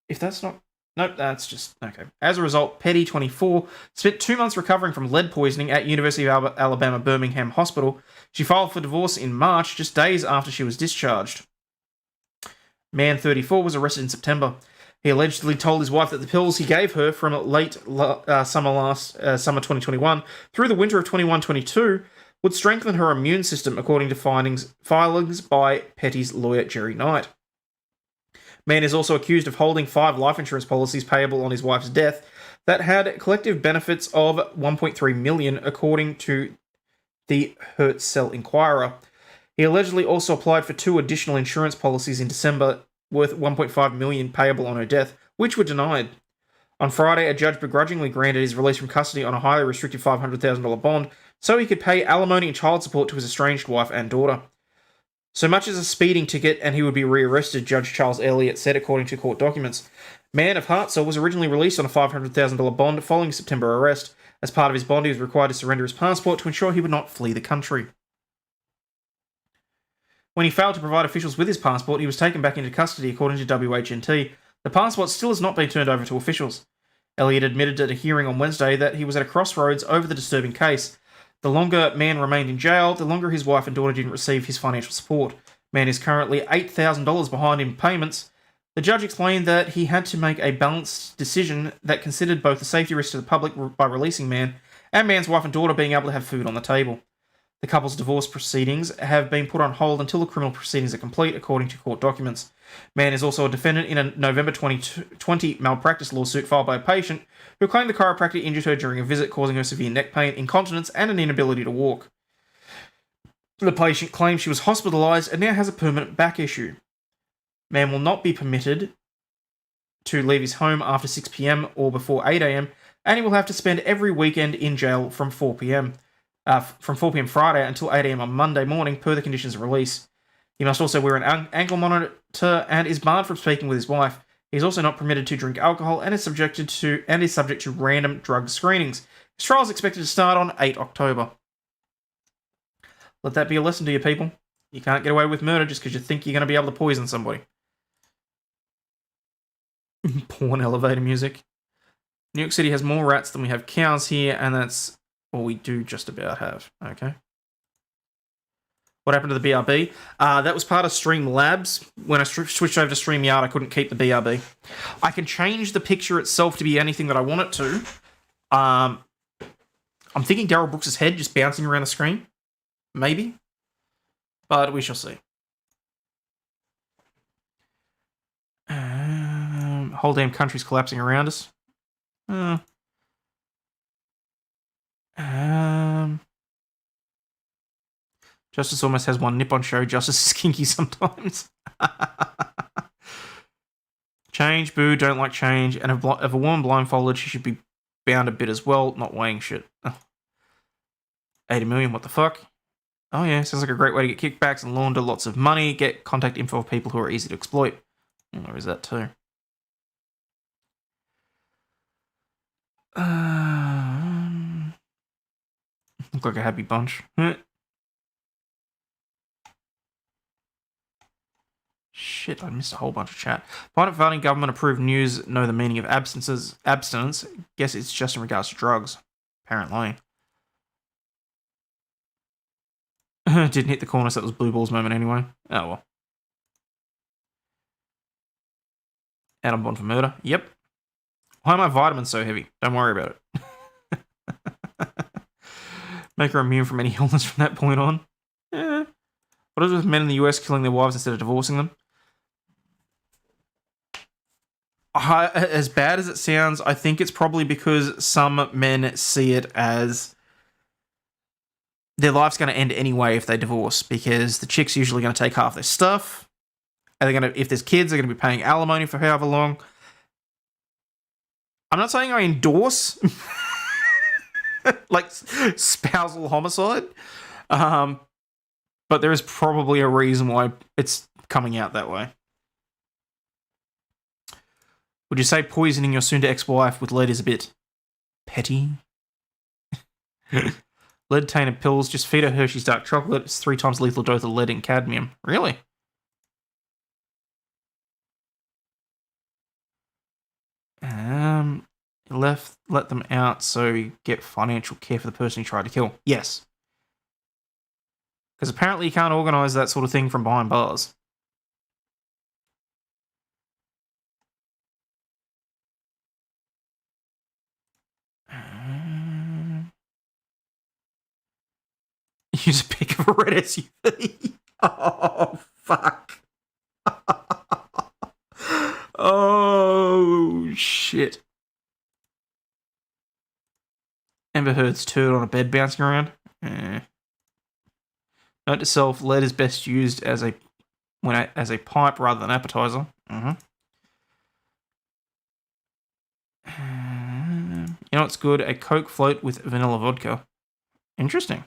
If that's not... Nope, that's just... Okay. As a result, Petty, 24, spent 2 months recovering from lead poisoning at University of Alabama Birmingham Hospital. She filed for divorce in March, just days after she was discharged. Man, 34, was arrested in September. He allegedly told his wife that the pills he gave her from late summer 2021 through the winter of 21-22 would strengthen her immune system, according to filings by Petty's lawyer, Jerry Knight. Mann is also accused of holding 5 life insurance policies payable on his wife's death. that had collective benefits of $1.3 million, according to the Hertzell Inquirer. He allegedly also applied for 2 additional insurance policies in December worth $1.5 million payable on her death, which were denied. On Friday, a judge begrudgingly granted his release from custody on a highly restricted $500,000 bond so he could pay alimony and child support to his estranged wife and daughter. So much as a speeding ticket and he would be rearrested, Judge Charles Elliott said, according to court documents. Mann of Hartselle was originally released on a $500,000 bond following September arrest. As part of his bond, he was required to surrender his passport to ensure he would not flee the country. When he failed to provide officials with his passport, he was taken back into custody, according to WHNT. The passport still has not been turned over to officials. Elliott admitted at a hearing on Wednesday that he was at a crossroads over the disturbing case. The longer Mann remained in jail, the longer his wife and daughter didn't receive his financial support. Mann is currently $8,000 behind in payments. The judge explained that he had to make a balanced decision that considered both the safety risk to the public by releasing Mann and Mann's wife and daughter being able to have food on the table. The couple's divorce proceedings have been put on hold until the criminal proceedings are complete, according to court documents. Mann is also a defendant in a November 2020 malpractice lawsuit filed by a patient who claimed the chiropractor injured her during a visit, causing her severe neck pain, incontinence, and an inability to walk. The patient claims she was hospitalised and now has a permanent back issue. Mann will not be permitted to leave his home after 6 p.m. or before 8 a.m, and he will have to spend every weekend in jail from 4 p.m. Friday until 8 a.m. on Monday morning, per the conditions of release. He must also wear an ankle monitor and is barred from speaking with his wife. He is also not permitted to drink alcohol and is subject to random drug screenings. His trial is expected to start on 8 October. Let that be a lesson to you, people. You can't get away with murder just because you think you're going to be able to poison somebody. Porn elevator music. New York City has more rats than we have cows here, and that's all we do just about have. Okay. What happened to the BRB? That was part of Streamlabs. When I switched over to StreamYard, I couldn't keep the BRB. I can change the picture itself to be anything that I want it to. I'm thinking Daryl Brooks' head just bouncing around the screen. Maybe. But we shall see. Whole damn country's collapsing around us. Justice almost has one nip on show. Justice is kinky sometimes. Change, boo, don't like change. And if a woman blindfolded, she should be bound a bit as well, not weighing shit. 80 million, what the fuck? Oh yeah, sounds like a great way to get kickbacks and launder lots of money, get contact info of people who are easy to exploit. Well, there is that too. Look like a happy bunch. Shit, I missed a whole bunch of chat. Private voting, government-approved news know the meaning of abstinence. Guess it's just in regards to drugs. Apparently. Didn't hit the corner, so that was Blue Balls moment anyway. Oh well. Adam Bond for murder. Yep. Why are my vitamins so heavy? Don't worry about it. Make her immune from any illness from that point on. What is with men in the US killing their wives instead of divorcing them? As bad as it sounds, I think it's probably because some men see it as their life's going to end anyway if they divorce, because the chick's usually going to take half their stuff. And they're going to, if there's kids, they're going to be paying alimony for however long. I'm not saying I endorse like spousal homicide, but there is probably a reason why it's coming out that way. Would you say poisoning your soon-to-ex-wife with lead is a bit petty? Lead-tainted pills, just feed her Hershey's dark chocolate. It's 3 times lethal dose of lead and cadmium. Really? Let them out so you get financial care for the person you tried to kill. Yes. Because apparently you can't organise that sort of thing from behind bars. Use a pic of a red SUV. Oh, fuck. Oh, shit. Amber Heard's turd on a bed bouncing around. Note to self: lead is best used as a pipe rather than appetizer. You know what's good? A Coke float with vanilla vodka. Interesting.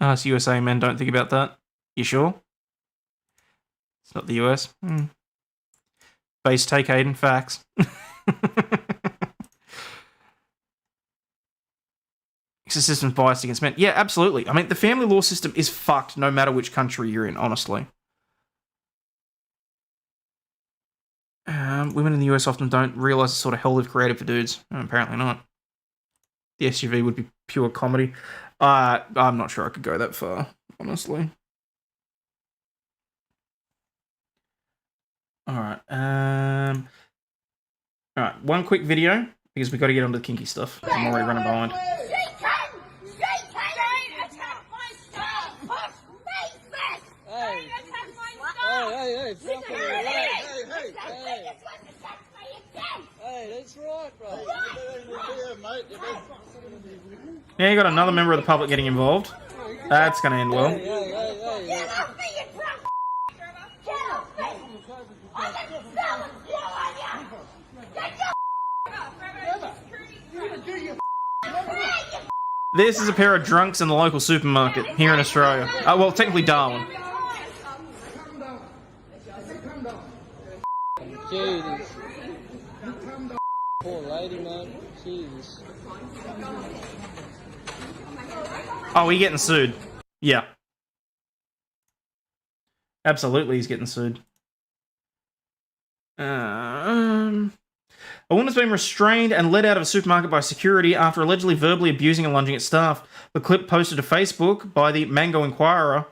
Us USA men don't think about that. You sure? It's not the US. Base take, Aiden. Facts. It's a system's biased against men. Yeah, absolutely. I mean, the family law system is fucked no matter which country you're in, honestly. Women in the US often don't realise the sort of hell they've created for dudes. Apparently not. The SUV would be pure comedy. I'm not sure I could go that far, honestly. Alright, alright, one quick video, because we've got to get onto the kinky stuff. I'm already running behind. Hey, that's right, bro. Yeah, you got another member of the public getting involved. That's going to end well. This is a pair of drunks in the local supermarket here in Australia. Well, technically Darwin. Jesus. Poor lady, man. Jesus. Oh, he getting sued. Yeah. Absolutely, he's getting sued. A woman's been restrained and led out of a supermarket by security after allegedly verbally abusing and lunging at staff. The clip posted to Facebook by the Mango Inquirer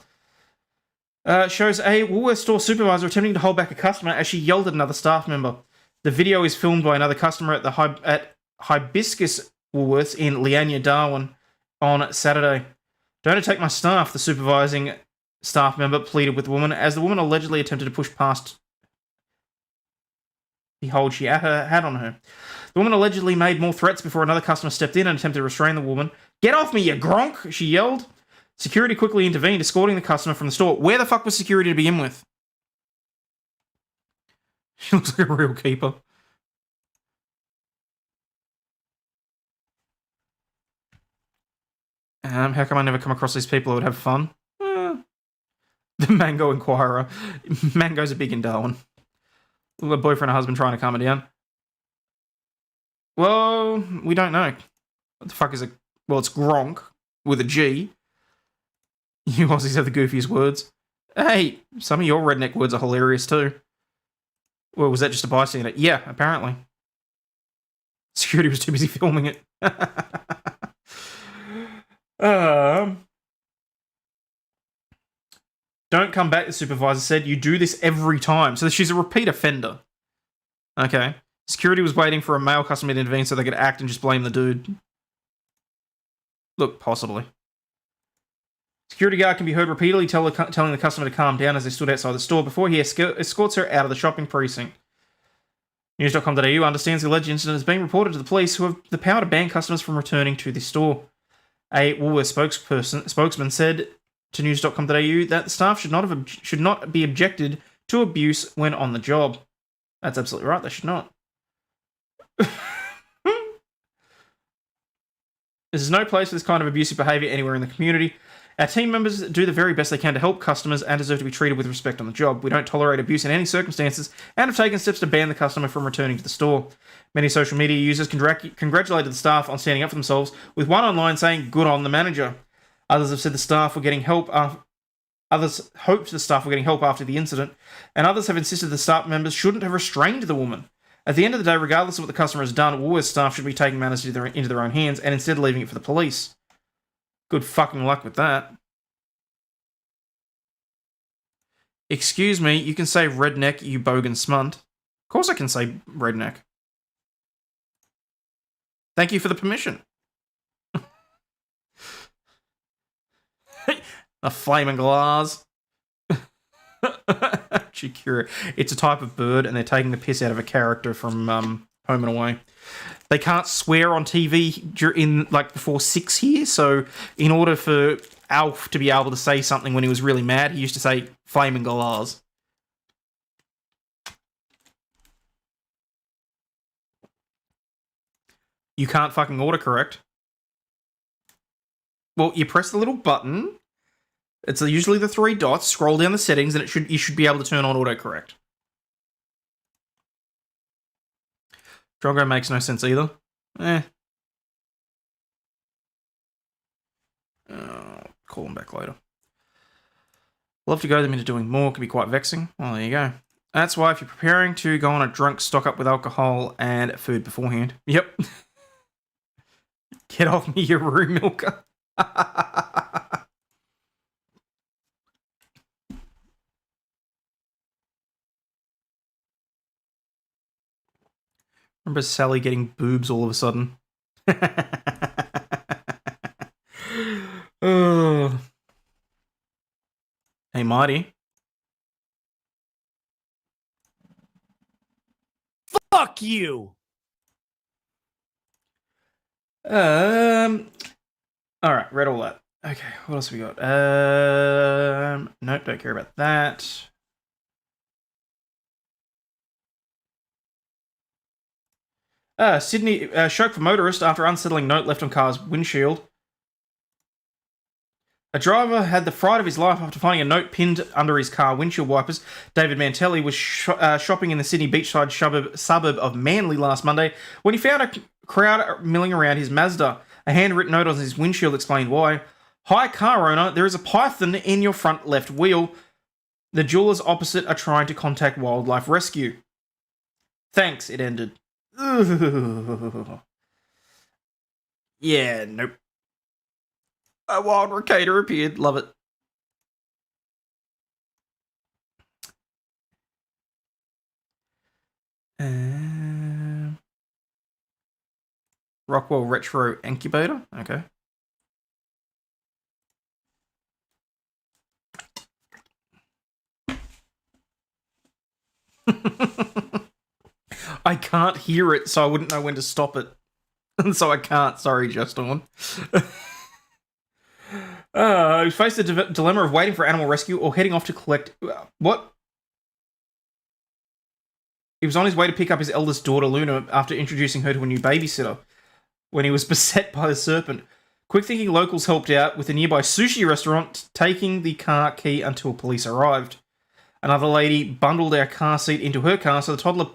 shows a Woolworths store supervisor attempting to hold back a customer as she yelled at another staff member. The video is filmed by another customer at Hibiscus Woolworths in Leanya, Darwin on Saturday. Don't attack my staff, the supervising staff member pleaded with the woman as the woman allegedly attempted to push past the hold she had on her. The woman allegedly made more threats before another customer stepped in and attempted to restrain the woman. "Get off me, you gronk!" she yelled. Security quickly intervened, escorting the customer from the store. Where the fuck was security to begin with? She looks like a real keeper. How come I never come across these people who would have fun? The Mango Inquirer. Mangoes are big in Darwin. A boyfriend or husband trying to calm her down. Well, we don't know. What the fuck is it? Well, it's Gronk with a G. You Aussies have the goofiest words. Hey, some of your redneck words are hilarious too. Well, was that just a bystander? Yeah, apparently. Security was too busy filming it. Don't come back, the supervisor said. You do this every time. So she's a repeat offender. Okay. Security was waiting for a male customer to intervene so they could act and just blame the dude. Look, possibly. Security guard can be heard repeatedly telling the customer to calm down as they stood outside the store before he escorts her out of the shopping precinct. News.com.au understands the alleged incident has been reported to the police, who have the power to ban customers from returning to the store. A Woolworths spokesman said to News.com.au that the staff should not be objected to abuse when on the job. That's absolutely right, they should not. There's no place for this kind of abusive behaviour anywhere in the community. Our team members do the very best they can to help customers and deserve to be treated with respect on the job. We don't tolerate abuse in any circumstances and have taken steps to ban the customer from returning to the store. Many social media users congratulated the staff on standing up for themselves, with one online saying, "Good on the manager." Others have said the staff were getting help. Others hoped the staff were getting help after the incident, and others have insisted the staff members shouldn't have restrained the woman. At the end of the day, regardless of what the customer has done, Woolworths staff should be taking matters into their own hands and instead leaving it for the police. Good fucking luck with that. Excuse me, you can say redneck, you bogan smunt. Of course I can say redneck. Thank you for the permission. A flaming glass. Chikura. It's a type of bird, and they're taking the piss out of a character from Home and Away. They can't swear on TV in like before 6 here, so in order for Alf to be able to say something when he was really mad, he used to say flaming galahs. You can't fucking autocorrect. Well, you press the little button. It's usually the 3 dots. Scroll down the settings, and you should be able to turn on autocorrect. Drogo makes no sense either. Call him back later. Love to go them into doing more. Can be quite vexing. Well, there you go. That's why if you're preparing to go on a drunk stock up with alcohol and food beforehand. Yep. Get off me, you Roo Milker. Remember Sally getting boobs all of a sudden? Oh. Hey, Marty. Fuck you! Alright, read all that. Okay, what else we got? Nope, don't care about that. Sydney, shock for motorist after unsettling note left on car's windshield. A driver had the fright of his life after finding a note pinned under his car windshield wipers. David Mantelli was shopping in the Sydney beachside suburb of Manly last Monday when he found a crowd milling around his Mazda. A handwritten note on his windshield explained why. Hi, car owner, there is a python in your front left wheel. The jewelers opposite are trying to contact wildlife rescue. Thanks, it ended. Ugh. Yeah, nope. A wild ricada appeared. Love it. Rockwell Retro Incubator. Okay. I can't hear it, so I wouldn't know when to stop it. So I can't. Sorry, Just On. He faced the dilemma of waiting for animal rescue or heading off to collect... What? He was on his way to pick up his eldest daughter, Luna, after introducing her to a new babysitter, when he was beset by the serpent. Quick-thinking locals helped out with a nearby sushi restaurant, taking the car key until police arrived. Another lady bundled our car seat into her car so the toddler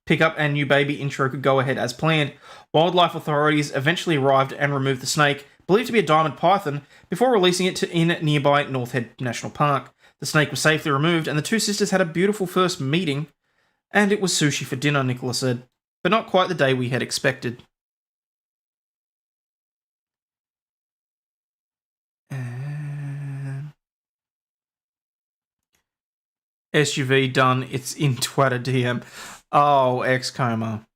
pickup and new baby intro could go ahead as planned. Wildlife authorities eventually arrived and removed the snake, believed to be a diamond python, before releasing it in nearby North Head National Park. The snake was safely removed, and the two sisters had a beautiful first meeting, and it was sushi for dinner, Nicola said, but not quite the day we had expected. SUV done, it's in Twitter DM. Oh, X-Coma.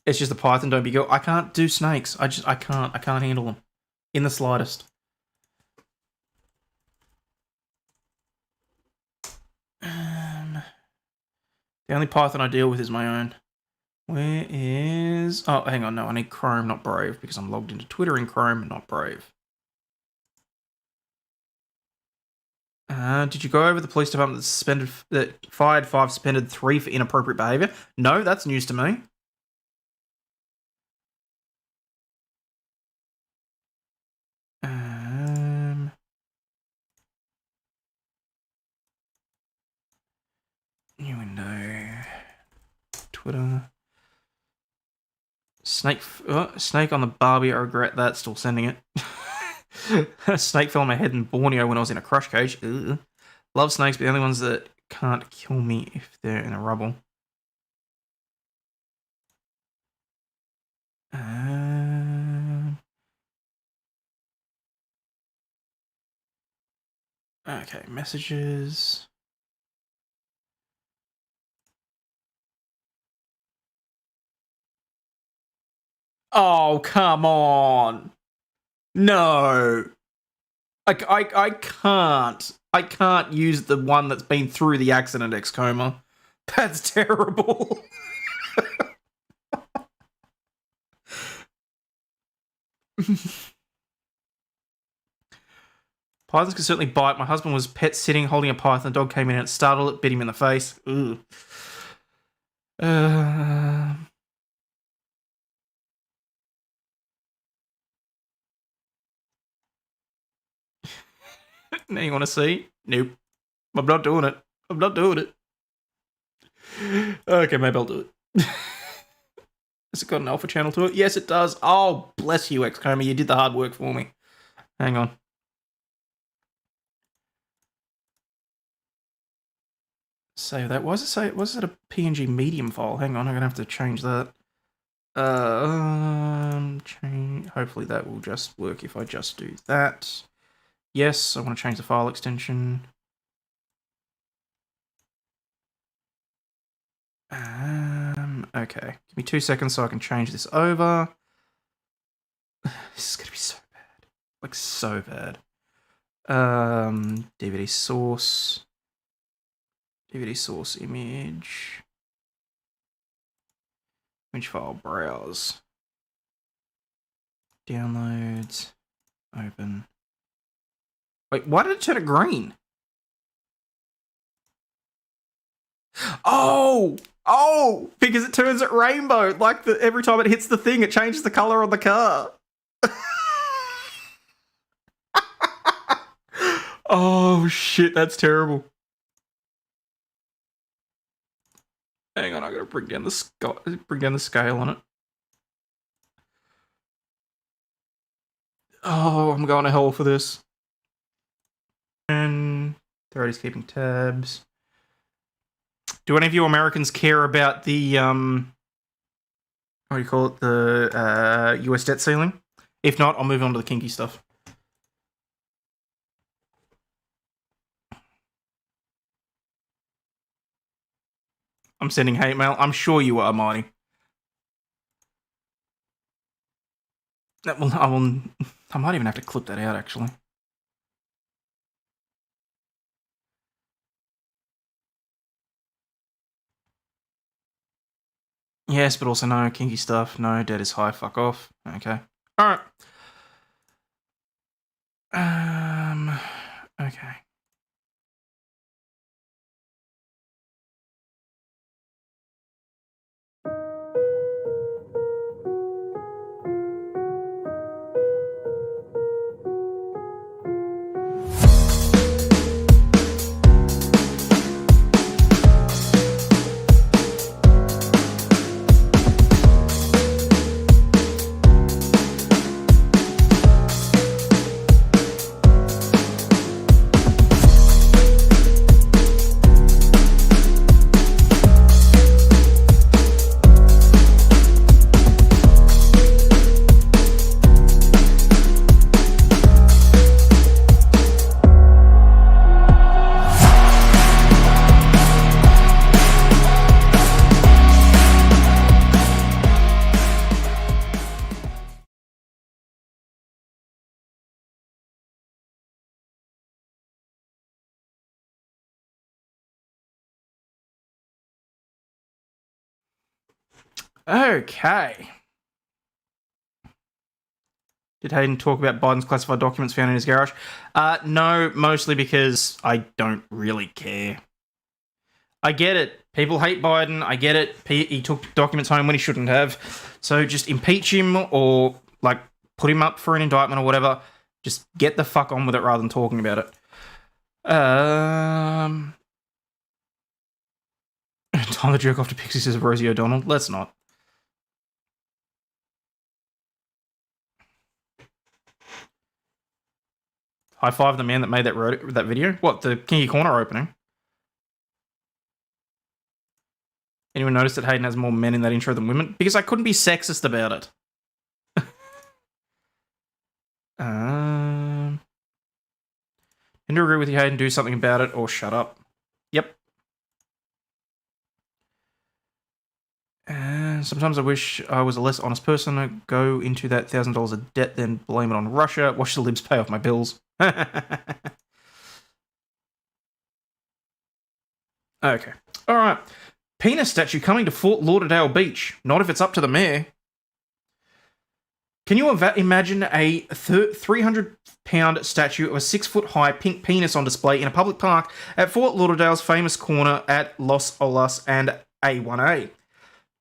It's just a python, don't be go. I can't do snakes. I can't handle them. In the slightest. The only python I deal with is my own. Where is... Oh, hang on, no, I need Chrome, not Brave, because I'm logged into Twitter in Chrome, not Brave. Did you go over the police department that fired 5, suspended 3 for inappropriate behaviour? No, that's news to me. New window. Twitter. Snake on the Barbie, I regret that, still sending it. A snake fell on my head in Borneo when I was in a crush cage. Ugh. Love snakes, but the only ones that can't kill me if they're in a rubble. Okay, messages. Oh, come on. No. I can't. I can't use the one that's been through the accident, X-Coma. That's terrible. Pythons can certainly bite. My husband was pet sitting, holding a python. The dog came in and it startled it, bit him in the face. Ugh. Now you want to see? Nope. I'm not doing it. I'm not doing it. Okay, maybe I'll do it. Has it got an alpha channel to it? Yes, it does. Oh, bless you, Xcoma. You did the hard work for me. Hang on. Save that. Why does it say? Was it a PNG medium file? Hang on, I'm gonna have to change that. Change. Hopefully that will just work if I just do that. Yes, I want to change the file extension. Okay. Give me 2 seconds so I can change this over. This is gonna be so bad. Like, so bad. DVD source. DVD source image. Image file, browse. Downloads. Open. Wait, why did it turn it green? Oh! Oh! Because it turns it rainbow. Like, every time it hits the thing, it changes the color on the car. Oh, shit, that's terrible. Hang on, I gotta bring down the scale on it. Oh, I'm going to hell for this. And they're already keeping tabs. Do any of you Americans care about the what do you call it? The US debt ceiling? If not, I'll move on to the kinky stuff. I'm sending hate mail. I'm sure you are, Marty. I might even have to clip that out, actually. Yes, but also no kinky stuff. No, debt is high. Fuck off. Okay. All right. Okay. Okay. Did Hayden talk about Biden's classified documents found in his garage? No, mostly because I don't really care. I get it. People hate Biden. I get it. He took documents home when he shouldn't have. So just impeach him or, like, put him up for an indictment or whatever. Just get the fuck on with it rather than talking about it. Time to jerk off to Pixie, says Rosie O'Donnell. Let's not. High five the man that made that video. What, the Kinky Corner opening? Anyone notice that Hayden has more men in that intro than women? Because I couldn't be sexist about it. Tend to agree with you, Hayden. Do something about it or shut up. Yep. Sometimes I wish I was a less honest person. I'd go into that $1,000 of debt, then blame it on Russia. Watch the libs pay off my bills. Okay. All right. Penis statue coming to Fort Lauderdale Beach. Not if it's up to the mayor. Can you imagine a 300-pound statue of a 6-foot-high pink penis on display in a public park at Fort Lauderdale's famous corner at Los Olas and A1A?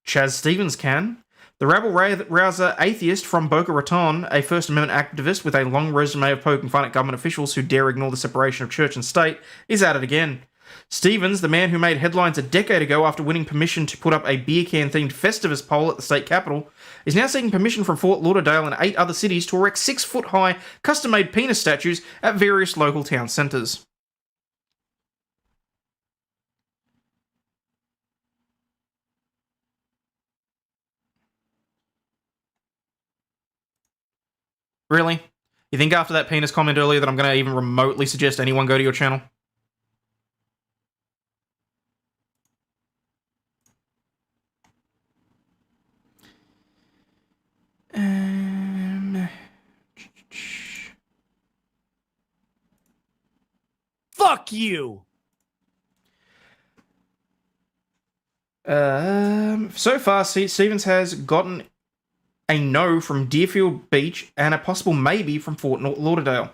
Chaz Stevens can. The rabble-rouser atheist from Boca Raton, a First Amendment activist with a long resume of poking fun at government officials who dare ignore the separation of church and state, is at it again. Stevens, the man who made headlines a decade ago after winning permission to put up a beer can-themed Festivus pole at the state capitol, is now seeking permission from Fort Lauderdale and 8 other cities to erect 6-foot-high, custom-made penis statues at various local town centres. Really? You think after that penis comment earlier that I'm going to even remotely suggest anyone go to your channel? Fuck you! So far, Stevens has gotten a no from Deerfield Beach and a possible maybe from Fort Lauderdale.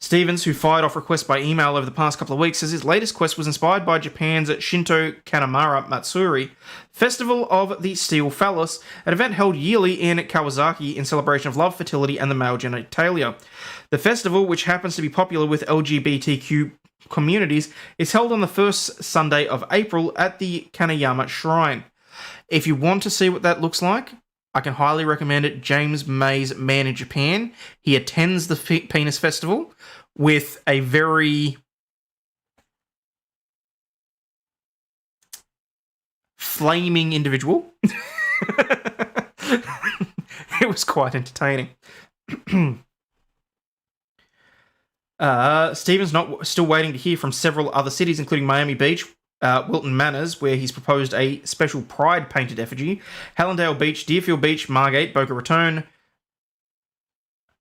Stevens, who fired off requests by email over the past couple of weeks, says his latest quest was inspired by Japan's Shinto Kanamara Matsuri, Festival of the Steel Phallus, an event held yearly in Kawasaki in celebration of love, fertility, and the male genitalia. The festival, which happens to be popular with LGBTQ communities, is held on the first Sunday of April at the Kanayama Shrine. If you want to see what that looks like, I can highly recommend it. James May's Man in Japan. He attends the Penis Festival with a very flaming individual. It was quite entertaining. Stevens still waiting to hear from several other cities, including Miami Beach, Wilton Manors, where he's proposed a special pride painted effigy, Hallandale Beach, Deerfield Beach, Margate, Boca Raton,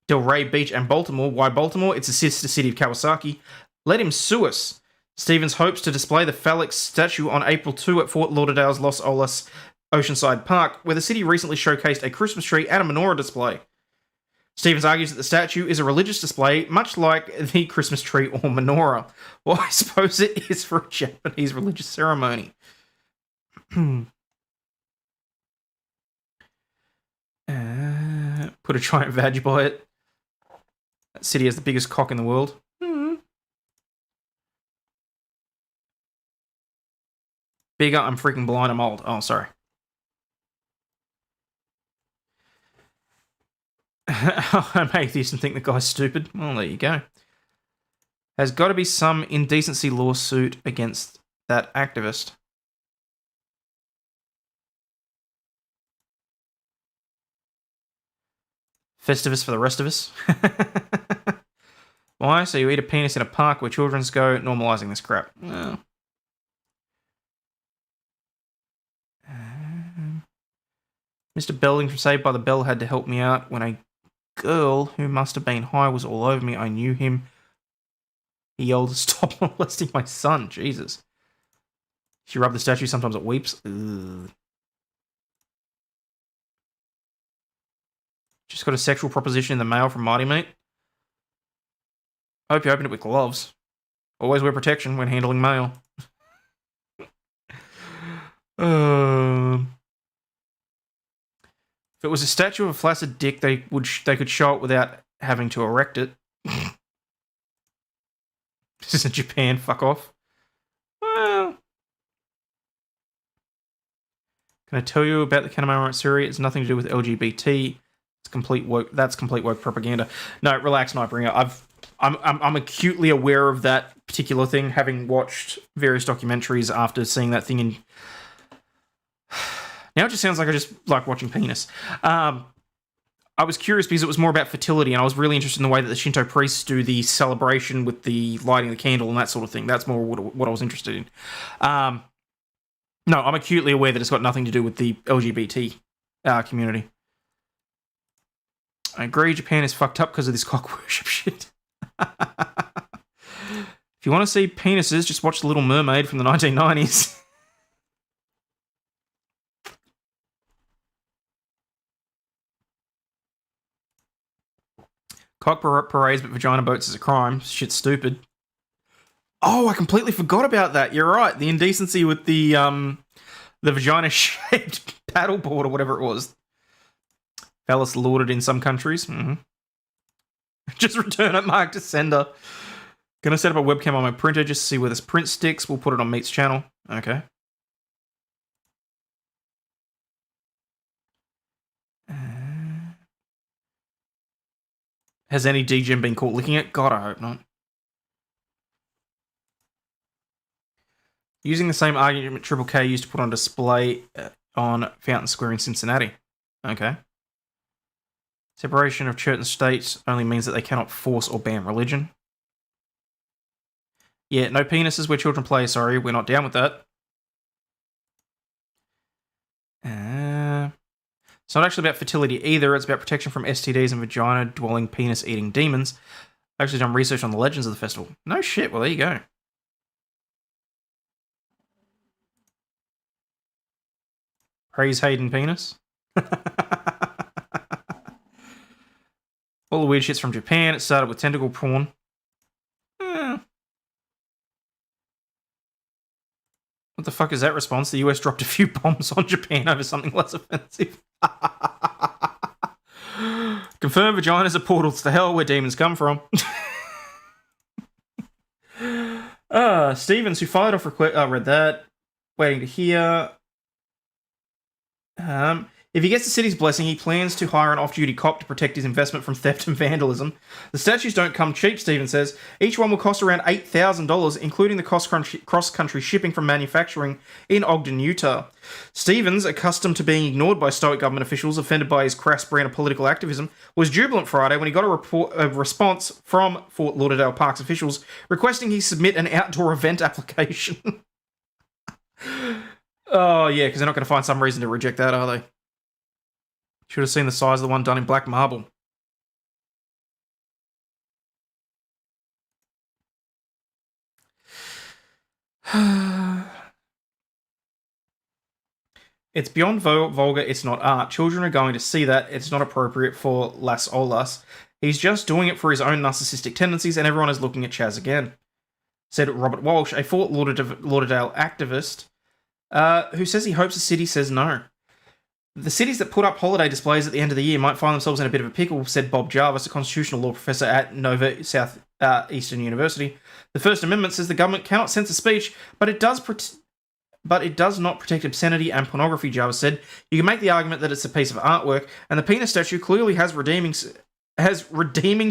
Delray Beach, and Baltimore. Why Baltimore? It's a sister city of Kawasaki. Let him sue us. Stevens hopes to display the phallic statue on April 2 at Fort Lauderdale's Los Olas Oceanside Park, where the city recently showcased a Christmas tree and a menorah display. Stevens argues that the statue is a religious display, much like the Christmas tree or menorah. Well, I suppose it is for a Japanese religious ceremony. Put a giant vag by it. That city has the biggest cock in the world. Bigger, I'm freaking blind, I'm old. Oh, sorry. I'm atheist and think the guy's stupid. Well, there you go. Has got to be some indecency lawsuit against that activist. Festivus for the rest of us. Why? So you eat a penis in a park where children's go, normalising this crap. Well. Mr. Belding from Saved by the Bell had to help me out when a girl who must have been high was all over me. I knew him. He yelled, "Stop molesting my son." Jesus. She rubbed the statue, sometimes it weeps. Ugh. Just got a sexual proposition in the mail from Mighty Meat. I hope you opened it with gloves. Always wear protection when handling mail. If it was a statue of a flaccid dick, they could show it without having to erect it. This isn't Japan, fuck off. Well, can I tell you about the Kanamara Matsuri? It's nothing to do with LGBT. It's complete woke. That's complete woke propaganda. No, relax, Nightbringer. I'm acutely aware of that particular thing, having watched various documentaries after seeing that thing in. Now it just sounds like I just like watching penis. I was curious because it was more about fertility, and I was really interested in the way that the Shinto priests do the celebration with the lighting of the candle and that sort of thing. That's more what I was interested in. No, I'm acutely aware that it's got nothing to do with the LGBT community. I agree, Japan is fucked up because of this cock worship shit. If you want to see penises, just watch The Little Mermaid from the 1990s. Cock parades, but vagina boats is a crime. Shit's stupid. Oh, I completely forgot about that. You're right. The indecency with the vagina-shaped paddleboard or whatever it was. Phallus lauded in some countries. Mm-hmm. Just return it, mark to sender. Gonna set up a webcam on my printer just to see where this print sticks. We'll put it on Meat's channel. Okay. Has any DGen been caught licking it? God, I hope not. Using the same argument Triple K used to put on display on Fountain Square in Cincinnati. Okay. Separation of church and state only means that they cannot force or ban religion. Yeah, no penises where children play, sorry. We're not down with that. It's not actually about fertility either. It's about protection from STDs and vagina-dwelling, penis-eating demons. I've actually done research on the legends of the festival. No shit, well there you go. Praise Hayden Penis. All the weird shit's from Japan. It started with tentacle porn. What the fuck is that response? The US dropped a few bombs on Japan over something less offensive. Confirm vaginas are portals to hell where demons come from. Stevens, who fired off request... I read that. Waiting to hear. If he gets the city's blessing, he plans to hire an off-duty cop to protect his investment from theft and vandalism. The statues don't come cheap, Stevens says. Each one will cost around $8,000, including the cross-country shipping from manufacturing in Ogden, Utah. Stevens, accustomed to being ignored by stoic government officials offended by his crass brand of political activism, was jubilant Friday when he got a response from Fort Lauderdale Parks officials requesting he submit an outdoor event application. Oh, yeah, because they're not going to find some reason to reject that, are they? Should have seen the size of the one done in black marble. It's beyond vulgar, it's not art. Children are going to see that. It's not appropriate for Las Olas. He's just doing it for his own narcissistic tendencies, and everyone is looking at Chaz again. Said Robert Walsh, a Fort Lauderdale activist, who says he hopes the city says no. The cities that put up holiday displays at the end of the year might find themselves in a bit of a pickle, said Bob Jarvis, a constitutional law professor at Nova Southeastern University. The First Amendment says the government cannot censor speech, but it does not protect obscenity and pornography, Jarvis said. You can make the argument that it's a piece of artwork, and the penis statue clearly has redeeming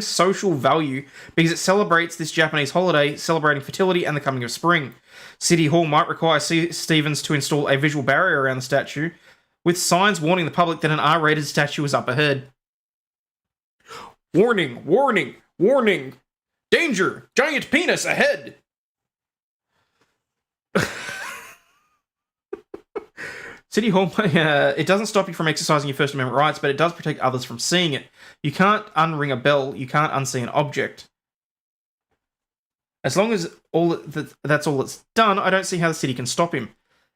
social value because it celebrates this Japanese holiday, celebrating fertility and the coming of spring. City Hall might require Stevens to install a visual barrier around the statue, with signs warning the public that an R-rated statue is up ahead. Warning, warning, warning! Danger! Giant penis ahead! City Hall, it doesn't stop you from exercising your First Amendment rights, but it does protect others from seeing it. You can't unring a bell, you can't unsee an object. As long as that's all it's done, I don't see how the city can stop him.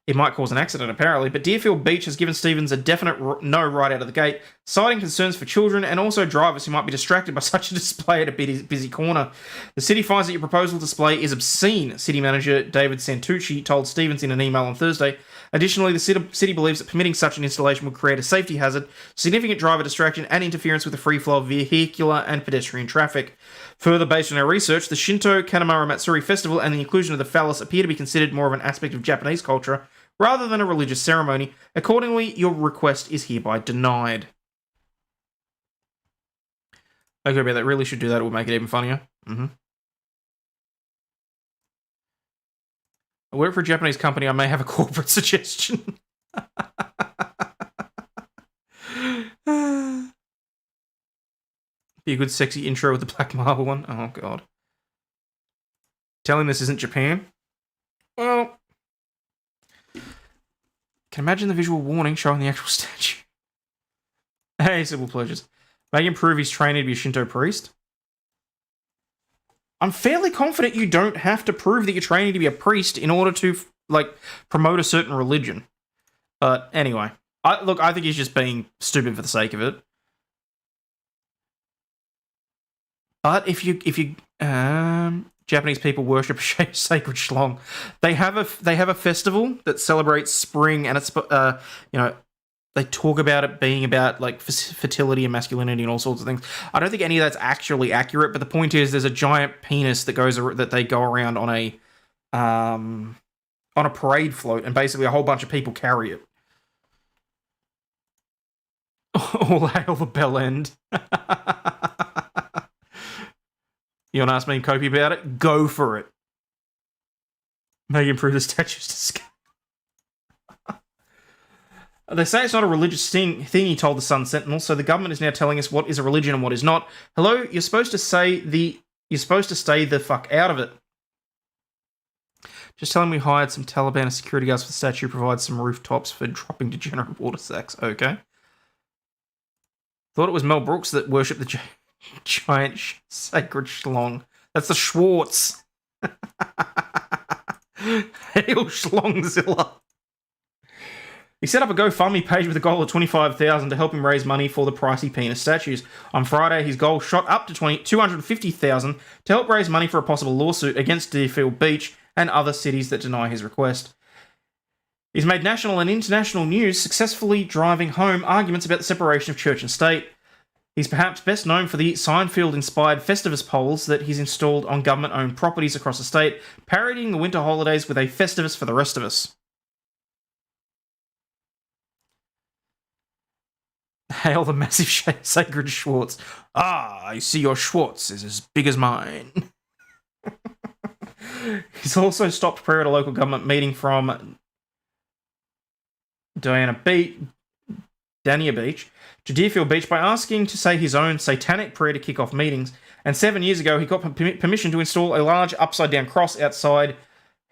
It might cause an accident, apparently, but Deerfield Beach has given Stevens a definite no right out of the gate, citing concerns for children and also drivers who might be distracted by such a display at a busy corner. The city finds that your proposal display is obscene, City Manager David Santucci told Stevens in an email on Thursday. Additionally, the city believes that permitting such an installation would create a safety hazard, significant driver distraction, and interference with the free flow of vehicular and pedestrian traffic. Further, based on our research, the Shinto Kanemaru Matsuri Festival and the inclusion of the phallus appear to be considered more of an aspect of Japanese culture rather than a religious ceremony. Accordingly, your request is hereby denied. Okay, about that really should do that. It would make it even funnier. I work for a Japanese company. I may have a corporate suggestion. Be a good sexy intro with the black marble one. Oh, God. Tell him this isn't Japan? Well, can imagine the visual warning showing the actual statue. Hey, civil pleasures. Make him prove he's trained to be a Shinto priest. I'm fairly confident you don't have to prove that you're training to be a priest in order to, promote a certain religion. But anyway, I think he's just being stupid for the sake of it. But if you Japanese people worship a sacred schlong. They have a festival that celebrates spring, and it's they talk about it being about like fertility and masculinity and all sorts of things. I don't think any of that's actually accurate, but the point is there's a giant penis that they go around on a parade float, and basically a whole bunch of people carry it. All hail the bell end. You want to ask me and Kopi about it? Go for it. May improve the statues to scale. They say it's not a religious thing, he told the Sun Sentinel, so the government is now telling us what is a religion and what is not. Hello, you're supposed to stay the fuck out of it. Just tell him we hired some Taliban as security guards for the statue, provide some rooftops for dropping degenerate water sacks. Okay. Thought it was Mel Brooks that worshipped the giant sacred schlong. That's the Schwartz. Hail Schlongzilla. He set up a GoFundMe page with a goal of $25,000 to help him raise money for the pricey penis statues. On Friday, his goal shot up to $250,000 to help raise money for a possible lawsuit against Deerfield Beach and other cities that deny his request. He's made national and international news, successfully driving home arguments about the separation of church and state. He's perhaps best known for the Seinfeld-inspired Festivus poles that he's installed on government-owned properties across the state, parodying the winter holidays with a Festivus for the rest of us. Hail the massive sacred Schwartz. Ah, I see your Schwartz is as big as mine. He's also stopped prayer at a local government meeting from Dania Beach to Deerfield Beach by asking to say his own satanic prayer to kick off meetings. And 7 years ago, he got permission to install a large upside-down cross outside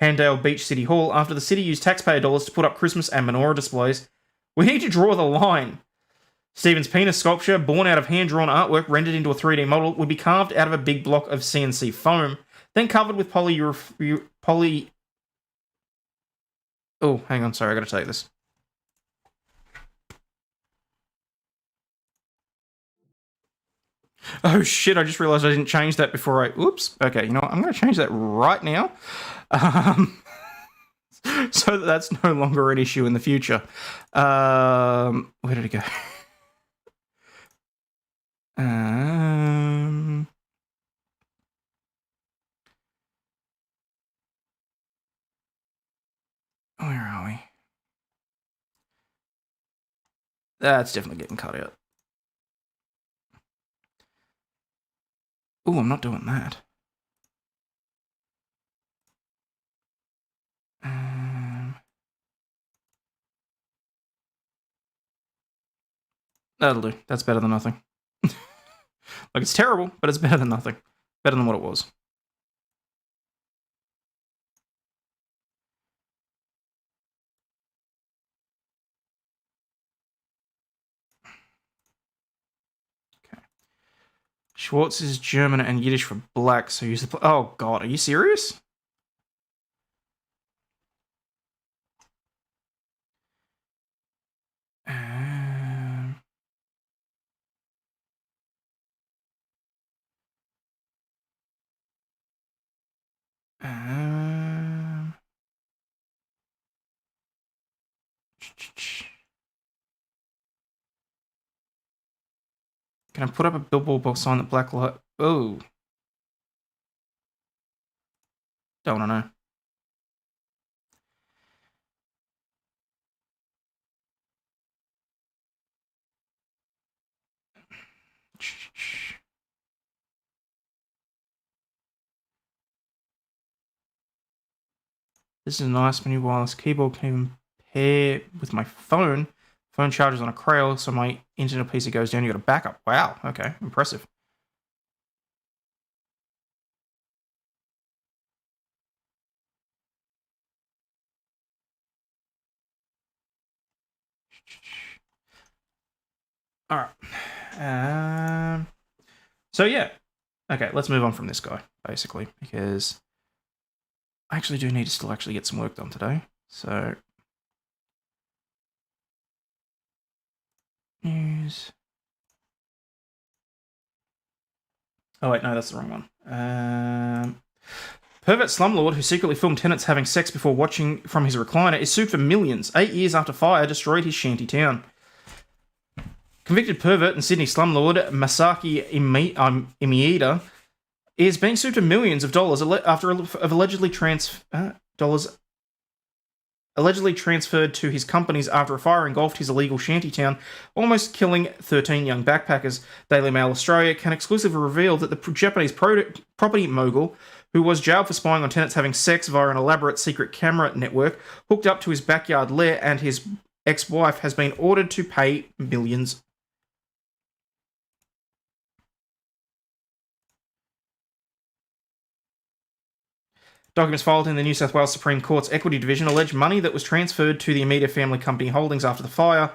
Handale Beach City Hall after the city used taxpayer dollars to put up Christmas and menorah displays. We need to draw the line. Stephen's penis sculpture, born out of hand-drawn artwork rendered into a 3D model, would be carved out of a big block of CNC foam, then covered with poly... Oh, hang on, sorry, I gotta take this. Oh shit, I just realised I didn't change that before I... Oops. Okay, you know what? I'm gonna change that right now. So that that's no longer an issue in the future. Where did it go? Where are we? That's definitely getting cut out. Oh, I'm not doing that. That'll do. That's better than nothing. Like, it's terrible, but it's better than nothing. Better than what it was. Okay. Schwartz is German and Yiddish for black, so use the... Oh, God, are you serious? Can I put up a billboard sign that black light... Oh. Don't want to know. This is a nice mini wireless keyboard. Can even pair with my phone. Phone charges on a cradle, so my internet PC goes down. You got a backup. Wow. Okay. Impressive. All right. So yeah. Okay. Let's move on from this guy, basically, because I actually do need to still actually get some work done today. So news. Oh, wait, no, that's the wrong one. Pervert slumlord who secretly filmed tenants having sex before watching from his recliner is sued for millions 8 years after fire destroyed his shanty town. Convicted pervert and Sydney slumlord Masaki Imieda is being sued for millions of dollars after allegedly transferred to his companies after a fire engulfed his illegal shantytown, almost killing 13 young backpackers. Daily Mail Australia can exclusively reveal that the Japanese property mogul, who was jailed for spying on tenants having sex via an elaborate secret camera network hooked up to his backyard lair, and his ex-wife, has been ordered to pay millions. Documents filed in the New South Wales Supreme Court's Equity Division allege money that was transferred to the Amida family company holdings after the fire,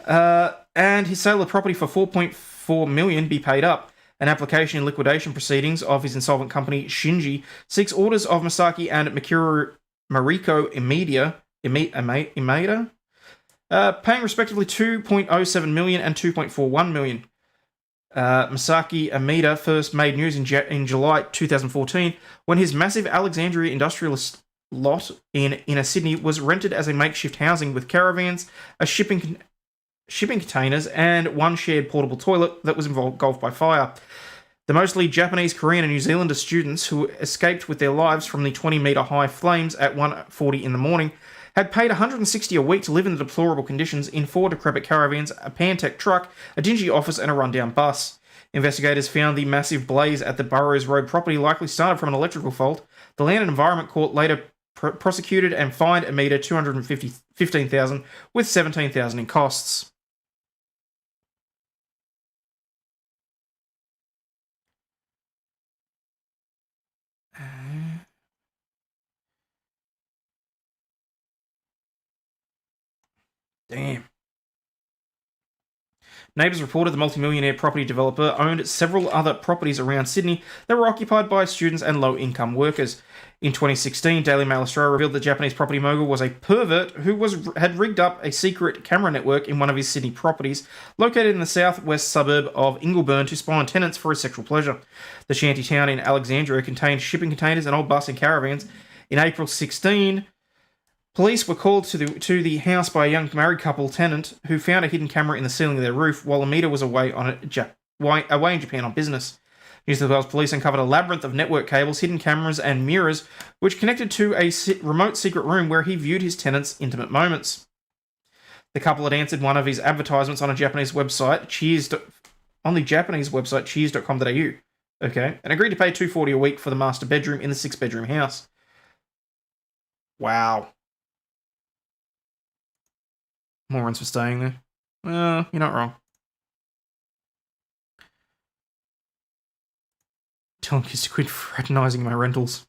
and his sale of property for $4.4 million be paid up. An application in liquidation proceedings of his insolvent company, Shinji, seeks orders of Masaki and Mariko Imeda, paying respectively $2.07 million and $2.41 million. Masaki Amida first made news in July 2014 when his massive Alexandria industrialist lot in inner Sydney was rented as a makeshift housing with caravans, a shipping containers, and one shared portable toilet that was engulfed by fire. The mostly Japanese, Korean, and New Zealander students who escaped with their lives from the 20-metre high flames at 1:40 in the morning had paid $160 a week to live in the deplorable conditions in 4 decrepit caravans, a Pantech truck, a dingy office, and a rundown bus. Investigators found the massive blaze at the Burrows Road property likely started from an electrical fault. The Land and Environment Court later prosecuted and fined Amida $215,000 with $17,000 in costs. Damn. Neighbours reported the multimillionaire property developer owned several other properties around Sydney that were occupied by students and low-income workers. In 2016, Daily Mail Australia revealed the Japanese property mogul was a pervert who had rigged up a secret camera network in one of his Sydney properties, located in the southwest suburb of Ingleburn, to spy on tenants for his sexual pleasure. The shanty town in Alexandria contained shipping containers and old bus and caravans. In April 2016, police were called to the house by a young married couple tenant who found a hidden camera in the ceiling of their roof while Amida was away in Japan on business. New South Wales police uncovered a labyrinth of network cables, hidden cameras, and mirrors which connected to a remote secret room where he viewed his tenants' intimate moments. The couple had answered one of his advertisements on a Japanese website, cheers.com.au, okay, and agreed to pay $240 a week for the master bedroom in the 6-bedroom house. Wow. Morons for staying there. Well, you're not wrong. Telling kids to quit fraternising my rentals.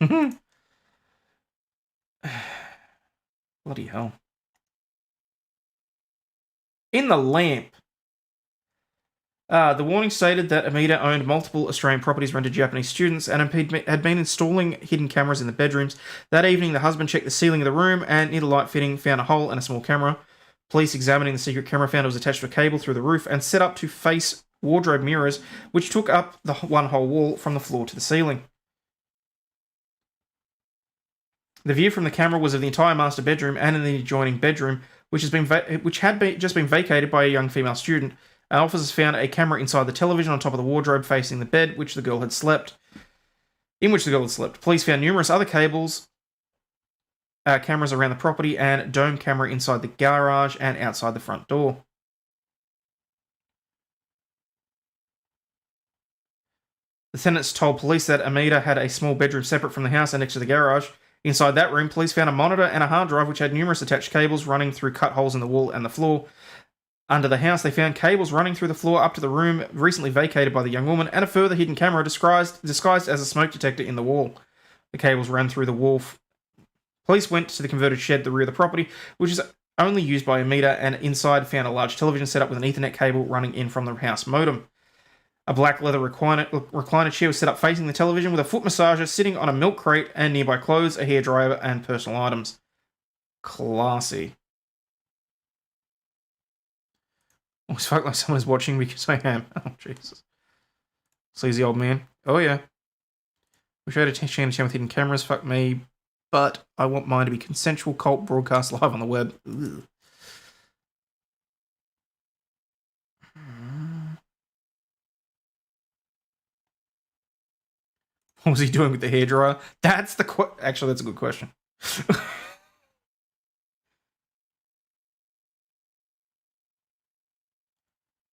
Bloody hell. In the lamp. The warning stated that Amida owned multiple Australian properties rented to Japanese students and had been installing hidden cameras in the bedrooms. That evening, the husband checked the ceiling of the room and near the light fitting found a hole and a small camera. Police examining the secret camera found it was attached to a cable through the roof and set up to face wardrobe mirrors, which took up the one whole wall from the floor to the ceiling. The view from the camera was of the entire master bedroom and in the adjoining bedroom, which had just been vacated by a young female student. Officers found a camera inside the television on top of the wardrobe facing the bed, in which the girl had slept. Police found numerous other cameras around the property and a dome camera inside the garage and outside the front door. The tenants told police that Amida had a small bedroom separate from the house and next to the garage. Inside that room, police found a monitor and a hard drive which had numerous attached cables running through cut holes in the wall and the floor. Under the house, they found cables running through the floor up to the room recently vacated by the young woman and a further hidden camera disguised as a smoke detector in the wall. The cables ran through the wall. Police went to the converted shed at the rear of the property, which is only used by Amida, and inside found a large television set up with an Ethernet cable running in from the house modem. A black leather recliner chair was set up facing the television with a foot massager sitting on a milk crate and nearby clothes, a hairdryer, and personal items. Classy. Always felt like someone's watching because I am. Oh, Jesus. Sleazy old man. Oh, yeah. Wish I had a chance with hidden cameras, fuck me. But I want mine to be consensual cult broadcast live on the web. Ugh. What was he doing with the hairdryer? That's the actually, that's a good question.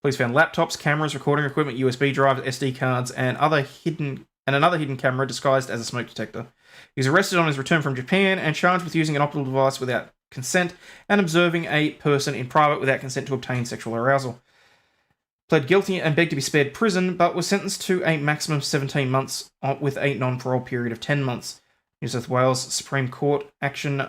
Police found laptops, cameras, recording equipment, USB drives, SD cards, and another hidden camera disguised as a smoke detector. He was arrested on his return from Japan and charged with using an optical device without consent and observing a person in private without consent to obtain sexual arousal. Pled guilty and begged to be spared prison, but was sentenced to a maximum of 17 months with a non-parole period of 10 months. New South Wales Supreme Court action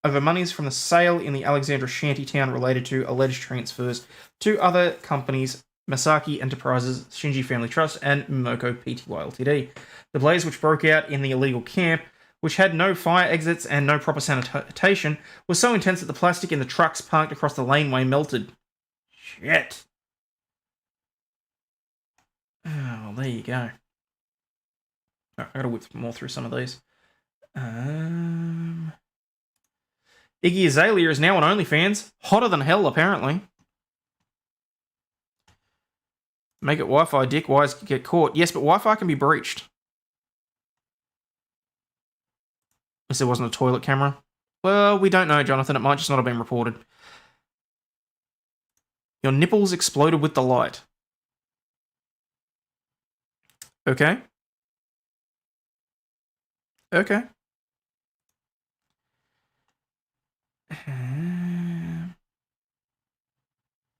over monies from the sale in the Alexandra shanty town related to alleged transfers to other companies, Masaki Enterprises, Shinji Family Trust, and Moko Pty Ltd. The blaze, which broke out in the illegal camp, which had no fire exits and no proper sanitation, was so intense that the plastic in the trucks parked across the laneway melted. Shit. Oh, well, there you go. Right, I gotta whip more through some of these. Iggy Azalea is now on OnlyFans. Hotter than hell, apparently. Make it Wi-Fi, dick. Wires get caught. Yes, but Wi-Fi can be breached. Unless there wasn't a toilet camera. Well, we don't know, Jonathan. It might just not have been reported. Your nipples exploded with the light. Okay. Okay.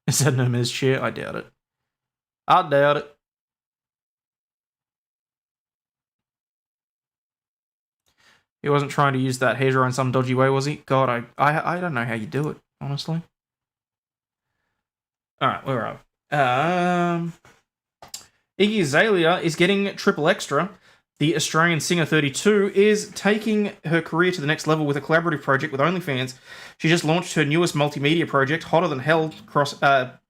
Is that Nomez chair? I doubt it. I doubt it. He wasn't trying to use that hairdryer in some dodgy way, was he? God, I don't know how you do it, honestly. Alright, where are we? Iggy Azalea is getting triple extra. The Australian singer 32 is taking her career to the next level with a collaborative project with OnlyFans. She just launched her newest multimedia project, Hotter Than Hell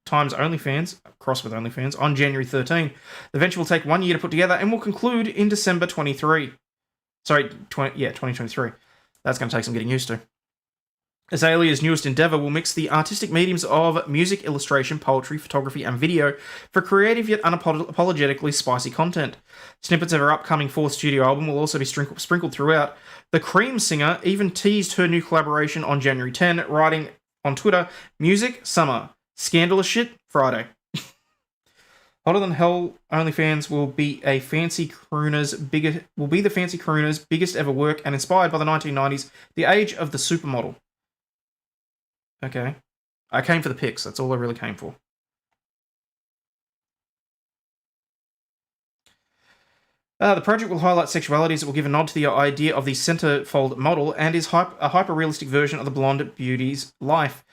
times OnlyFans, cross with OnlyFans, on January 13. The venture will take 1 year to put together and will conclude in December 23. Sorry, 2023. That's going to take some getting used to. Azalea's newest endeavour will mix the artistic mediums of music, illustration, poetry, photography, and video for creative yet unapologetically spicy content. Snippets of her upcoming fourth studio album will also be sprinkled throughout. The Cream singer even teased her new collaboration on January 10, writing on Twitter, "Music, summer. Scandalous shit, Friday." Hotter Than Hell OnlyFans will be the fancy crooner's biggest ever work and inspired by the 1990s, the age of the supermodel. Okay. I came for the pics. That's all I really came for. The project will highlight sexualities that will give a nod to the idea of the centerfold model and is a hyper-realistic version of the blonde beauty's life.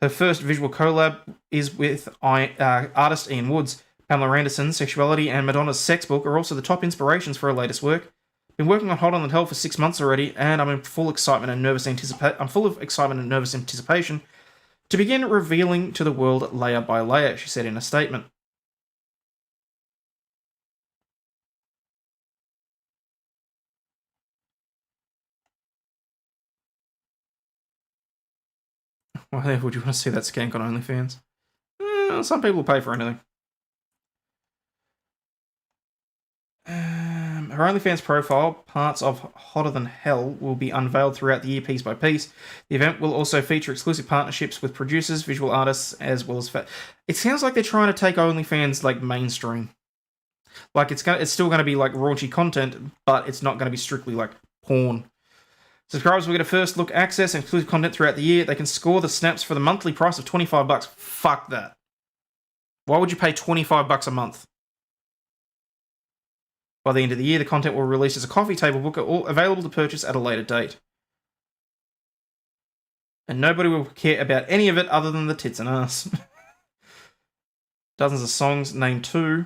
Her first visual collab is with artist Ian Woods. Pamela Anderson's sexuality and Madonna's sex book are also the top inspirations for her latest work. Been working on Hotter Than Hell for 6 months already, and I'm in full excitement and nervous anticipation to begin revealing to the world layer by layer, she said in a statement. Why the hell would you want to see that skank on OnlyFans? Some people pay for anything. Her OnlyFans profile, parts of Hotter Than Hell, will be unveiled throughout the year piece by piece. The event will also feature exclusive partnerships with producers, visual artists, as well as... It sounds like they're trying to take OnlyFans, like, mainstream. Like, it's still going to be, like, raunchy content, but it's not going to be strictly, like, porn. Subscribers will get a first look access and exclusive content throughout the year. They can score the snaps for the monthly price of $25. Fuck that. Why would you pay $25 a month? By the end of the year, the content will release as a coffee table book, all available to purchase at a later date. And nobody will care about any of it other than the tits and ass. Dozens of songs, name 2.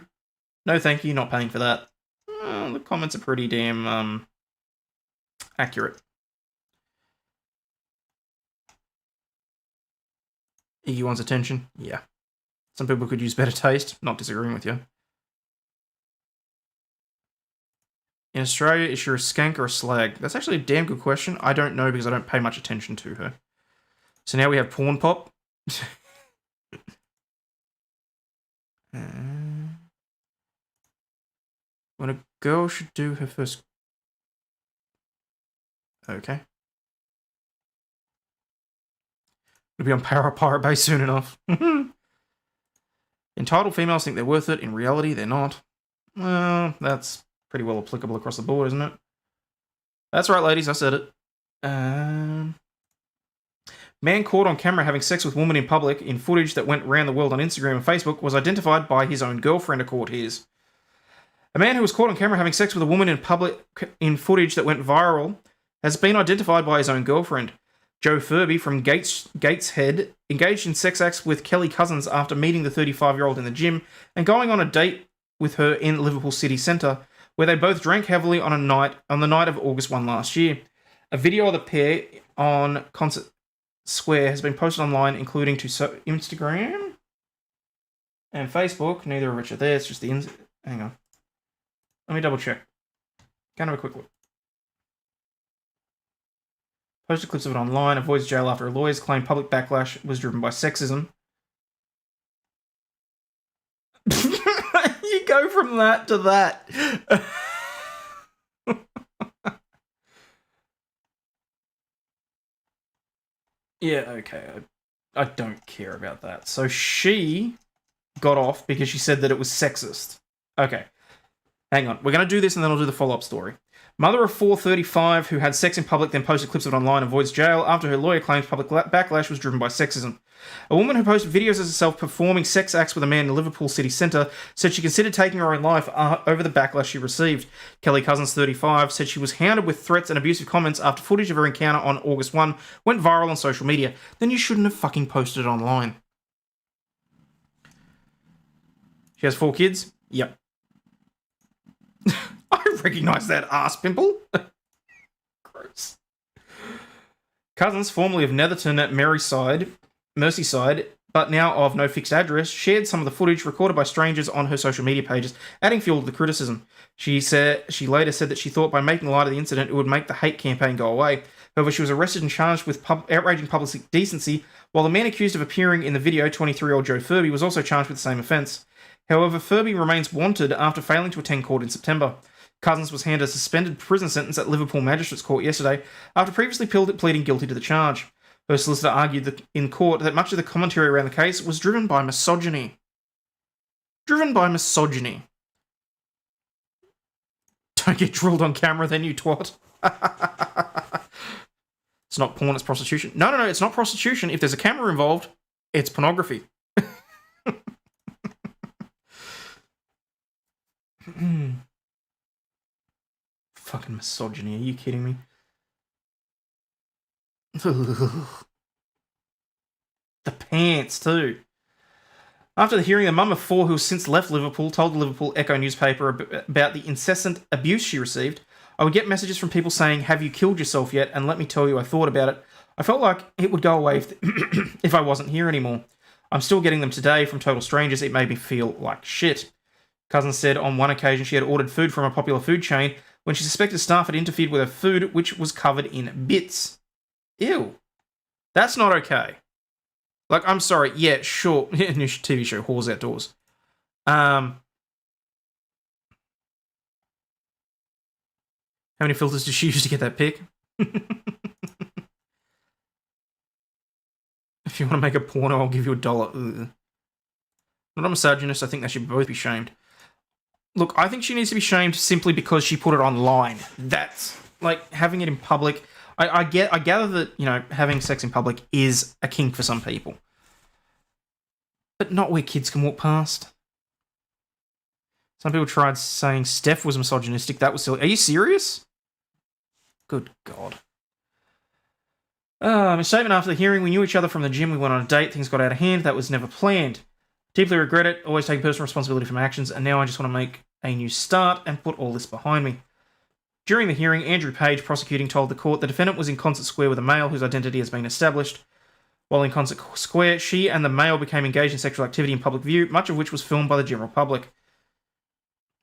No thank you, not paying for that. The comments are pretty damn accurate. Iggy wants attention? Yeah. Some people could use better taste. Not disagreeing with you. In Australia, is she a skank or a slag? That's actually a damn good question. I don't know because I don't pay much attention to her. So now we have Porn Pop. When a girl should do her first... Okay. It'll be on Pirate Bay soon enough. Entitled females think they're worth it. In reality, they're not. Well, that's pretty well applicable across the board, isn't it? That's right, ladies. I said it. Man caught on camera having sex with woman in public in footage that went around the world on Instagram and Facebook was identified by his own girlfriend, a court hears. A man who was caught on camera having sex with a woman in public in footage that went viral has been identified by his own girlfriend. Joe Furby from Gateshead engaged in sex acts with Kelly Cousins after meeting the 35-year-old in the gym and going on a date with her in Liverpool city centre, where they both drank heavily on the night of August 1 last year. A video of the pair on Concert Square has been posted online, including to Instagram and Facebook. Neither of which are there. It's just the hang on. Let me double check. Kind of a quick look. Posted clips of it online. Avoids jail after lawyers claim public backlash was driven by sexism. You go from that to that. Yeah, okay. I don't care about that. So she got off because she said that it was sexist. Okay. Hang on. We're going to do this and then I'll do the follow-up story. Mother of 435 who had sex in public then posted clips of it online avoids jail after her lawyer claims public backlash was driven by sexism. A woman who posted videos of herself performing sex acts with a man in the Liverpool city centre said she considered taking her own life over the backlash she received. Kelly Cousins, 35, said she was hounded with threats and abusive comments after footage of her encounter on August 1 went viral on social media. Then you shouldn't have fucking posted it online. She has 4 kids? Yep. I recognise that ass pimple. Gross. Cousins, formerly of Netherton at Merseyside, but now of no fixed address, shared some of the footage recorded by strangers on her social media pages, adding fuel to the criticism. She later said that she thought by making light of the incident it would make the hate campaign go away. However, she was arrested and charged with outraging public decency, while the man accused of appearing in the video, 23-year-old Joe Furby, was also charged with the same offence. However, Furby remains wanted after failing to attend court in September. Cousins was handed a suspended prison sentence at Liverpool Magistrates Court yesterday after previously pleading guilty to the charge. Her solicitor argued in court that much of the commentary around the case was driven by misogyny. Driven by misogyny. Don't get drilled on camera then, you twat. It's not porn, it's prostitution. No, it's not prostitution. If there's a camera involved, it's pornography. Fucking misogyny, are you kidding me? The pants, too. After the hearing, the mum of 4 who has since left Liverpool told the Liverpool Echo newspaper about the incessant abuse she received. I would get messages from people saying, "Have you killed yourself yet? And let me tell you, I thought about it. I felt like it would go away if I wasn't here anymore. I'm still getting them today from total strangers. It made me feel like shit." Cousins said on one occasion she had ordered food from a popular food chain when she suspected staff had interfered with her food, which was covered in bits. Ew. That's not okay. Like, I'm sorry. Yeah, sure. New TV show, Whores Outdoors. How many filters did she use to get that pic? If you want to make a porno, I'll give you $1. Ugh. Not a misogynist. I think they should both be shamed. Look, I think she needs to be shamed simply because she put it online. That's, like, having it in public. I gather that, you know, having sex in public is a kink for some people. But not where kids can walk past. Some people tried saying Steph was misogynistic. That was silly. Are you serious? Good God. A statement after the hearing. We knew each other from the gym. We went on a date. Things got out of hand. That was never planned. Deeply regret it. Always take personal responsibility for my actions. And now I just want to make a new start and put all this behind me. During the hearing, Andrew Page, prosecuting, told the court the defendant was in Concert Square with a male whose identity has been established. While in Concert Square, she and the male became engaged in sexual activity in public view, much of which was filmed by the general public.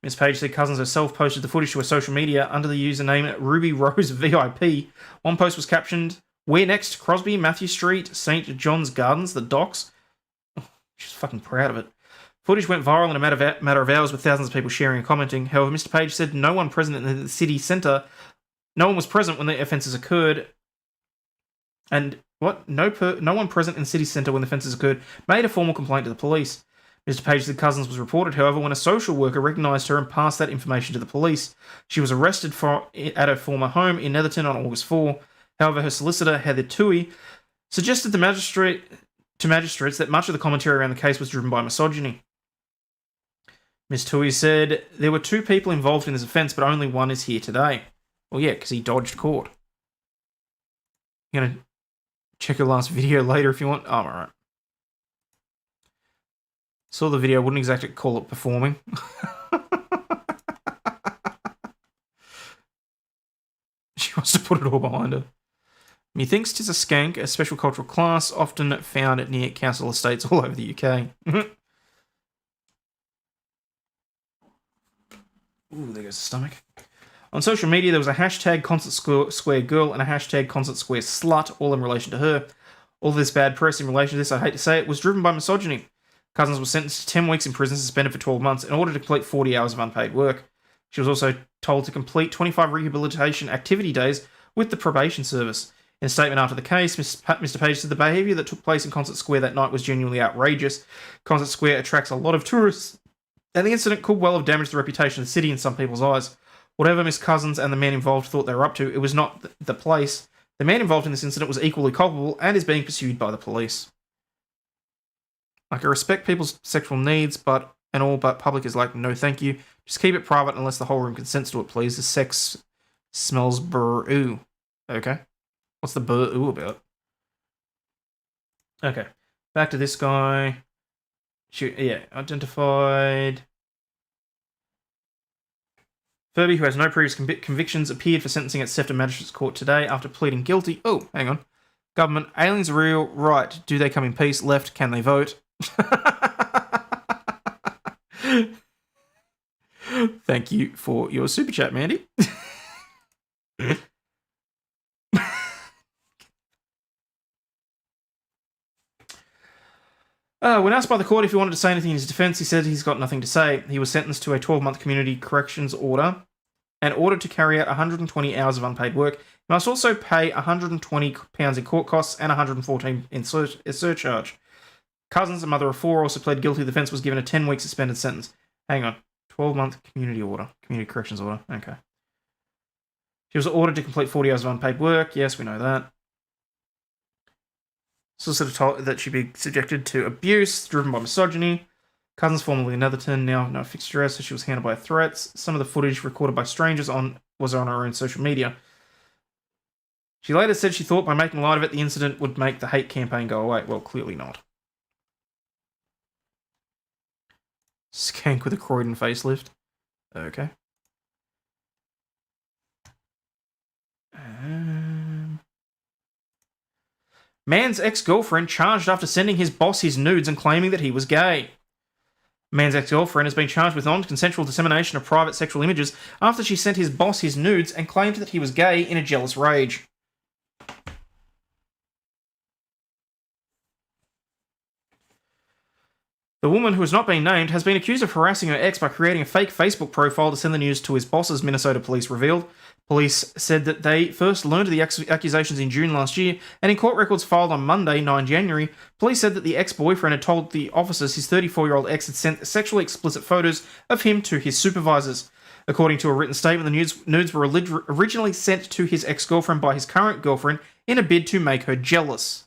Ms. Page said Cousins herself posted the footage to her social media under the username Ruby Rose VIP. One post was captioned, "Where next? Crosby, Matthew Street, St. John's Gardens, the docks." Oh, she's fucking proud of it. Footage went viral in a matter of hours with thousands of people sharing and commenting. However, Mr. Page said no one present in the city centre, no one was present when the offences occurred, and no one present in the city centre when the offences occurred made a formal complaint to the police. Mr. Page said Cousins was reported, however, when a social worker recognised her and passed that information to the police. She was arrested at her former home in Netherton on August 4. However, her solicitor, Heather Toohey, suggested to magistrates that much of the commentary around the case was driven by misogyny. Ms. Toohey said, "There were 2 people involved in this offence, but only one is here today." Well, yeah, because he dodged court. You're going to check your last video later if you want. Oh, alright. Saw the video, wouldn't exactly call it performing. She wants to put it all behind her. Methinks 'tis a skank, a special cultural class, often found near council estates all over the UK. Ooh, there goes the stomach. On social media, there was a hashtag Concert Square Girl and a hashtag Concert Square Slut, all in relation to her. All this bad press in relation to this, I hate to say it, was driven by misogyny. Cousins was sentenced to 10 weeks in prison, suspended for 12 months, in order to complete 40 hours of unpaid work. She was also told to complete 25 rehabilitation activity days with the probation service. In a statement after the case, Mr. Page said the behaviour that took place in Concert Square that night was genuinely outrageous. Concert Square attracts a lot of tourists, and the incident could well have damaged the reputation of the city in some people's eyes. Whatever Miss Cousins and the man involved thought they were up to, it was not the place. The man involved in this incident was equally culpable and is being pursued by the police. Like, I respect people's sexual needs, but public is like, no thank you. Just keep it private unless the whole room consents to it, please. The sex smells brr-ooh. Okay. What's the brr-ooh about? Okay. Back to this guy. Identified. Furby, who has no previous convictions, appeared for sentencing at Sefton Magistrates Court today after pleading guilty. Oh, hang on. Government, aliens are real. Right. Do they come in peace? Left. Can they vote? Thank you for your super chat, Mandy. When asked by the court if he wanted to say anything in his defence, he said he's got nothing to say. He was sentenced to a 12-month community corrections order and ordered to carry out 120 hours of unpaid work. He must also pay £120 in court costs and $114 in surcharge. Cousins, a mother of 4, also pled guilty. The defence was given a 10-week suspended sentence. Hang on. 12-month community corrections order. Okay. She was ordered to complete 40 hours of unpaid work. Yes, we know that. Solicitor told that she'd be subjected to abuse driven by misogyny. Cousins, formerly in Netherton, now no fixed address, so she was handled by threats. Some of the footage recorded by strangers was on her own social media. She later said she thought by making light of it, the incident would make the hate campaign go away. Well, clearly not. Skank with a Croydon facelift. Okay. Man's ex-girlfriend charged after sending his boss his nudes and claiming that he was gay. Man's ex-girlfriend has been charged with non-consensual dissemination of private sexual images after she sent his boss his nudes and claimed that he was gay in a jealous rage. The woman, who has not been named, has been accused of harassing her ex by creating a fake Facebook profile to send the news to his bosses, Minnesota police revealed. Police said that they first learned of the accusations in June last year, and in court records filed on Monday, 9 January, police said that the ex-boyfriend had told the officers his 34-year-old ex had sent sexually explicit photos of him to his supervisors. According to a written statement, the nudes were originally sent to his ex-girlfriend by his current girlfriend in a bid to make her jealous.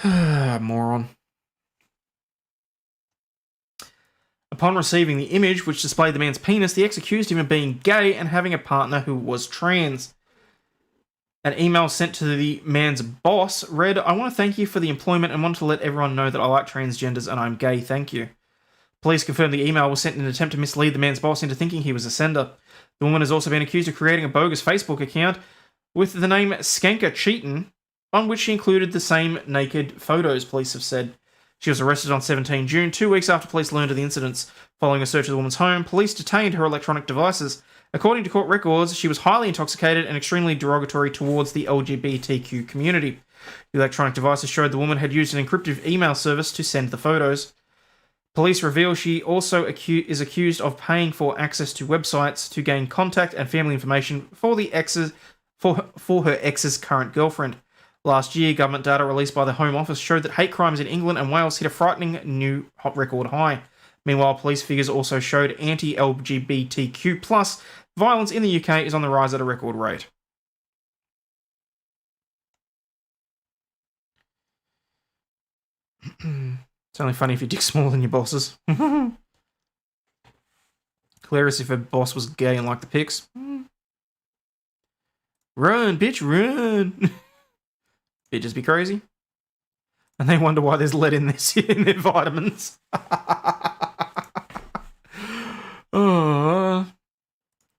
Moron. Upon receiving the image, which displayed the man's penis, the ex accused him of being gay and having a partner who was trans. An email sent to the man's boss read, "I want to thank you for the employment and want to let everyone know that I like transgenders and I'm gay, thank you." Police confirmed the email was sent in an attempt to mislead the man's boss into thinking he was a sender. The woman has also been accused of creating a bogus Facebook account with the name Skanka Cheaton, on which she included the same naked photos, police have said. She was arrested on 17 June, 2 weeks after police learned of the incidents. Following a search of the woman's home, police detained her electronic devices. According to court records, she was highly intoxicated and extremely derogatory towards the LGBTQ community. The electronic devices showed the woman had used an encrypted email service to send the photos. Police reveal she also is accused of paying for access to websites to gain contact and family information for her ex's current girlfriend. Last year, government data released by the Home Office showed that hate crimes in England and Wales hit a frightening new record high. Meanwhile, police figures also showed anti-LGBTQ+ violence in the UK is on the rise at a record rate. It's only funny if your dick's smaller than your boss's. Hilarious if her boss was gay and liked the pics. Run, bitch, run! Bitches be crazy. And they wonder why there's lead in their vitamins.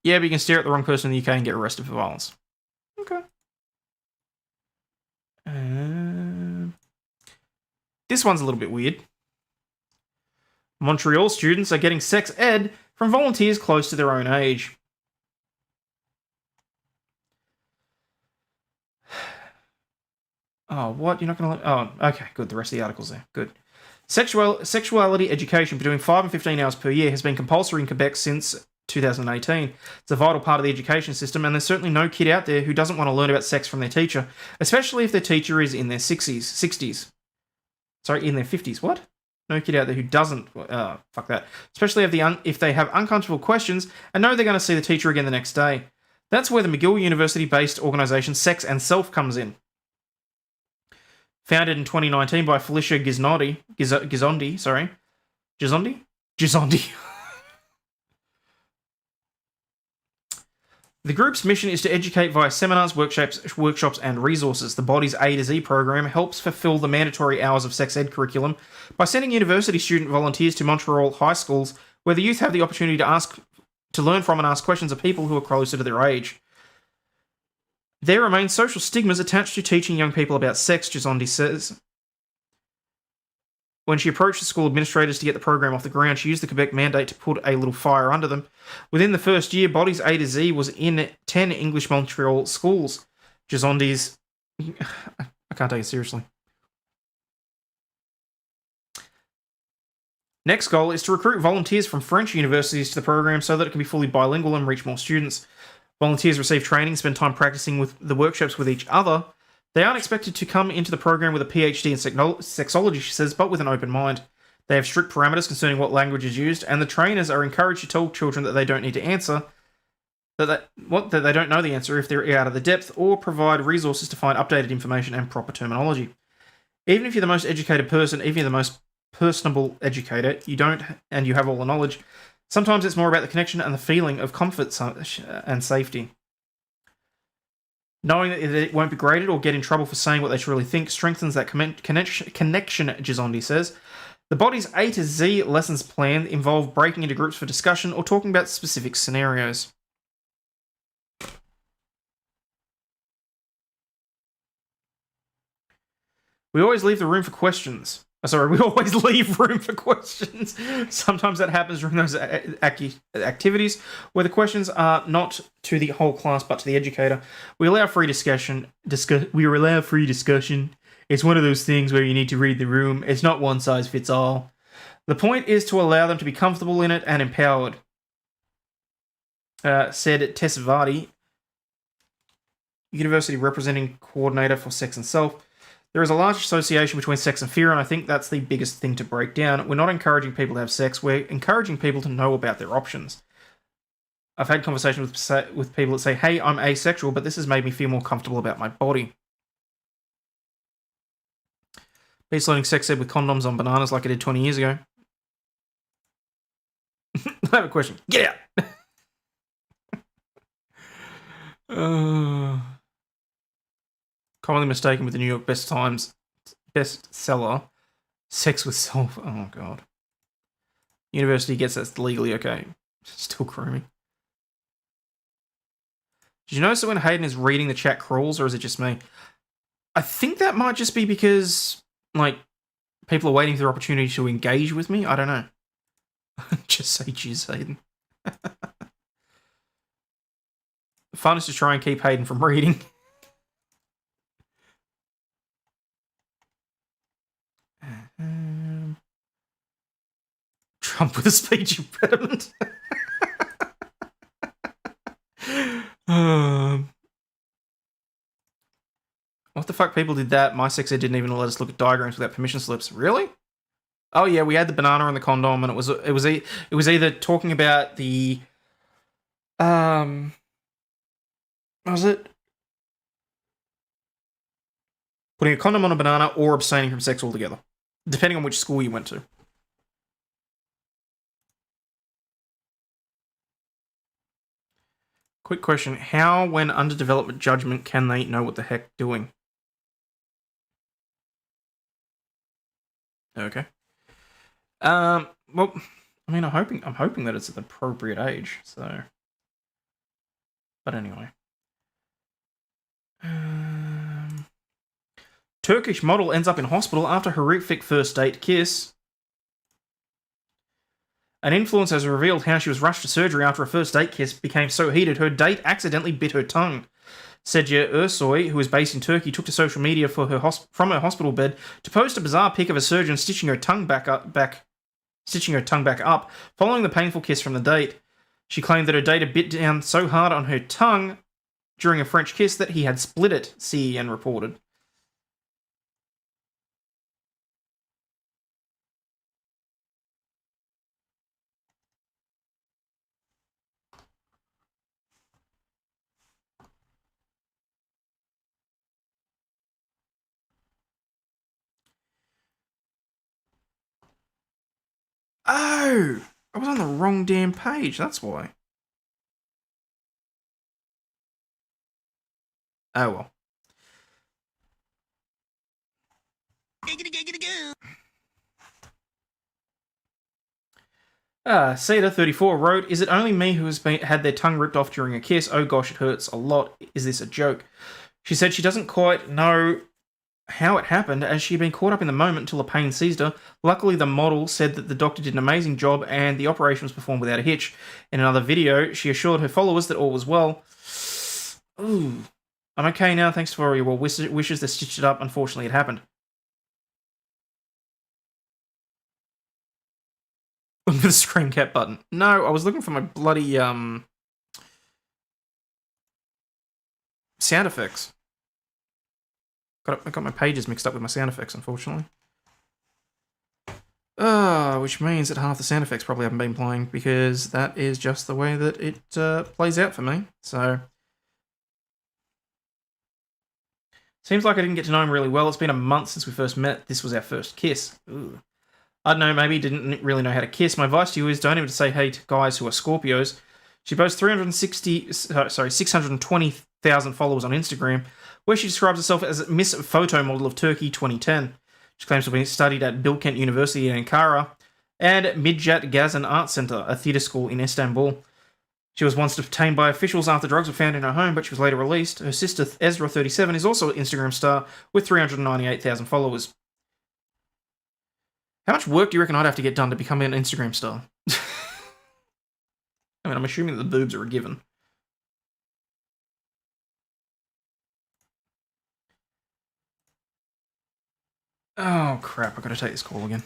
Yeah, but you can stare at the wrong person in the UK and get arrested for violence. Okay. This one's a little bit weird. Montreal students are getting sex ed from volunteers close to their own age. Oh, what? You're not going to... Oh, okay, good. The rest of the article's there. Good. Sexuality education between 5 and 15 hours per year has been compulsory in Quebec since 2018. It's a vital part of the education system, and there's certainly no kid out there who doesn't want to learn about sex from their teacher, especially if their teacher is in their 60s. Sorry, in their 50s. What? No kid out there who doesn't... fuck that. Especially if they have uncomfortable questions and know they're going to see the teacher again the next day. That's where the McGill University-based organisation Sex and Self comes in. Founded in 2019 by Felicia Gizondi. The group's mission is to educate via seminars, workshops, and resources. The body's A to Z program helps fulfill the mandatory hours of sex ed curriculum by sending university student volunteers to Montreal high schools, where the youth have the opportunity to learn from and ask questions of people who are closer to their age. There remain social stigmas attached to teaching young people about sex, Gizondi says. When she approached the school administrators to get the program off the ground, she used the Quebec mandate to put a little fire under them. Within the first year, Bodies A to Z was in 10 English Montreal schools. Gizondi's... I can't take it seriously. Next goal is to recruit volunteers from French universities to the program so that it can be fully bilingual and reach more students. Volunteers receive training, spend time practicing with the workshops with each other. They aren't expected to come into the program with a PhD in sexology, she says, but with an open mind. They have strict parameters concerning what language is used, and the trainers are encouraged to tell children that they don't need to answer, that they don't know the answer if they're out of the depth, or provide resources to find updated information and proper terminology. Even if you're the most educated person, even if you're the most personable educator, you have all the knowledge. Sometimes it's more about the connection and the feeling of comfort and safety. Knowing that it won't be graded or get in trouble for saying what they truly think strengthens that connection, Gizondi says. The body's A to Z lessons plan involve breaking into groups for discussion or talking about specific scenarios. We always leave room for questions. Sometimes that happens during those activities where the questions are not to the whole class but to the educator. We allow free discussion. It's one of those things where you need to read the room. It's not one size fits all. The point is to allow them to be comfortable in it and empowered, said Tess Vardy, University Representing Coordinator for Sex and Self. There is a large association between sex and fear, and I think that's the biggest thing to break down. We're not encouraging people to have sex, we're encouraging people to know about their options. I've had conversations with people that say, hey, I'm asexual, but this has made me feel more comfortable about my body. Peace loading sex ed with condoms on bananas like I did 20 years ago. I have a question. Get out! Commonly mistaken with the New York bestseller, Sex with Self. Oh, God. University gets that's legally okay. Still croomy. Did you notice that when Hayden is reading, the chat crawls, or is it just me? I think that might just be because, like, people are waiting for their opportunity to engage with me. I don't know. Just say jizz, Hayden. The fun is to try and keep Hayden from reading. Trump with a speech impediment. What the fuck people did that? My sex ed didn't even let us look at diagrams without permission slips. Really? Oh yeah, we had the banana and the condom, and it was either talking about the what was it? Putting a condom on a banana or abstaining from sex altogether, depending on which school you went to. Quick question: how, when under development judgment, can they know what the heck doing? Okay. Well, I mean, I'm hoping that it's at the appropriate age. So, but anyway. Turkish model ends up in hospital after horrific first date kiss. An influencer has revealed how she was rushed to surgery after a first date kiss became so heated her date accidentally bit her tongue. Sedye Ersoy, who is based in Turkey, took to social media from her hospital bed to post a bizarre pic of a surgeon stitching her tongue back up following the painful kiss from the date. She claimed that her date had bit down so hard on her tongue during a French kiss that he had split it, CEN reported. Oh! I was on the wrong damn page, that's why. Oh well. Cedar34 wrote, "Is it only me who has had their tongue ripped off during a kiss? Oh gosh, it hurts a lot. Is this a joke?" She said she doesn't quite know how it happened, as she had been caught up in the moment until the pain seized her. Luckily, the model said that the doctor did an amazing job and the operation was performed without a hitch. In another video, she assured her followers that all was well. Ooh. I'm okay now, thanks for your well wishes that stitched it up. Unfortunately, it happened. Looking for the screen cap button. No, I was looking for my bloody, sound effects. I got my pages mixed up with my sound effects, unfortunately. Which means that half the sound effects probably haven't been playing, because that is just the way that it plays out for me. So, seems like I didn't get to know him really well. It's been a month since we first met. This was our first kiss. Ooh. I don't know, maybe he didn't really know how to kiss. My advice to you is don't even say hey to guys who are Scorpios. She boasts 620,000 followers on Instagram, where she describes herself as Miss Photo Model of Turkey 2010. She claims to have been studied at Bilkent University in Ankara and Midjat Gazan Art Center, a theatre school in Istanbul. She was once detained by officials after drugs were found in her home, but she was later released. Her sister, Ezra37, is also an Instagram star with 398,000 followers. How much work do you reckon I'd have to get done to become an Instagram star? I mean, I'm assuming that the boobs are a given. Oh, crap. I've got to take this call again.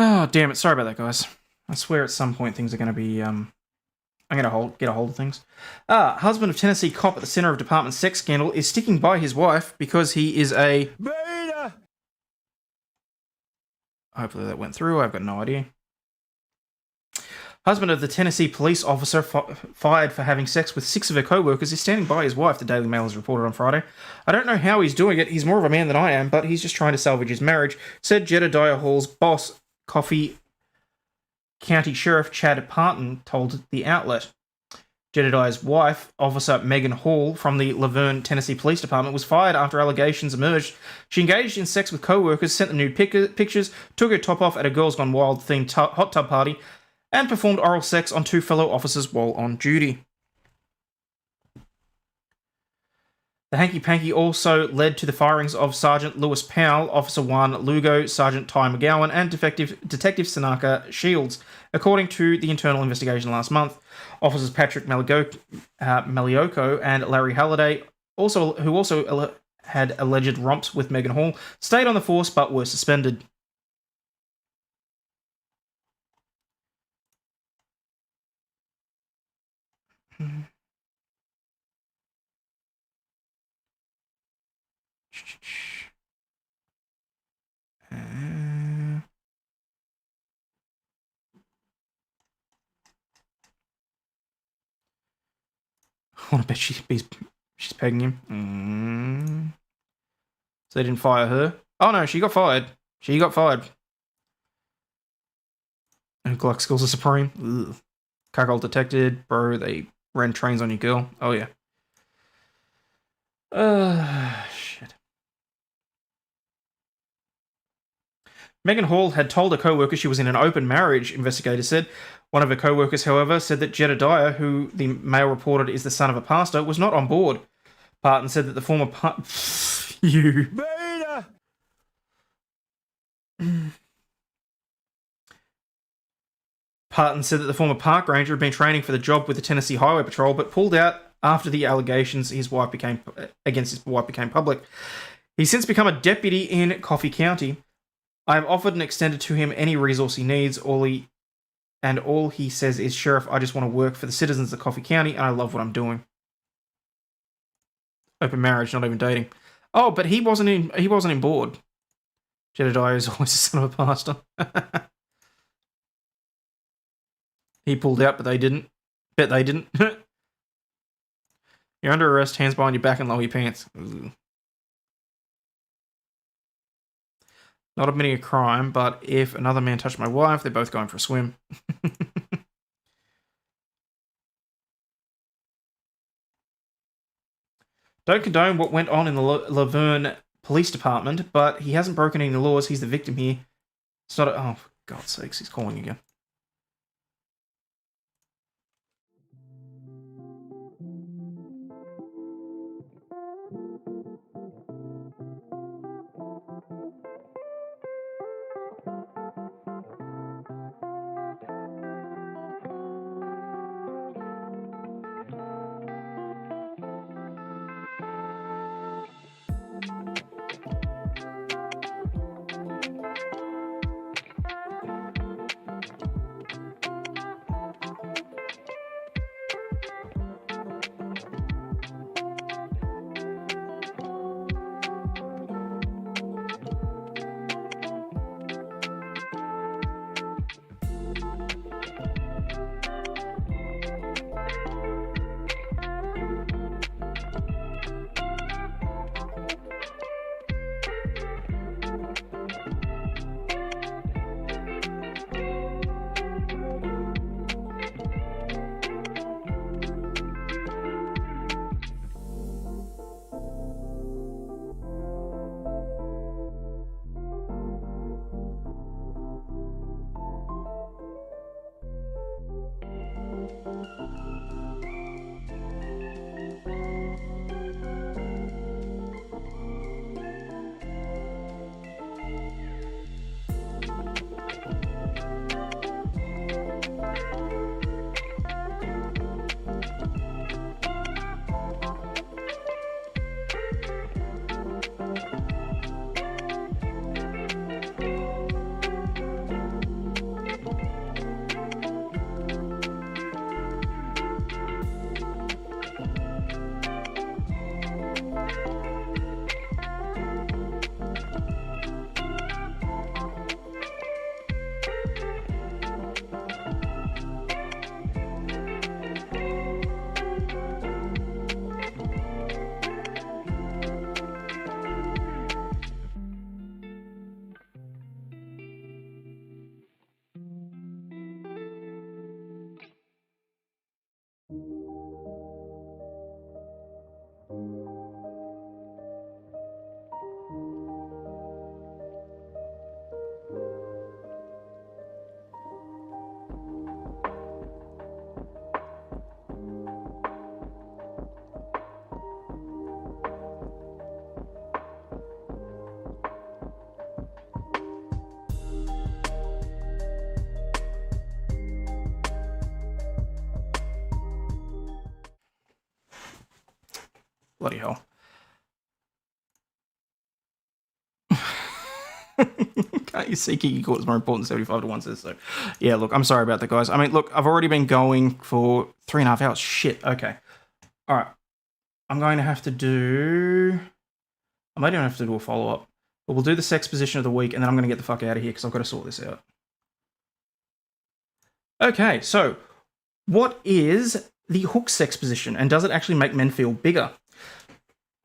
Oh, damn it. Sorry about that, guys. I swear at some point things are going to be, I'm going to get a hold of things. Husband of Tennessee cop at the center of department sex scandal is sticking by his wife because he is a... Beta! Hopefully that went through. I've got no idea. Husband of the Tennessee police officer fired for having sex with 6 of her co-workers is standing by his wife, the Daily Mail has reported on Friday. I don't know how he's doing it. He's more of a man than I am, but he's just trying to salvage his marriage, said Jedediah Hall's boss, Coffee County Sheriff Chad Parton, told the outlet. Jedediah's wife, Officer Megan Hall from the Laverne, Tennessee Police Department, was fired after allegations emerged. She engaged in sex with co-workers, sent them nude pictures, took her top off at a Girls Gone Wild themed hot tub party, and performed oral sex on 2 fellow officers while on duty. The hanky-panky also led to the firings of Sergeant Lewis Powell, Officer Juan Lugo, Sergeant Ty McGowan, and Detective Sanaka Shields, according to the internal investigation last month. Officers Patrick Malioko and Larry Halliday, who also had alleged romps with Megan Hall, stayed on the force but were suspended. I want to bet she's pegging him. So they didn't fire her. Oh no, she got fired. She got fired. And Glock skills are supreme. Ugh. Cuckold detected. Bro, they ran trains on your girl. Oh yeah. Shit. Megan Hall had told a co-worker she was in an open marriage, investigators said. One of her co-workers, however, said that Jedediah, who the Mail reported is the son of a pastor, was not on board. Parton said that the former you beta. Parton said that the former park ranger had been training for the job with the Tennessee Highway Patrol, but pulled out after the allegations against his wife became public. He's since become a deputy in Coffee County. I have offered and extended to him any resource he needs. All he says is, Sheriff, I just want to work for the citizens of Coffee County, and I love what I'm doing. Open marriage, not even dating. Oh, but he wasn't in board. Jedediah is always the son of a pastor. He pulled out, but they didn't. Bet they didn't. You're under arrest, hands behind your back, and lower your pants. Ooh. Not admitting a crime, but if another man touched my wife, they're both going for a swim. Don't condone what went on in the Laverne Police Department, but he hasn't broken any laws. He's the victim here. It's not oh, for God's sakes, he's calling again. Bloody hell. Can't you see Kiki Court is more important than 75 to 1 says so? Yeah, look, I'm sorry about that, guys. I mean, look, I've already been going for 3.5 hours. Shit, okay. All right. I'm going to have to do... I might even have to do a follow-up. But we'll do the sex position of the week, and then I'm going to get the fuck out of here because I've got to sort this out. Okay, so what is the hook sex position, and does it actually make men feel bigger?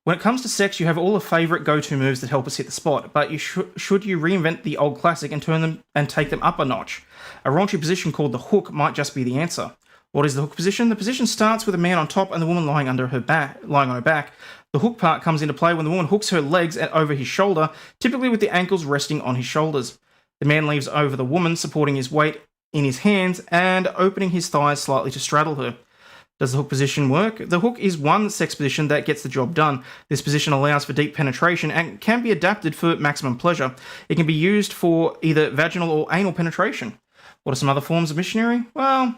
When it comes to sex, you have all the favourite go-to moves that help us hit the spot, but you should you reinvent the old classic and turn them and take them up a notch? A raunchy position called the hook might just be the answer. What is the hook position? The position starts with a man on top and the woman lying on her back. The hook part comes into play when the woman hooks her legs over his shoulder, typically with the ankles resting on his shoulders. The man leans over the woman, supporting his weight in his hands and opening his thighs slightly to straddle her. Does the hook position work? The hook is one sex position that gets the job done. This position allows for deep penetration and can be adapted for maximum pleasure. It can be used for either vaginal or anal penetration. What are some other forms of missionary? Well,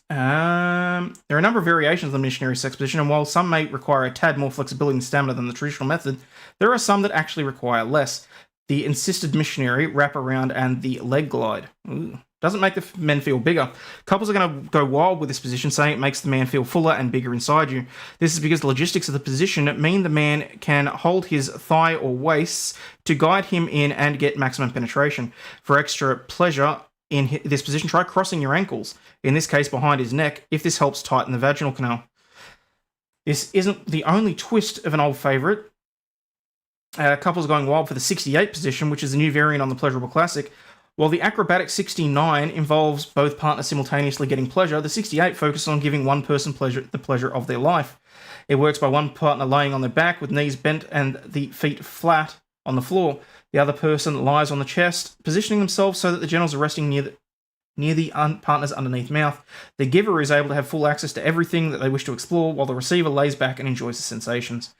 there are a number of variations of the missionary sex position, and while some may require a tad more flexibility and stamina than the traditional method, there are some that actually require less. The insisted missionary, wrap around, and the leg glide. Ooh. Doesn't make the men feel bigger. Couples are going to go wild with this position, saying it makes the man feel fuller and bigger inside you. This is because the logistics of the position mean the man can hold his thigh or waist to guide him in and get maximum penetration. For extra pleasure in this position, try crossing your ankles, in this case behind his neck, if this helps tighten the vaginal canal. This isn't the only twist of an old favourite. Couples are going wild for the 68 position, which is a new variant on the Pleasurable Classic. While the acrobatic 69 involves both partners simultaneously getting pleasure, the 68 focuses on giving one person the pleasure of their life. It works by one partner laying on their back with knees bent and the feet flat on the floor. The other person lies on the chest, positioning themselves so that the genitals are resting near the partner's underneath mouth. The giver is able to have full access to everything that they wish to explore, while the receiver lays back and enjoys the sensations.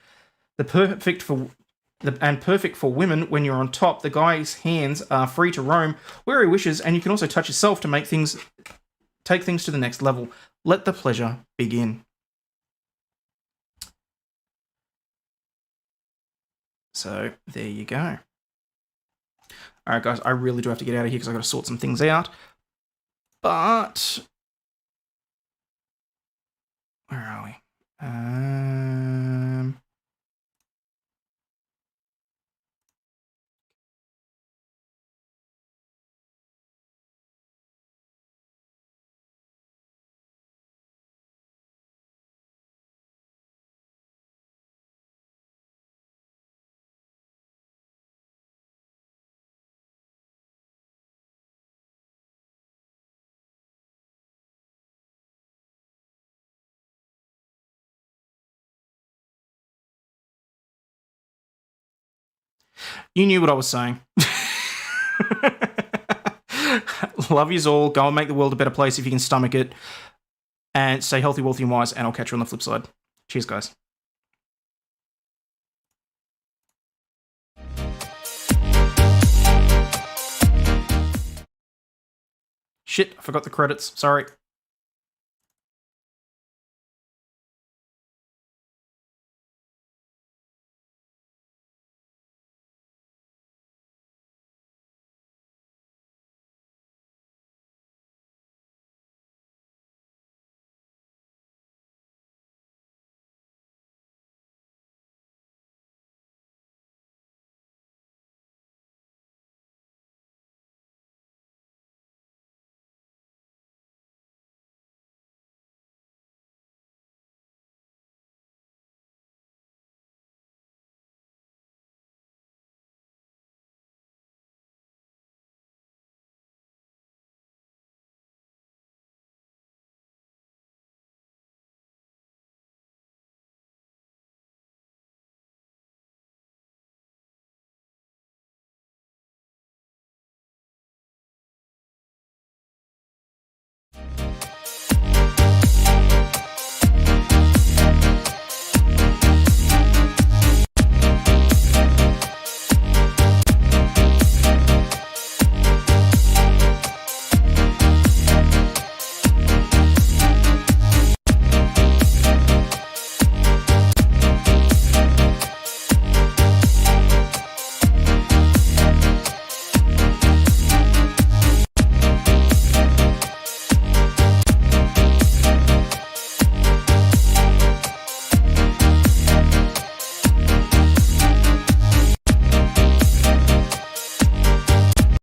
Perfect for women when you're on top. The guy's hands are free to roam where he wishes, and you can also touch yourself to take things to the next level. Let the pleasure begin. So there you go. All right, guys, I really do have to get out of here because I've got to sort some things out. But where are we? You knew what I was saying. Love yous all. Go and make the world a better place if you can stomach it. And stay healthy, wealthy, and wise. And I'll catch you on the flip side. Cheers, guys. Shit, I forgot the credits. Sorry.